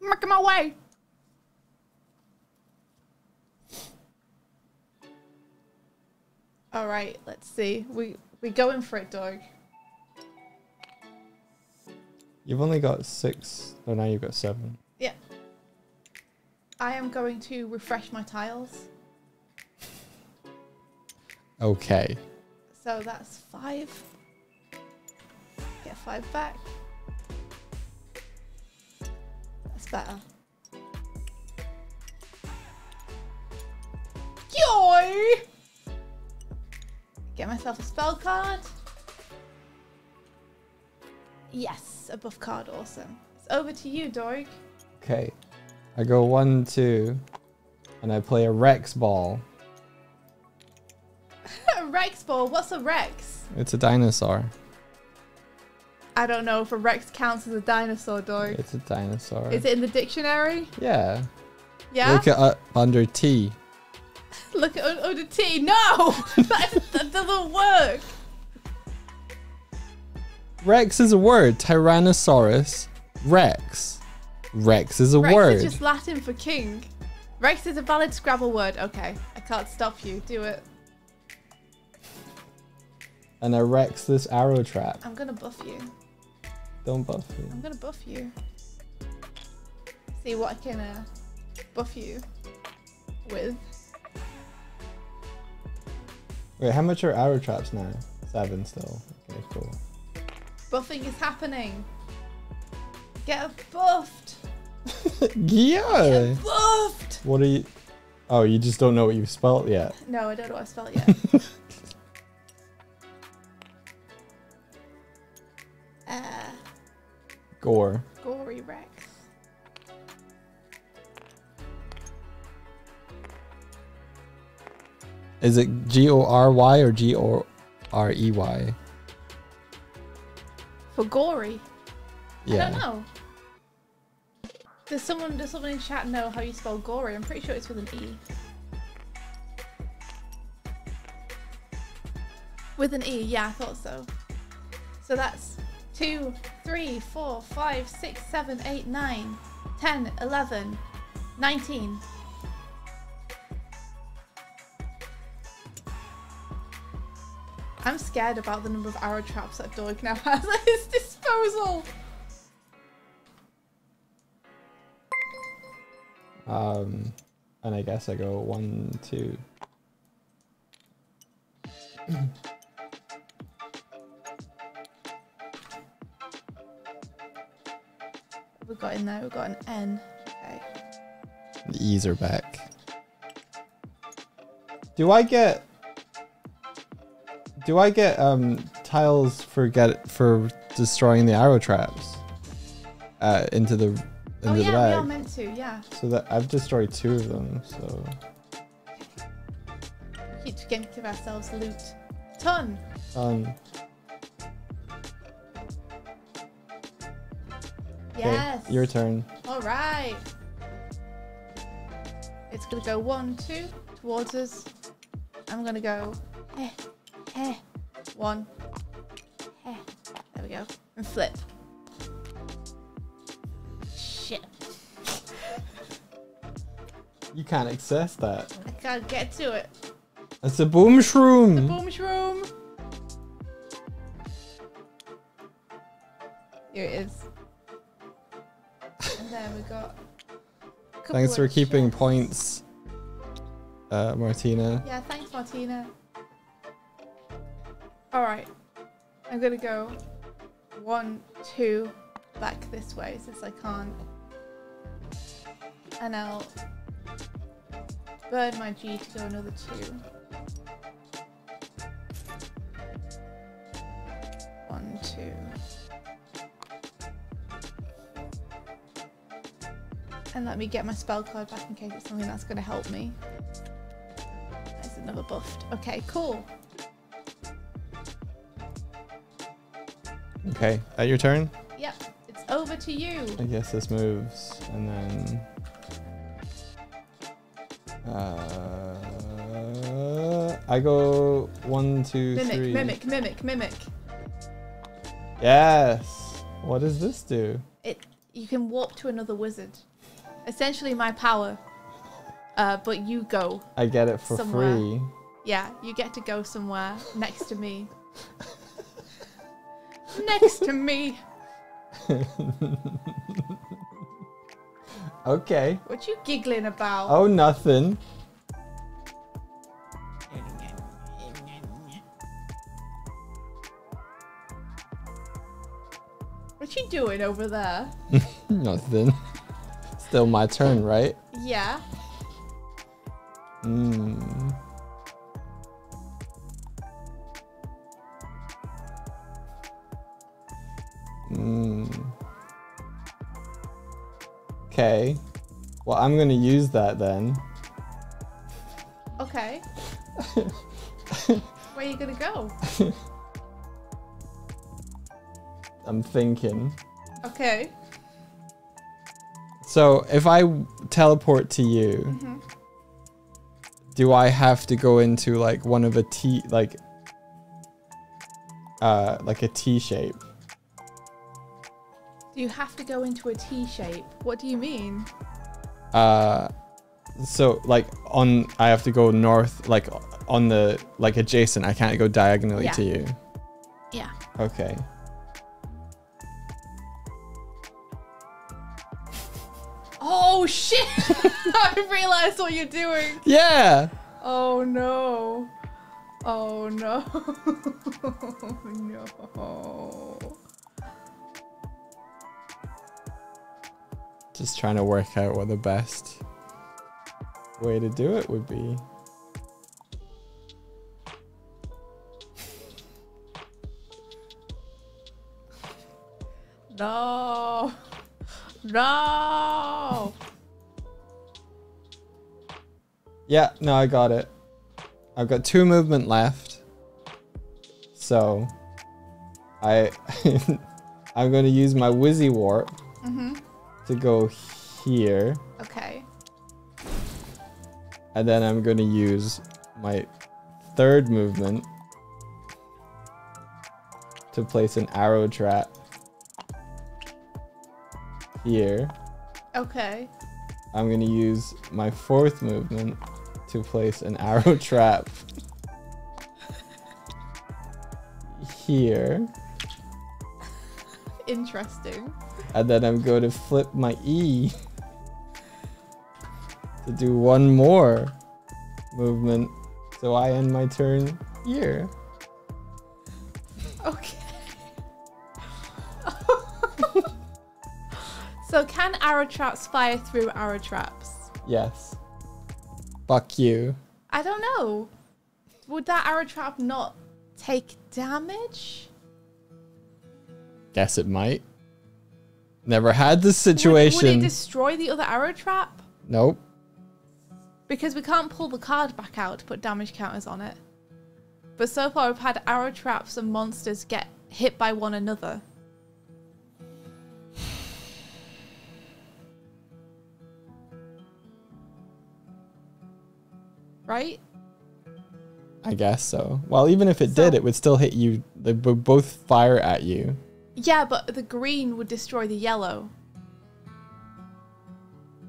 Making my way. All right, let's see. We going for it, Doig.
You've only got 6. Oh, now you've got 7.
Yeah. I am going to refresh my tiles.
Okay.
So that's 5. Get 5 back. That's better. Yoy! Get myself a spell card. Yes, a buff card, awesome. It's over to you, Doig.
Okay. I go 1, 2, and I play a Rex ball.
A Rex ball, what's a Rex?
It's a dinosaur.
I don't know if a Rex counts as a dinosaur, Doig.
It's a dinosaur.
Is it in the dictionary?
Yeah.
Yeah?
Look it under T.
Look at under T. No! that doesn't work.
Rex is a word. Tyrannosaurus Rex. Rex is a
Rex
word.
is just Latin for king. Rex is a valid Scrabble word. Okay, I can't stop you. Do it.
And I Rex this arrow trap.
I'm gonna buff you.
Don't buff me.
I'm gonna buff you. See what I can buff you with.
Wait, how much are arrow traps now? 7 still. Okay, cool.
Buffing is happening. Get buffed.
Yeah.
Get buffed.
What are you? Oh, you just don't know what you've spelled yet.
No, I don't know what I spelled yet.
Gore.
Gory Rex.
Is it G-O-R-Y or G-O-R-E-Y?
For gory?
Yeah.
I don't know. Does someone in chat know how you spell gory? I'm pretty sure it's with an E. With an E, yeah, I thought so. So that's 2, 3, 4, 5, 6, 7, 8, 9, 10, 11, 19. I'm scared about the number of arrow traps that Doig now has at his disposal.
And I guess I go 1, 2.
We've got in there, we've got an N. Okay.
The E's are back. Do I get tiles for destroying the arrow traps into the
Oh yeah, we
bag?
are meant to, yeah.
So that I've destroyed 2 of them, so
Keep to give ourselves loot. Ton. Yes.
Okay, your turn.
All right. It's gonna go 1, 2 towards us. I'm gonna go 1. There we go. And flip. Shit.
You can't access that.
I can't get to it.
It's a boom shroom.
The boom shroom. Here it is. And then we got.
Thanks for keeping points, Martina.
Yeah, thanks, Martina. Alright. I'm gonna go 1, 2 back this way since I can't. And I'll burn my G to go another 2. 1, 2. And let me get my spell card back in case it's something that's going to help me. There's another buffed. Okay, cool.
Okay, at your turn?
Yep, it's over to you.
I guess this moves, and then... I go 1, 2, 3.
Mimic.
Yes! What does this do?
You can warp to another wizard. Essentially my power. But you go.
I get it for
somewhere.
free.
Yeah, you get to go somewhere next to me. Next to me.
Okay.
What you giggling about?
Oh, nothing.
What you doing over there?
Nothing. Still my turn, right?
Yeah.
Okay. Well, I'm gonna use that then.
Okay. Where are you gonna go?
I'm thinking.
Okay.
So if I teleport to you, do I have to go into like one of a T, like a T shape?
Do you have to go into a T shape? What do you mean?
So like I have to go north, like on the like adjacent. I can't go diagonally to you.
Yeah.
Okay.
Oh shit! I realized what you're doing.
Yeah.
Oh no. Oh no. No.
Just trying to work out what the best way to do it would be.
No. No.
Yeah, no, I got it. I've got 2 movement left. So I'm going to use my Wizzy Warp to go here.
Okay.
And then I'm going to use my 3rd movement to place an arrow trap here.
Okay.
I'm going to use my 4th movement to place an arrow trap here.
Interesting.
And then I'm going to flip my E to do 1 more movement. So I end my turn here.
Okay. So can arrow traps fire through arrow traps?
Yes. Fuck you.
I don't know. Would that arrow trap not take damage?
Guess it might. Never had this situation.
Would it destroy the other arrow trap?
Nope.
Because we can't pull the card back out to put damage counters on it. But so far we've had arrow traps and monsters get hit by one another. Right?
I guess so. Well, even if it did, it would still hit you. They would both fire at you.
Yeah, but the green would destroy the yellow.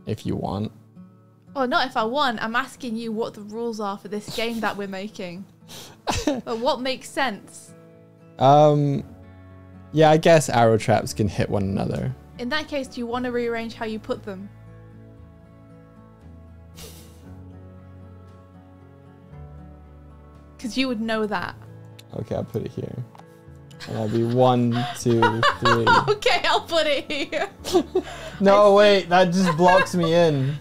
If you want.
Oh, not if I want. I'm asking you what the rules are for this game that we're making. But what makes sense?
Yeah, I guess arrow traps can hit one another.
In that case, do you want to rearrange how you put them? Because you would know that.
Okay, I'll put it here. And that'll be 1, 2, 3.
Okay, I'll put it here.
No, wait, that just blocks me in.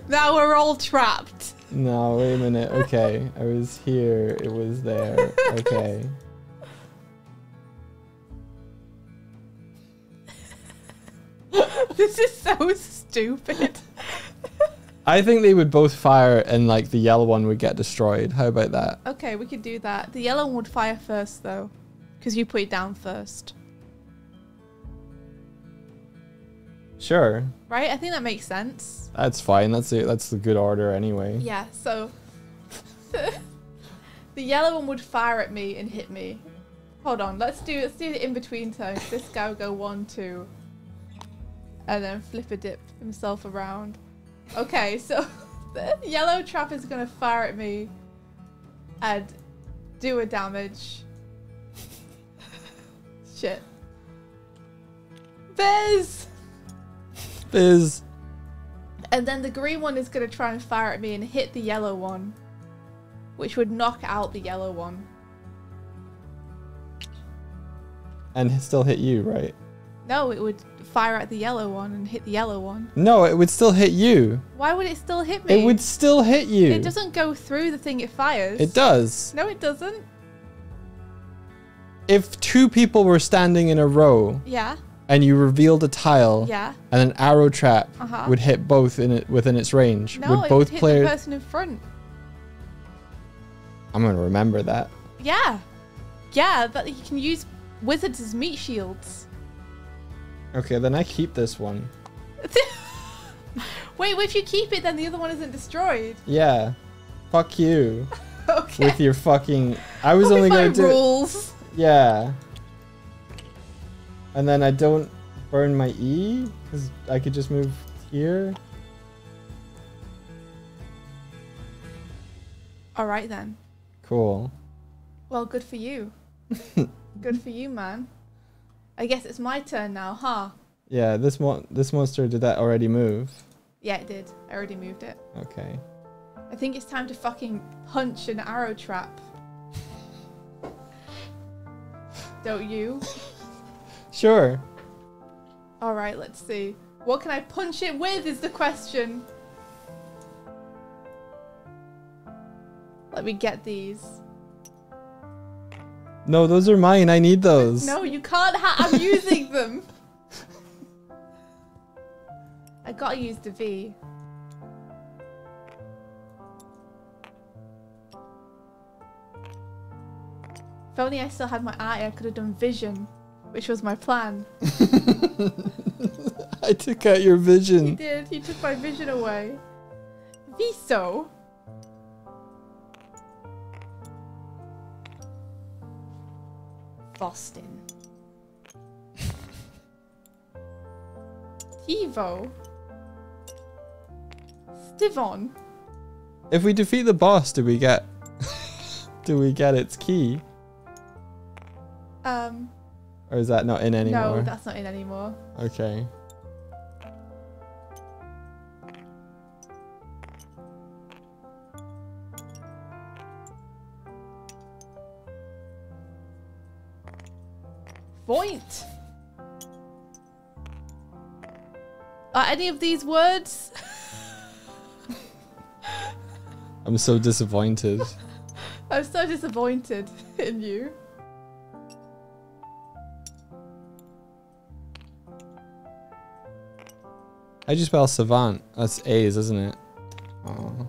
Now we're all trapped.
No, wait a minute. Okay, I was here. It was there. Okay.
This is so stupid.
I think they would both fire and like the yellow one would get destroyed. How about that?
Okay, we could do that. The yellow one would fire first though. Because you put it down first.
Sure.
Right? I think that makes sense.
That's fine. That's it. That's the good order anyway.
Yeah, so the yellow one would fire at me and hit me. Hold on, let's do the in-between turns. This guy will go 1, 2. And then flipper dip himself around. Okay, so the yellow trap is gonna fire at me and do a damage. Shit. Biz!
Biz.
And then the green one is gonna try and fire at me and hit the yellow one, which would knock out the yellow one.
And still hit you, right?
No, it would fire at the yellow one and hit the yellow one.
No, it would still hit you.
Why would it still hit me?
It would still hit you.
It doesn't go through the thing it fires.
It does.
No, it doesn't.
If 2 people were standing in a row
Yeah.
and you revealed a tile
Yeah.
and an arrow trap
Uh-huh.
would hit both in it within its range,
No,
would
it
both
would hit
players...
the person in front.
I'm going to remember that.
Yeah. Yeah, but you can use wizards as meat shields.
Okay, then I keep this one.
Wait, if you keep it, then the other one isn't destroyed.
Yeah. Fuck you.
Okay.
With your fucking... I was
What
only
with my
going to do...
rules.
Yeah. And then I don't burn my E because I could just move here.
All right then.
Cool.
Well, good for you. Good for you, man. I guess it's my turn now, huh?
Yeah, this monster, did that already move?
Yeah, it did. I already moved it.
Okay.
I think it's time to fucking punch an arrow trap. Don't you?
Sure.
All right, let's see. What can I punch it with is the question. Let me get these.
No, those are mine. I need those.
No, you can't I'm using them. I gotta use the V. If only I still had my eye, I could have done vision, which was my plan.
I took out your vision.
You did. You took my vision away. Viso. Boston. Tivo. Stivon.
If we defeat the boss, do we get its key? Or is that not in anymore?
No, that's not in anymore.
Okay.
Point. Are any of these words?
I'm so disappointed.
I'm so disappointed in you.
How'd you spell savant? That's A's, isn't it? Oh.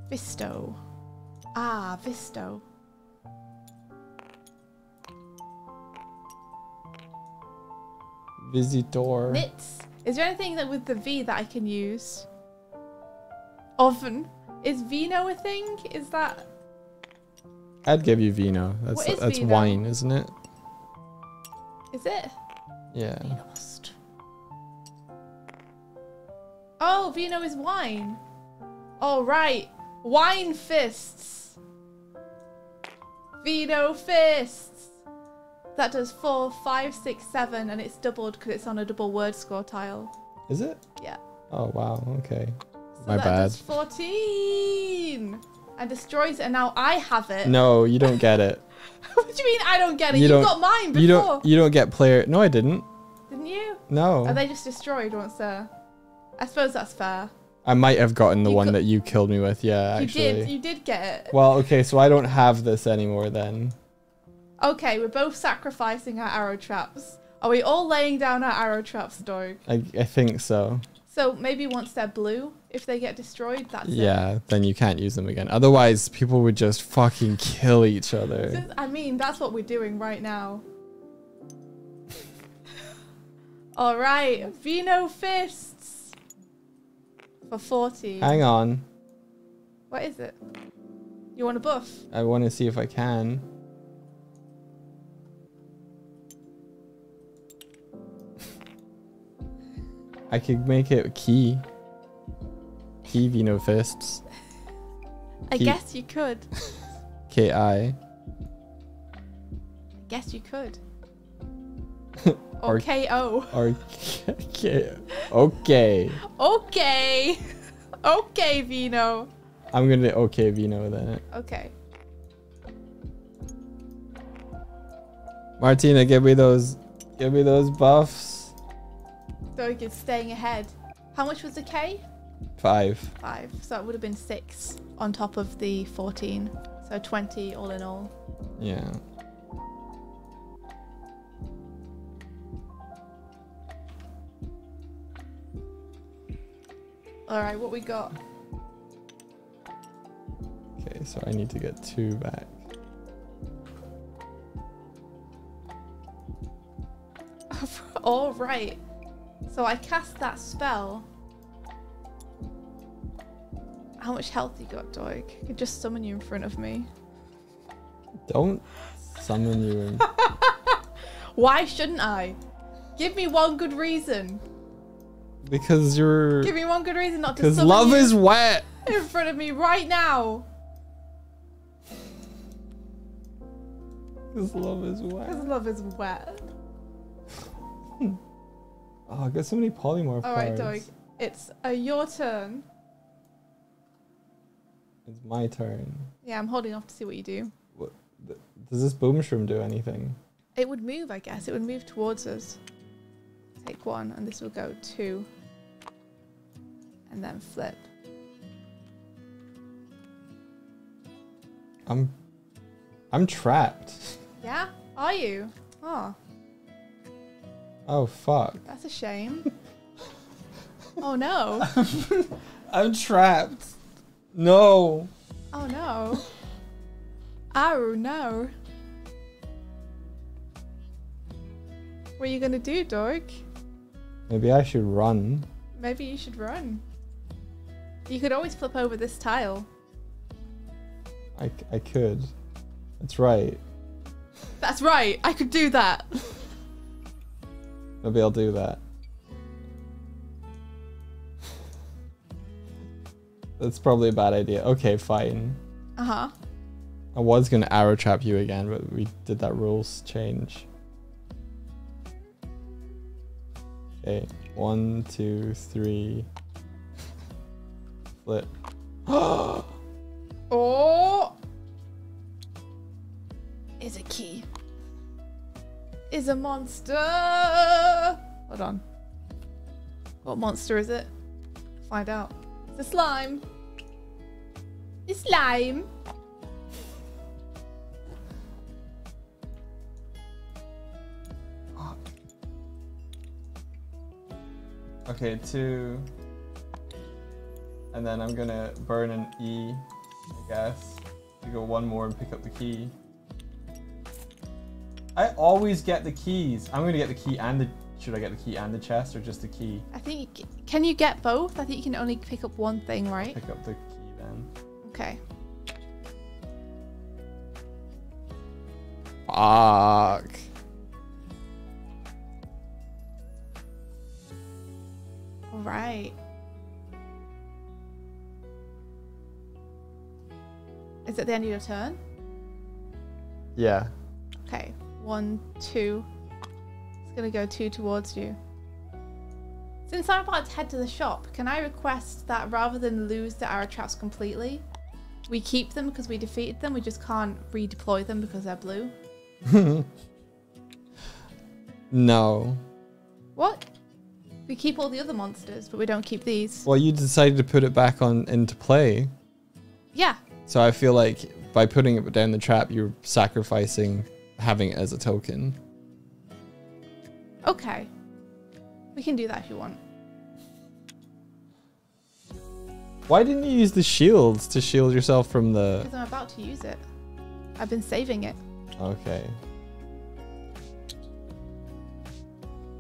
Visto. Ah, Visto.
Visitor.
Knits. Is there anything that with the V that I can use? Oven. Is vino a thing? Is that...
I'd give you vino.
What is
that's
vino?
wine, isn't it?
Is it?
Yeah.
Vinost. Oh, vino is wine. Oh, right. Wine fists. Vino fists. That does 4, 5, 6, 7, and it's doubled because it's on a double word score tile.
Is it?
Yeah.
Oh, wow. Okay.
So
My
that
bad.
does 14. And destroys it, and now I have it.
No, you don't get it.
What do you mean I don't get it?
You
You
don't-
got mine before.
You don't get player. No, I didn't.
Didn't you?
No.
Are they just destroyed once they're... I suppose that's fair.
I might have gotten the
You
one
got-
that you killed me with. Yeah, actually.
You did get it.
Well, okay, so I don't have this anymore then.
Okay, we're both sacrificing our arrow traps. Are we all laying down our arrow traps, Doig?
I think so.
So maybe once they're blue, if they get destroyed, that's it.
Yeah, then you can't use them again. Otherwise, people would just fucking kill each other.
I mean, that's what we're doing right now. Alright, Vino Fists. For 40.
Hang on.
What is it? You want a buff?
I want to see if I can. I could make it key. Key Vino Fists.
I
Key.
guess you could.
K-I.
I guess you could.
Or-
Or KO.
Or K. Okay.
Okay. Okay, Vino.
I'm gonna okay Vino then.
Okay.
Martina, give me those buffs.
Doig is staying ahead. How much was the K?
5.
5. So it would have been 6 on top of the 14. So 20 all in all.
Yeah.
Alright, what we got?
Okay, so I need to get 2 back.
Alright. So I cast that spell. How much health you got, Doig? I could just summon you in front of me.
Don't summon you in.
Why shouldn't I? Give me one good reason.
Because you're...
Give me one good reason not to
Because
summon
love
you
is wet.
in front of me right now.
Because love is wet.
Because love is wet.
Oh, I got so many polymorph
Alright,
cards.
Doig. It's your turn.
It's my turn.
Yeah, I'm holding off to see what you do.
What, does this boom shroom do anything?
It would move, I guess. It would move towards us. Take 1, and this will go 2. And then flip.
I'm trapped.
Yeah? Are you? Oh,
Oh, fuck.
that's a shame. Oh no.
I'm trapped. No.
Oh no. Oh no. What are you gonna do, Doig?
Maybe I should run.
Maybe you should run. You could always flip over this tile.
I could. That's right.
That's right, I could do that.
Maybe I'll do that. That's probably a bad idea. Okay, fine.
Uh-huh.
I was gonna arrow trap you again, but we did that rules change. Okay, 1, 2, 3. Flip.
Oh! Is a key. Is a monster. Hold on. What monster is it? Find out. It's a slime. It's slime.
Okay, 2. And then I'm gonna burn an E, I guess. To go 1 more and pick up the key. I always get the keys. I'm gonna get the key and the... Should I get the key and the chest or just the key?
I think... Can you get both? I think you can only pick up one thing, right?
Pick up the key then.
Okay.
Fuck.
Alright. Is it the end of your turn?
Yeah.
Okay. 1, 2. It's gonna go 2 towards you. Since I'm about to head to the shop, can I request that rather than lose the arrow traps completely, we keep them because we defeated them, we just can't redeploy them because they're blue?
No.
What? We keep all the other monsters, but we don't keep these.
Well, you decided to put it back on into play.
Yeah.
So I feel like by putting it down the trap, you're sacrificing having it as a token.
Okay. We can do that if you want.
Why didn't you use the shields to shield yourself from the...
Because I'm about to use it. I've been saving it.
Okay.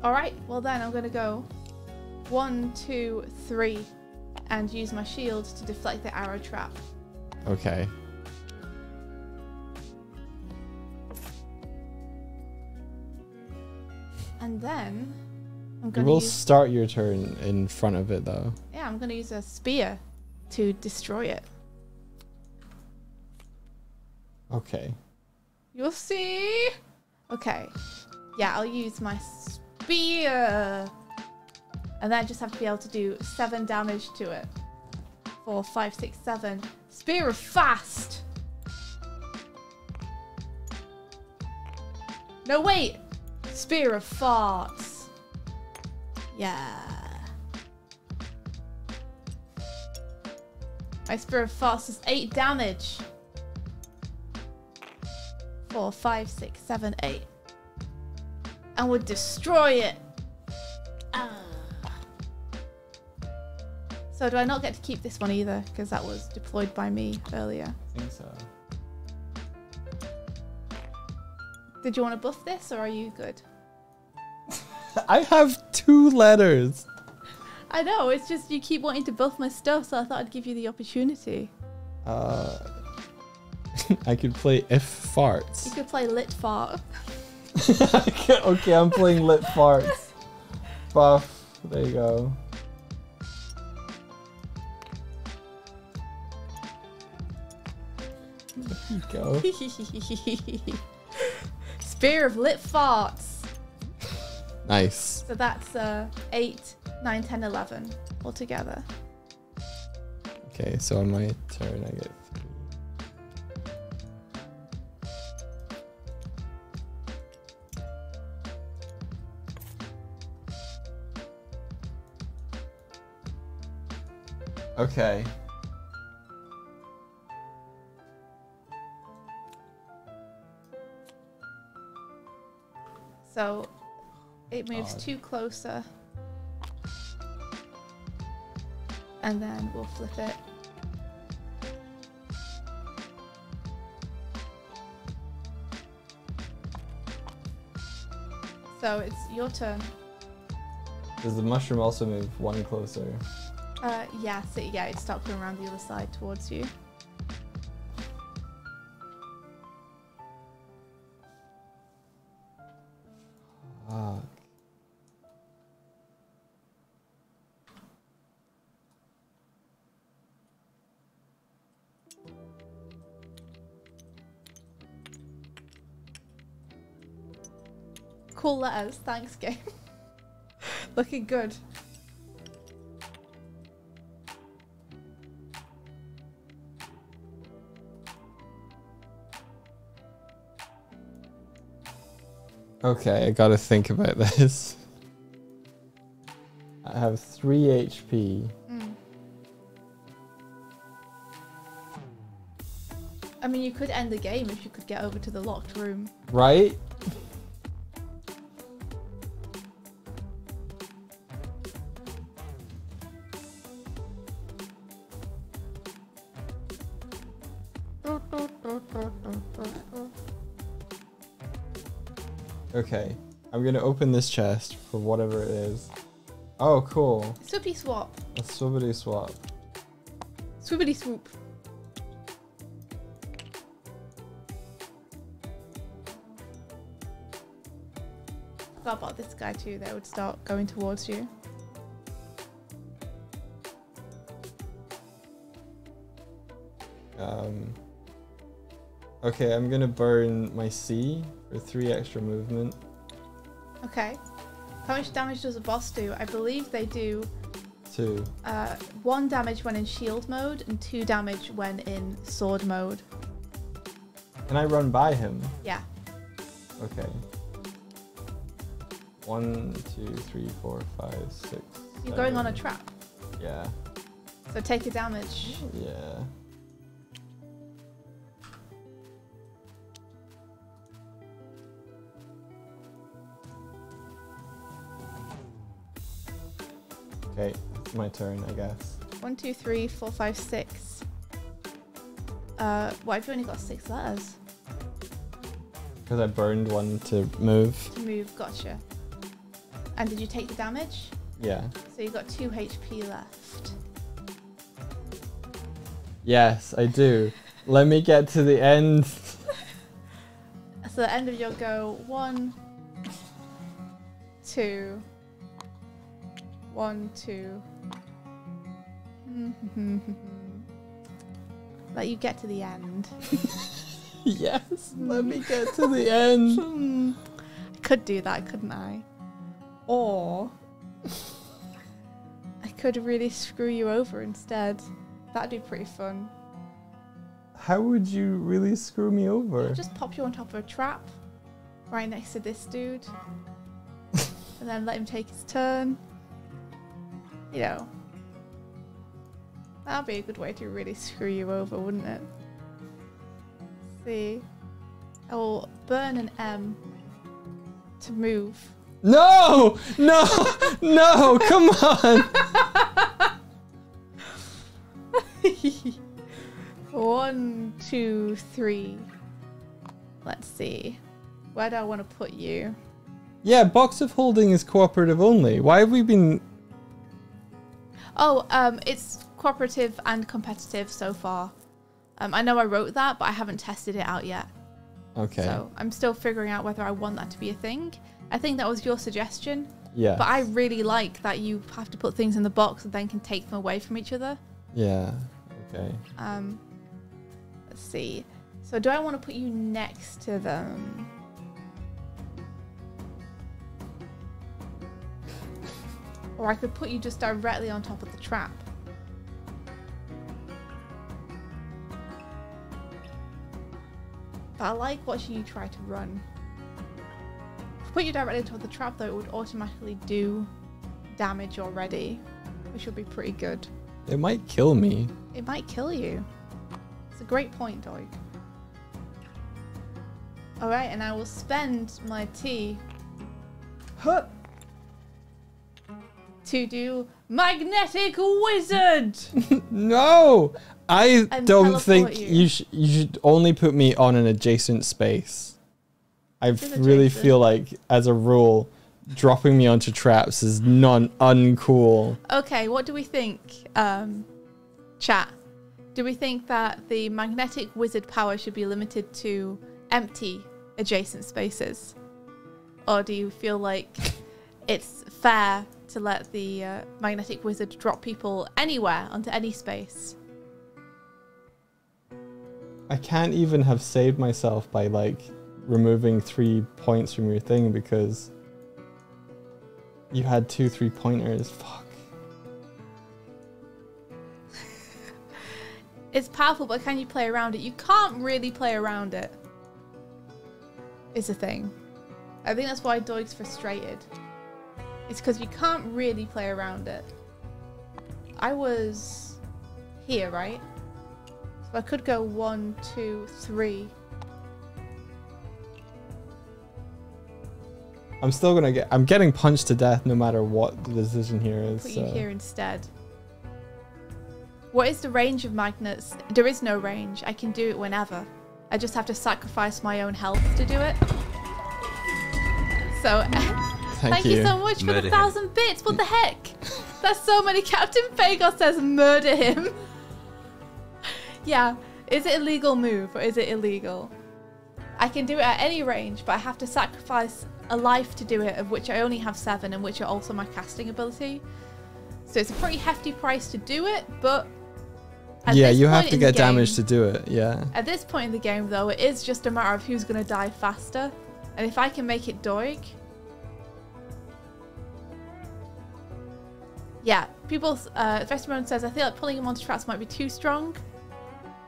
Alright, well then I'm gonna go 1, 2, 3 and use my shield to deflect the arrow trap.
Okay.
And then I'm
You
gonna
will
use...
start your turn in front of it though.
Yeah, I'm gonna use a spear to destroy it.
Okay.
You'll see. Okay. Yeah, I'll use my spear. And then I just have to be able to do 7 damage to it. 4, 5, 6, 7. Spear of fast. No, wait. Spear of farts. Yeah. My spear of farts does 8 damage. 4, 5, 6, 7, 8. And would destroy it. So do I not get to keep this one either? Because that was deployed by me earlier.
I think so.
Did you want to buff this or are you good?
I have 2 letters.
I know, it's just you keep wanting to buff my stuff, so I thought I'd give you the opportunity.
I could play if farts.
You could play lit fart.
Okay, I'm playing lit farts. Buff. There you go. There you go.
Spear of lit farts.
Nice.
So that's 8, 9, 10, 11 altogether.
Okay, so on my turn I get 3. Okay.
So it moves 2 closer. And then we'll flip it. So it's your turn.
Does the mushroom also move 1 closer?
Yeah, so yeah, it starts going around the other side towards you.
Ah.
Cool letters, thanks game. Looking good.
Okay, I gotta think about this. I have 3 HP.
I mean, you could end the game if you could get over to the locked room.
Right? Okay, I'm gonna open this chest for whatever it is. Oh, cool.
Swoopy swap.
A swibbity swap.
Swoopity swoop. Forgot about this guy too, that would start going towards you.
Okay, I'm gonna burn my C for 3 extra movement.
Okay. How much damage does a boss do? I believe they do
2.
1 damage when in shield mode and 2 damage when in sword mode.
Can I run by him?
Yeah.
Okay. 1, 2, 3, 4, 5, 6.
You're going on a trap.
Yeah.
So take a damage.
Yeah. Okay, it's my turn, I guess.
1, 2, 3, 4, 5, 6. Why have you only got 6 letters?
Because I burned 1 to move.
To move, gotcha. And did you take the damage?
Yeah.
So you got 2 HP left.
Yes, I do. Let me get to the end.
So the end of your go, 1, 2, 1, 2. Let you get to the end.
Yes, let me get to the end.
I could do that, couldn't I? Or I could really screw you over instead. That'd be pretty fun.
How would you really screw me over?
Just pop you on top of a trap right next to this dude. And then let him take his turn. You know. That'd be a good way to really screw you over, wouldn't it? See. I will burn an M to move.
No! No! No! Come on!
1, 2, 3. Let's see. Where do I want to put you?
Yeah, box of holding is cooperative only. Why have we been...
Oh, it's cooperative and competitive so far. I know I wrote that, but I haven't tested it out yet.
Okay.
So I'm still figuring out whether I want that to be a thing. I think that was your suggestion.
Yeah.
But I really like that you have to put things in the box and then can take them away from each other.
Yeah. Okay.
Let's see. So do I want to put you next to them? Or I could put you just directly on top of the trap. But I like watching you try to run. If I put you directly on top of the trap, though, it would automatically do damage already, which would be pretty good.
It might kill me.
It might kill you. It's a great point, Doig. Alright, and I will spend my T to do Magnetic Wizard!
No! I
And
don't think
teleport
you should only put me on an adjacent space. I
It's
really
adjacent.
feel like, as a rule, dropping me onto traps is uncool.
Okay, what do we think, chat? Do we think that the Magnetic Wizard power should be limited to empty adjacent spaces? Or do you feel like it's fair to let the Magnetic Wizard drop people anywhere onto any space?
I can't even have saved myself by, like, removing 3 points from your thing because you had 2 3-pointers. Fuck.
It's powerful, but can you play around it? You can't really play around it. Is a thing. I think that's why Doig's frustrated. It's because you can't really play around it. I was here, right? So I could go 1, 2, 3.
I'm still gonna I'm getting punched to death no matter what the decision here is.
Put you here instead. What is the range of magnets? There is no range. I can do it whenever. I just have to sacrifice my own health to do it. So, thank you so much for
Murder
the
him.
1,000 bits. What the heck? That's so many. Captain Pagos says murder him. Yeah. Is it a legal move or is it illegal? I can do it at any range, but I have to sacrifice a life to do it, of which I only have 7, and which are also my casting ability. So it's a pretty hefty price to do it, but at
Yeah,
this
you have
point
to
in the
get damage
game-
to do it. Yeah.
At this point in the game, though, it is just a matter of who's going to die faster. And if I can make it Doig... Yeah, people... Vestimon says, I feel like pulling him onto traps might be too strong.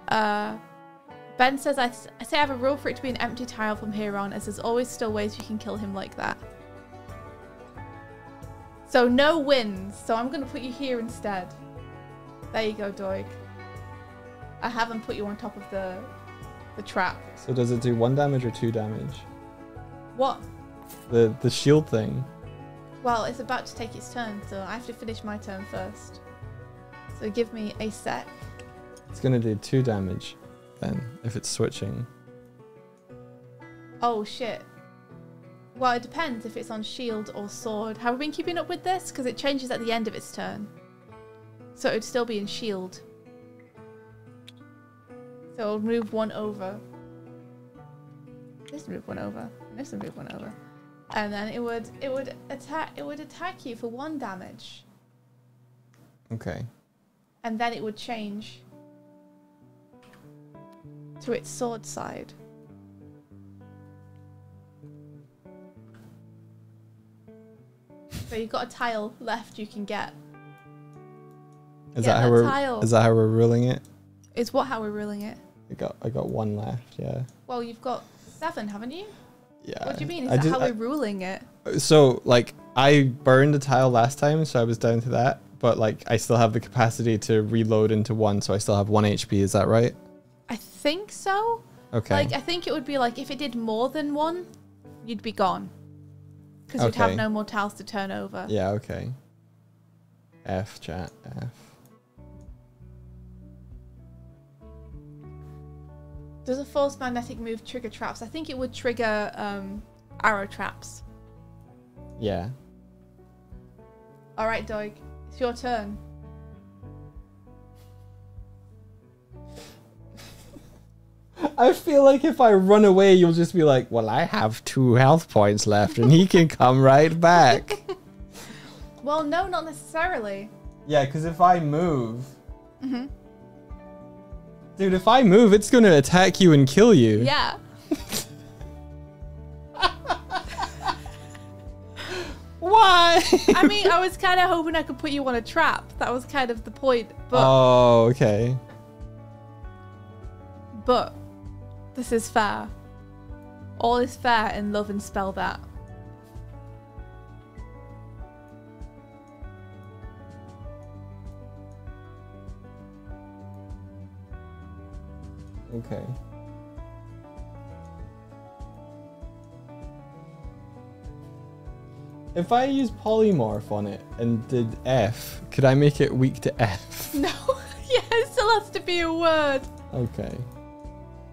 Ben says, I say I have a rule for it to be an empty tile from here on, as there's always still ways you can kill him like that. So no wins. So I'm going to put you here instead. There you go, Doig. I haven't put you on top of the trap.
So does it do 1 damage or 2 damage?
What?
The shield thing.
Well, it's about to take its turn, so I have to finish my turn first. So give me a sec.
It's gonna do 2 damage then if it's switching.
Oh, shit. Well, it depends if it's on shield or sword. Have we been keeping up with this? Because it changes at the end of its turn. So it would still be in shield. So it'll move 1 over. This will move 1 over. And this will move 1 over. And then it would attack you for 1 damage.
Okay.
And then it would change to its sword side. So you've got a tile left you can get.
Is
Yeah,
that how
that tile.
we're ruling it?
Is what how we're ruling it?
I got 1 left, yeah.
Well, you've got 7, haven't you?
Yeah.
What do you mean? Is
I
that
just-
how we're ruling it?
So, like, I burned a tile last time, so I was down to that. But, like, I still have the capacity to reload into 1, so I still have 1 HP. Is that right?
I think so.
Okay.
Like, I think it would be like if it did more than 1, you'd be gone. Because you'd have
Okay.
no more tiles to turn over.
Yeah, okay. F, chat, F.
Does a force magnetic move trigger traps? I think it would trigger arrow traps.
Yeah.
Alright, Doig. It's your turn.
I feel like if I run away, you'll just be like, well, I have 2 health points left and he can come right back.
Well, no, not necessarily.
Yeah, because if I move... Dude, if I move, it's going to attack you and kill you.
Yeah.
Why?
I mean, I was kind of hoping I could put you on a trap. That was kind of the point. But,
Oh, okay.
but this is fair. All is fair in love and spell that.
Okay. If I use polymorph on it and did F, could I make it weak to F?
No. Yeah, it still has to be a word.
Okay.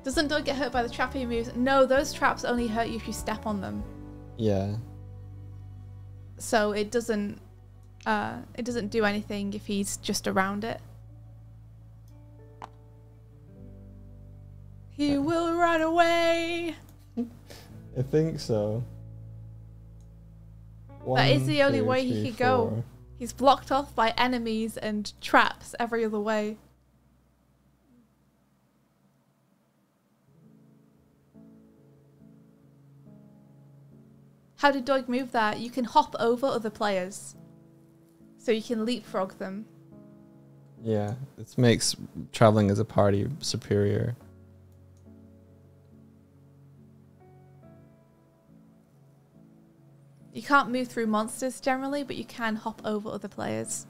Doesn't Doig get hurt by the trap he moves? No, those traps only hurt you if you step on them.
Yeah.
So it doesn't do anything if he's just around it. He will run away.
I think so.
That is the
1,
only
2,
way he
3,
could go.
4.
He's blocked off by enemies and traps every other way. How did Doig move that? You can hop over other players. So you can leapfrog them.
Yeah, it makes traveling as a party superior.
You can't move through monsters generally, but you can hop over other players.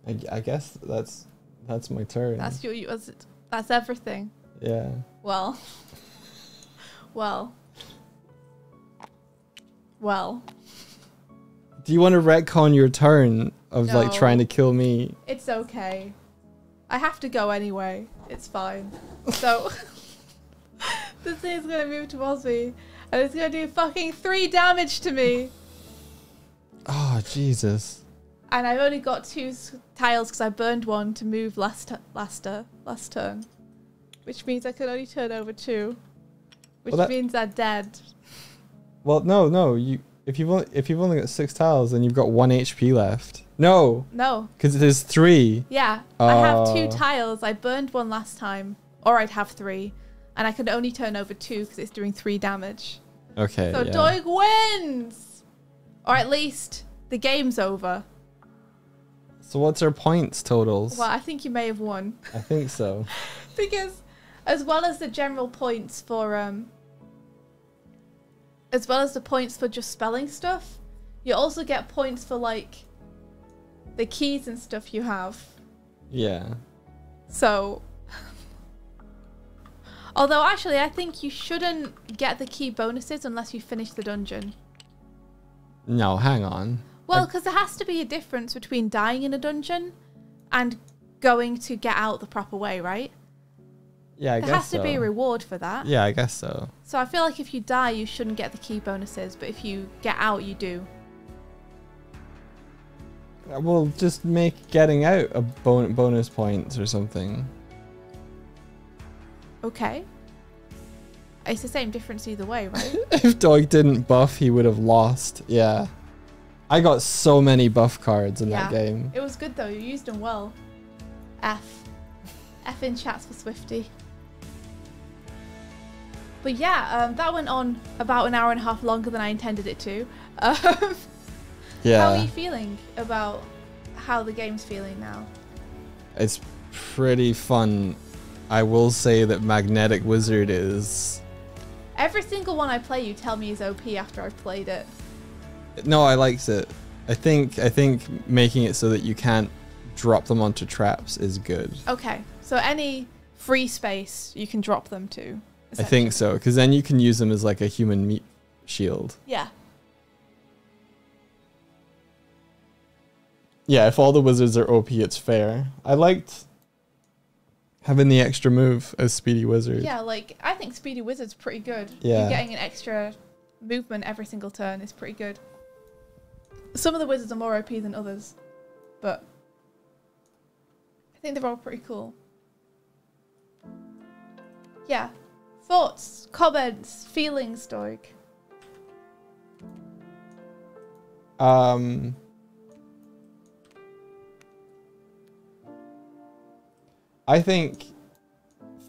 I guess that's my turn.
That's that's everything.
Yeah.
Well. Well. Well.
Do you want to retcon your turn of like
No.
trying to kill me?
It's okay. I have to go anyway. It's fine. So this thing's gonna move towards me and it's gonna do fucking 3 damage to me.
Oh, Jesus.
And I've only got 2 tiles because I burned one to move last turn. Which means I can only turn over 2. Which means they're dead.
Well, no. If you've only got 6 tiles, then you've got 1 HP left. No,
No.
because there's 3.
Yeah. I have 2 tiles. I burned one last time. Or I'd have 3. And I can only turn over 2 because it's doing 3 damage.
Okay.
So
yeah.
Doig wins! Or at least the game's over.
So what's our points totals?
Well, I think you may have won.
I think so.
Because as well as the general points for as well as the points for just spelling stuff, you also get points for like the keys and stuff you have.
Yeah.
So although actually I think you shouldn't get the key bonuses unless you finish the dungeon.
No, hang on.
Well, because there has to be a difference between dying in a dungeon and going to get out the proper way, right?
Yeah, I guess so.
There has to be a reward for that.
Yeah, I guess so.
So I feel like if you die, you shouldn't get the key bonuses, but if you get out, you do.
Well, just make getting out a bonus points or something.
Okay. It's the same difference either way, right?
If Doig didn't buff, he would have lost. Yeah. I got so many buff cards in that game.
It was good though. You used them well. F in chats for Swifty. But yeah, that went on about an hour and a half longer than I intended it to.
Yeah.
How are you feeling about how the game's feeling now?
It's pretty fun. I will say that Magnetic Wizard is...
Every single one I play you tell me is OP after I've played it.
No, I liked it. I think making it so that you can't drop them onto traps is good.
Okay, so any free space you can drop them to.
I think so, because then you can use them as like a human meat shield.
Yeah.
Yeah, if all the wizards are OP, it's fair. I liked having the extra move as Speedy Wizard.
Yeah, like, I think Speedy Wizard's pretty good.
Yeah.
You getting an extra movement every single turn is pretty good. Some of the wizards are more OP than others, but I think they're all pretty cool. Yeah. Thoughts, comments, feelings, Doig.
I think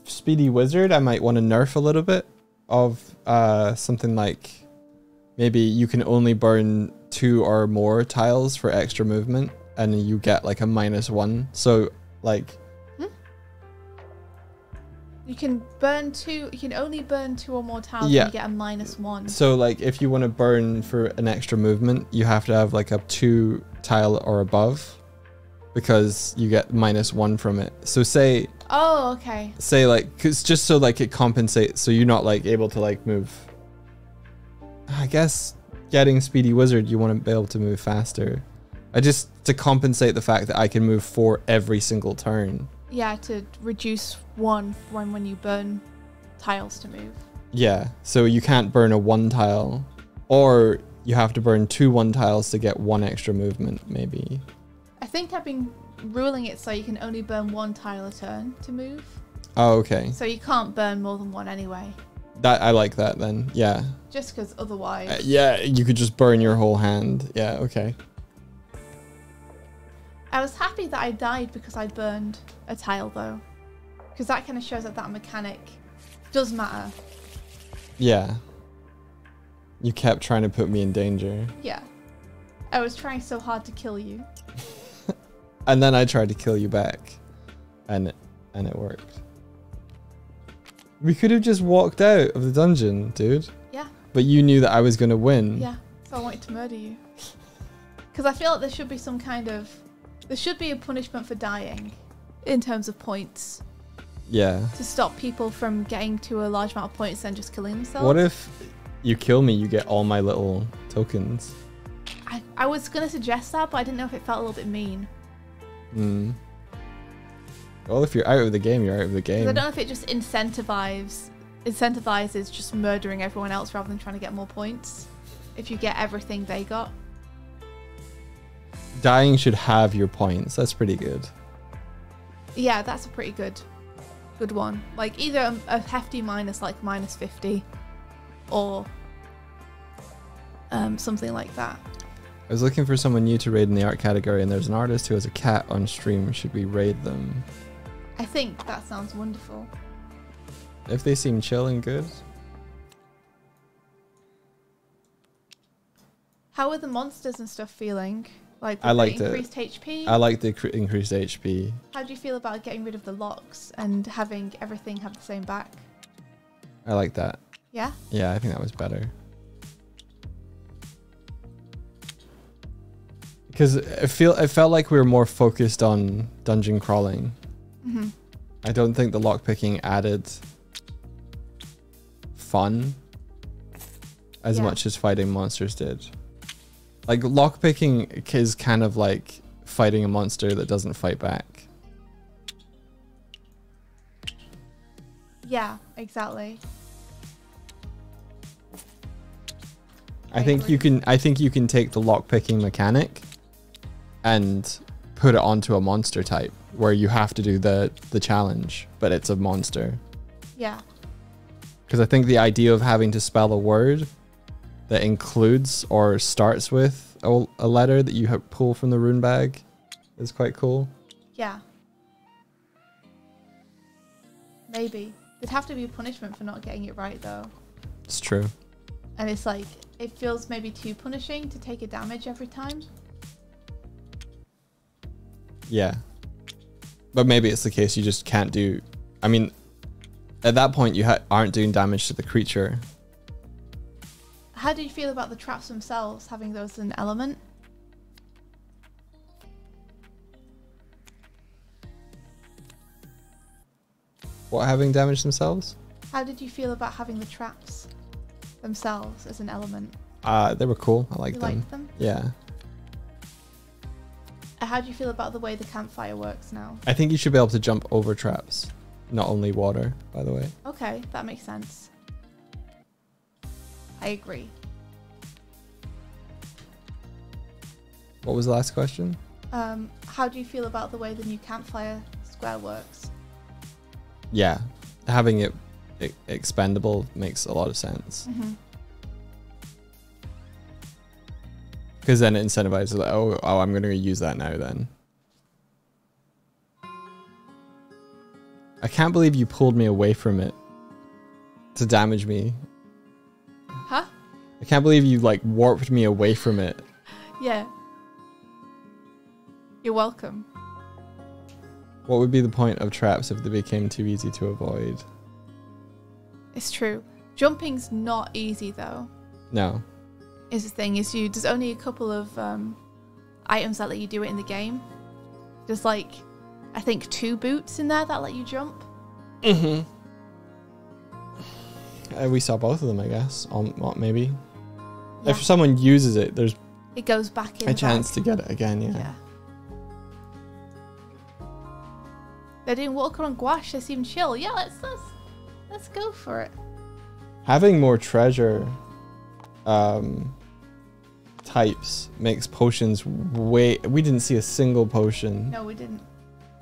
Speedy Wizard, I might want to nerf a little bit of something like maybe you can only burn 2 or more tiles for extra movement and you get like a -1. So like
You can burn 2. You can only burn 2 or more tiles
Yeah.
and you get a -1.
so like if you want to burn for an extra movement, you have to have like a 2 tile or above because you get -1 from it. So say
Oh, okay.
like, cause just so like it compensates, so you're not like able to like move. I guess getting Speedy Wizard, you want to be able to move faster. I just to compensate the fact that I can move 4 every single turn.
Yeah, to reduce 1 when you burn tiles to move.
Yeah, so you can't burn a 1 tile, or you have to burn 2 1 tiles to get 1 extra movement, maybe.
I think I've been ruling it so you can only burn 1 tile a turn to move.
Oh, okay.
So you can't burn more than 1 anyway.
That I like that then. Yeah.
Just because otherwise...
Yeah, you could just burn your whole hand. Yeah, okay.
I was happy that I died because I burned a tile though. Because that kind of shows that mechanic does matter.
Yeah. You kept trying to put me in danger.
Yeah. I was trying so hard to kill you.
And then I tried to kill you back. And it worked. We could have just walked out of the dungeon, dude.
Yeah.
But you knew that I was going to win.
Yeah. So I wanted to murder you. Because I feel like there should be some kind of... There should be a punishment for dying in terms of points.
Yeah.
To stop people from getting to a large amount of points and just killing themselves.
What if you kill me, you get all my little tokens?
I was going to suggest that, but I didn't know if it felt a little bit mean.
Well, if you're out of the game, you're out of the game.
I don't know if it just incentivizes just murdering everyone else rather than trying to get more points. If you get everything they got.
Dying should have your points. That's pretty good.
Yeah, that's a pretty good one. Like either a hefty minus, like -50, or something like that.
I was looking for someone new to raid in the art category, and there's an artist who has a cat on stream. Should we raid them?
I think that sounds wonderful.
If they seem chill and good.
How are the monsters and stuff feeling? Like
I liked
the
it.
increased HP?
I like the increased HP.
How do you feel about getting rid of the locks and having everything have the same back?
I like that.
Yeah?
Yeah, I think that was better. Because it felt like we were more focused on dungeon crawling.
Mm-hmm.
I don't think the lockpicking added fun as much as fighting monsters did. Like lockpicking is kind of like fighting a monster that doesn't fight back.
Yeah, exactly.
I think you can take the lockpicking mechanic and put it onto a monster type where you have to do the challenge, but it's a monster.
Yeah.
Because I think the idea of having to spell a word that includes or starts with a letter that you pull from the rune bag is quite cool.
Yeah. Maybe. There'd have to be a punishment for not getting it right though.
It's true.
And it's like, it feels maybe too punishing to take a damage every time.
Yeah. But maybe it's the case you just can't do... I mean, at that point you aren't doing damage to the creature.
How do you feel about the traps themselves, having those as an element?
What, having damage themselves?
How did you feel about having the traps themselves as an element?
They were cool. I liked
You
them.
liked them?
Yeah.
How do you feel about the way the campfire works now?
I think you should be able to jump over traps. Not only water, by the way.
Okay, that makes sense. I agree.
What was the last question?
How do you feel about the way the new campfire square works?
Yeah. Having it expendable makes a lot of sense.
Mm-hmm.
Because then it incentivizes, like, oh, I'm going to use that now then. I can't believe you pulled me away from it to damage me.
Huh?
I can't believe you, like, warped me away from it.
Yeah. You're welcome.
What would be the point of traps if they became too easy to avoid?
It's true. Jumping's not easy, though.
No.
Is the thing, there's only a couple of items that let you do it in the game. There's like, I think 2 boots in there that let you jump.
Mm-hmm. We saw both of them, I guess. Maybe.
Yeah.
If someone uses it, there's
It goes back in
a chance to get it again, yeah.
They're doing water on gouache, they seem chill. Yeah, let's go for it.
Having more treasure types makes potions we didn't see a single potion.
No, we didn't.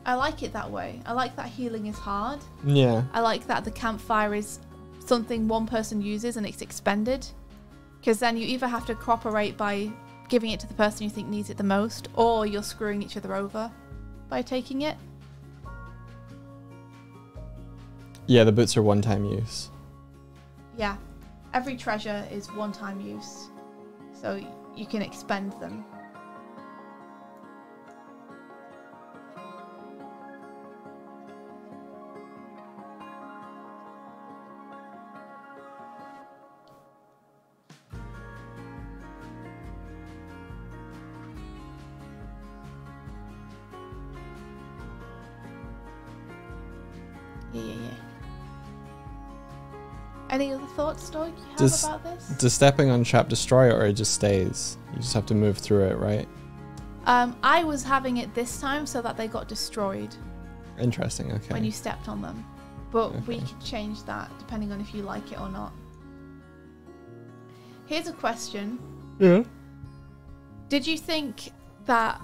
I like it that way. I like that healing is hard.
Yeah.
I like that the campfire is something one person uses and it's expended. Because then you either have to cooperate by giving it to the person you think needs it the most, or you're screwing each other over by taking it.
Yeah, the boots are one-time use.
Yeah. Every treasure is one-time use. So you can expend them. Yeah. Any other thoughts, Doig, you have about this?
Does stepping on trap destroy it, or it just stays? You just have to move through it, right?
I was having it this time so that they got destroyed.
Interesting, okay.
When you stepped on them. But
Okay.
we could change that depending on if you like it or not. Here's a question.
Yeah.
Did you think that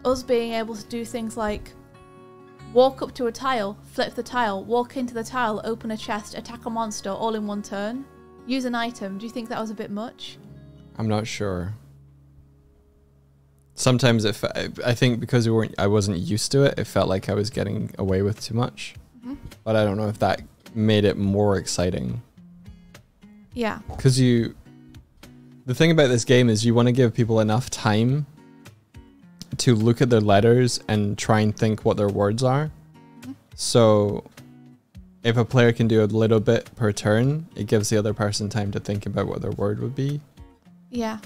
us being able to do things like walk up to a tile, flip the tile, walk into the tile, open a chest, attack a monster all in one turn, use an item, do you think that was a bit much?
I'm not sure. Sometimes I think because I wasn't used to it, it felt like I was getting away with too much.
Mm-hmm.
But I don't know if that made it more exciting.
Yeah.
Because the thing about this game is you want to give people enough time to look at their letters and try and think what their words are. Mm-hmm. So if a player can do a little bit per turn, it gives the other person time to think about what their word would be.
Yeah.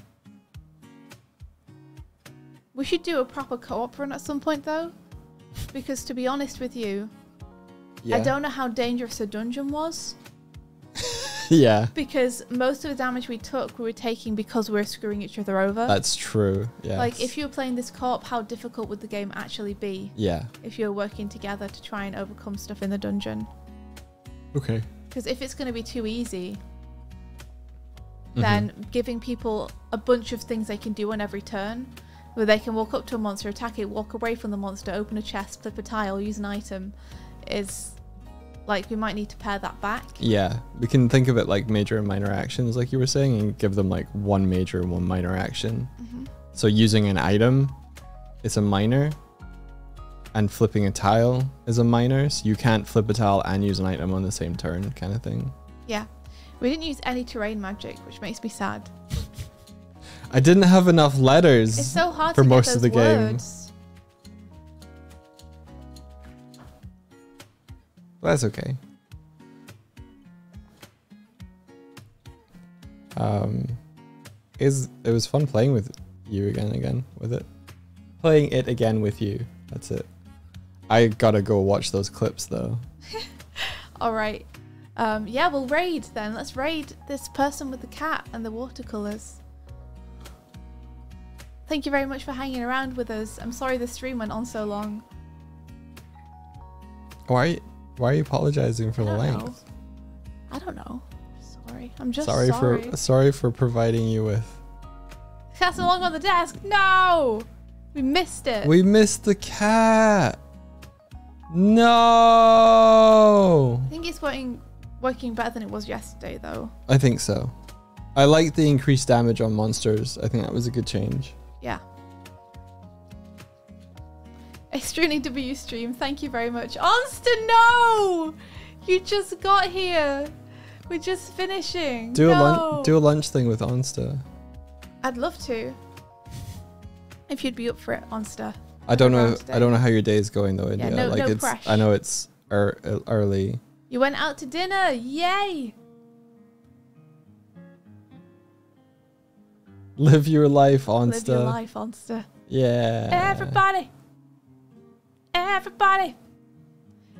We should do a proper co-op run at some point though. Because to be honest with you,
Yeah.
I don't know how dangerous a dungeon was.
Yeah.
Because most of the damage we took, we were taking because we were screwing each other over.
That's true. Yeah.
Like, if you were playing this co-op, how difficult would the game actually be?
Yeah.
If you were working together to try and overcome stuff in the dungeon.
Okay.
Because if it's going to be too easy, then giving people a bunch of things they can do on every turn, where they can walk up to a monster, attack it, walk away from the monster, open a chest, flip a tile, use an item, is... like, we might need to pare that back.
Yeah, we can think of it like major and minor actions, like you were saying, and give them like one major and one minor action.
Mm-hmm.
So using an item is a minor, and flipping a tile is a minor. So you can't flip a tile and use an item on the same turn, kind of thing.
Yeah. We didn't use any terrain magic, which makes me sad.
I didn't have enough letters
It's so hard
for
to
most
get
of
those
the game.
words.
Well, that's okay. It was fun playing with you again with it. Playing it again with you. That's it. I gotta go watch those clips though.
All right. Yeah, we'll raid then. Let's raid this person with the cat and the watercolors. Thank you very much for hanging around with us. I'm sorry the stream went on so long.
Why are you apologizing for the length?
I don't know. Sorry. I'm just
sorry for providing you with.
Cat's no longer on the desk. No! We missed it.
We missed the cat. No.
I think he's wanting working better than it was yesterday, though.
I think so. I like the increased damage on monsters. I think that was a good change.
Yeah. Extremely W stream, thank you very much. Onster, no! You just got here. We're just finishing.
Do
no.
a lunch thing with Onsta.
I'd love to. If you'd be up for it, Onster.
I don't know how your day is going though, India.
Yeah, no
it's
pressure.
I know it's early.
You went out to dinner. Yay!
Live your life, Onsta.
Live your life, Onster.
Yeah.
Everybody.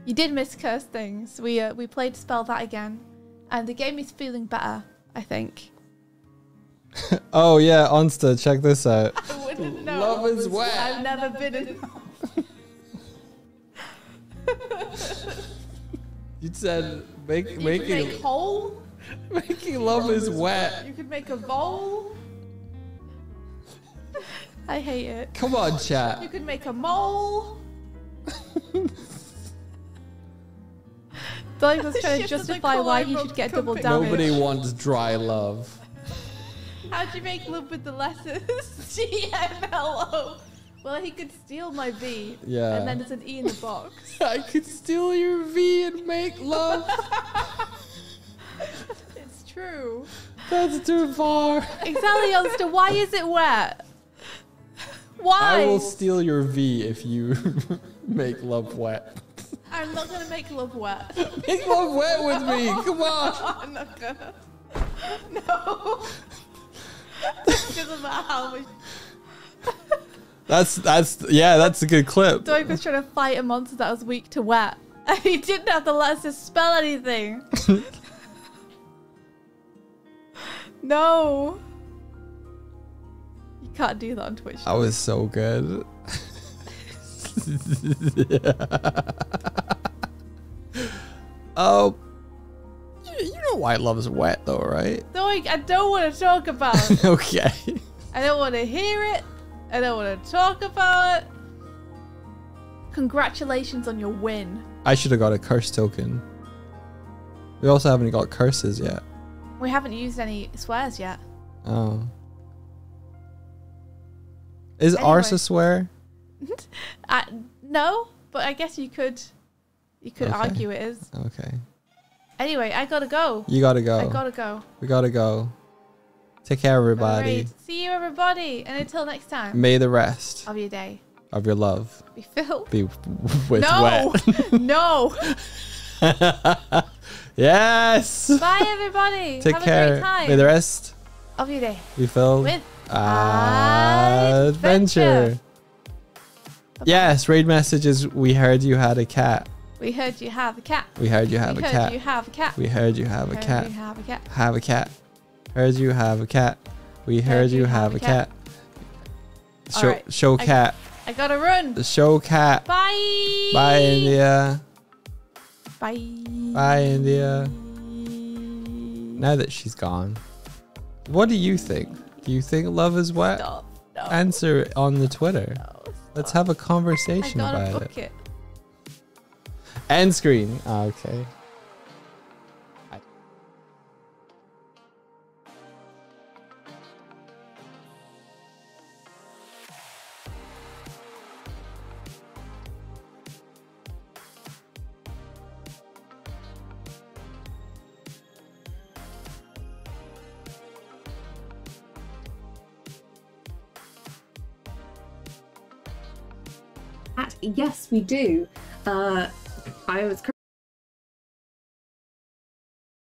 You did miss curse things. We played Spell that again, and the game is feeling better, I think.
Oh yeah, Onsta, check this out.
I wouldn't know.
Love is wet.
I've never been in.
You said making
Make hole.
making love is wet.
You could make a bowl. I hate it.
Come on,
You
chat.
could make a mole. Doig was trying to justify why he should get double damage.
Nobody wants dry love.
How'd you make love with the letters GMLO? Well, he could steal my V.
Yeah.
And then there's an E in the box.
I could steal your V and make love.
It's true.
That's too far.
Exactly, Youngster. Why is it wet? Why?
I will steal your V if you make love wet.
I'm not gonna make love wet.
Make love wet with me. Come on.
I'm not gonna. No. Doesn't matter how much.
That's a good clip.
Doig was trying to fight a monster that was weak to wet. And he didn't have the letters to spell anything. No. You can't do that on Twitch.
That was so good. Oh, you know why love is wet though, right?
Doig, I don't want to talk about it.
Okay.
I don't want to hear it. I don't want to talk about it. Congratulations on your win.
I should have got a curse token. We also haven't got curses yet.
We haven't used any swears yet.
Oh. Is
Anyway.
arse a swear?
No, but I guess you could
Okay.
argue it is.
Okay.
Anyway, I gotta go.
You gotta go.
I gotta go.
We gotta go. Take care, everybody.
Alright, see you, everybody, and until next time.
May the rest
Of your day
of your love
be filled.
be with
No,
wet.
no.
Yes.
Bye, everybody.
Take
Have
care.
a great time
May the rest
of your day
be filled
with
adventure. Yes, raid messages. We heard you had a cat.
We heard you have a cat.
We heard you have
We
a
heard
cat.
you have a cat.
We heard you have a
Heard
cat.
you have a cat.
Have a cat. Heard you have a cat. We heard you have a cat. Show
Alright,
show
I-
cat.
I gotta run.
The show cat.
Bye.
Bye, India.
Bye.
Bye, India. Now that she's gone, what do you think? Do you think love is wet?
Stop. No.
Answer it on the Twitter.
No,
Let's
stop.
have a conversation
I gotta
about
book
it.
it.
End screen. Ah, okay.
Yes, we do. I was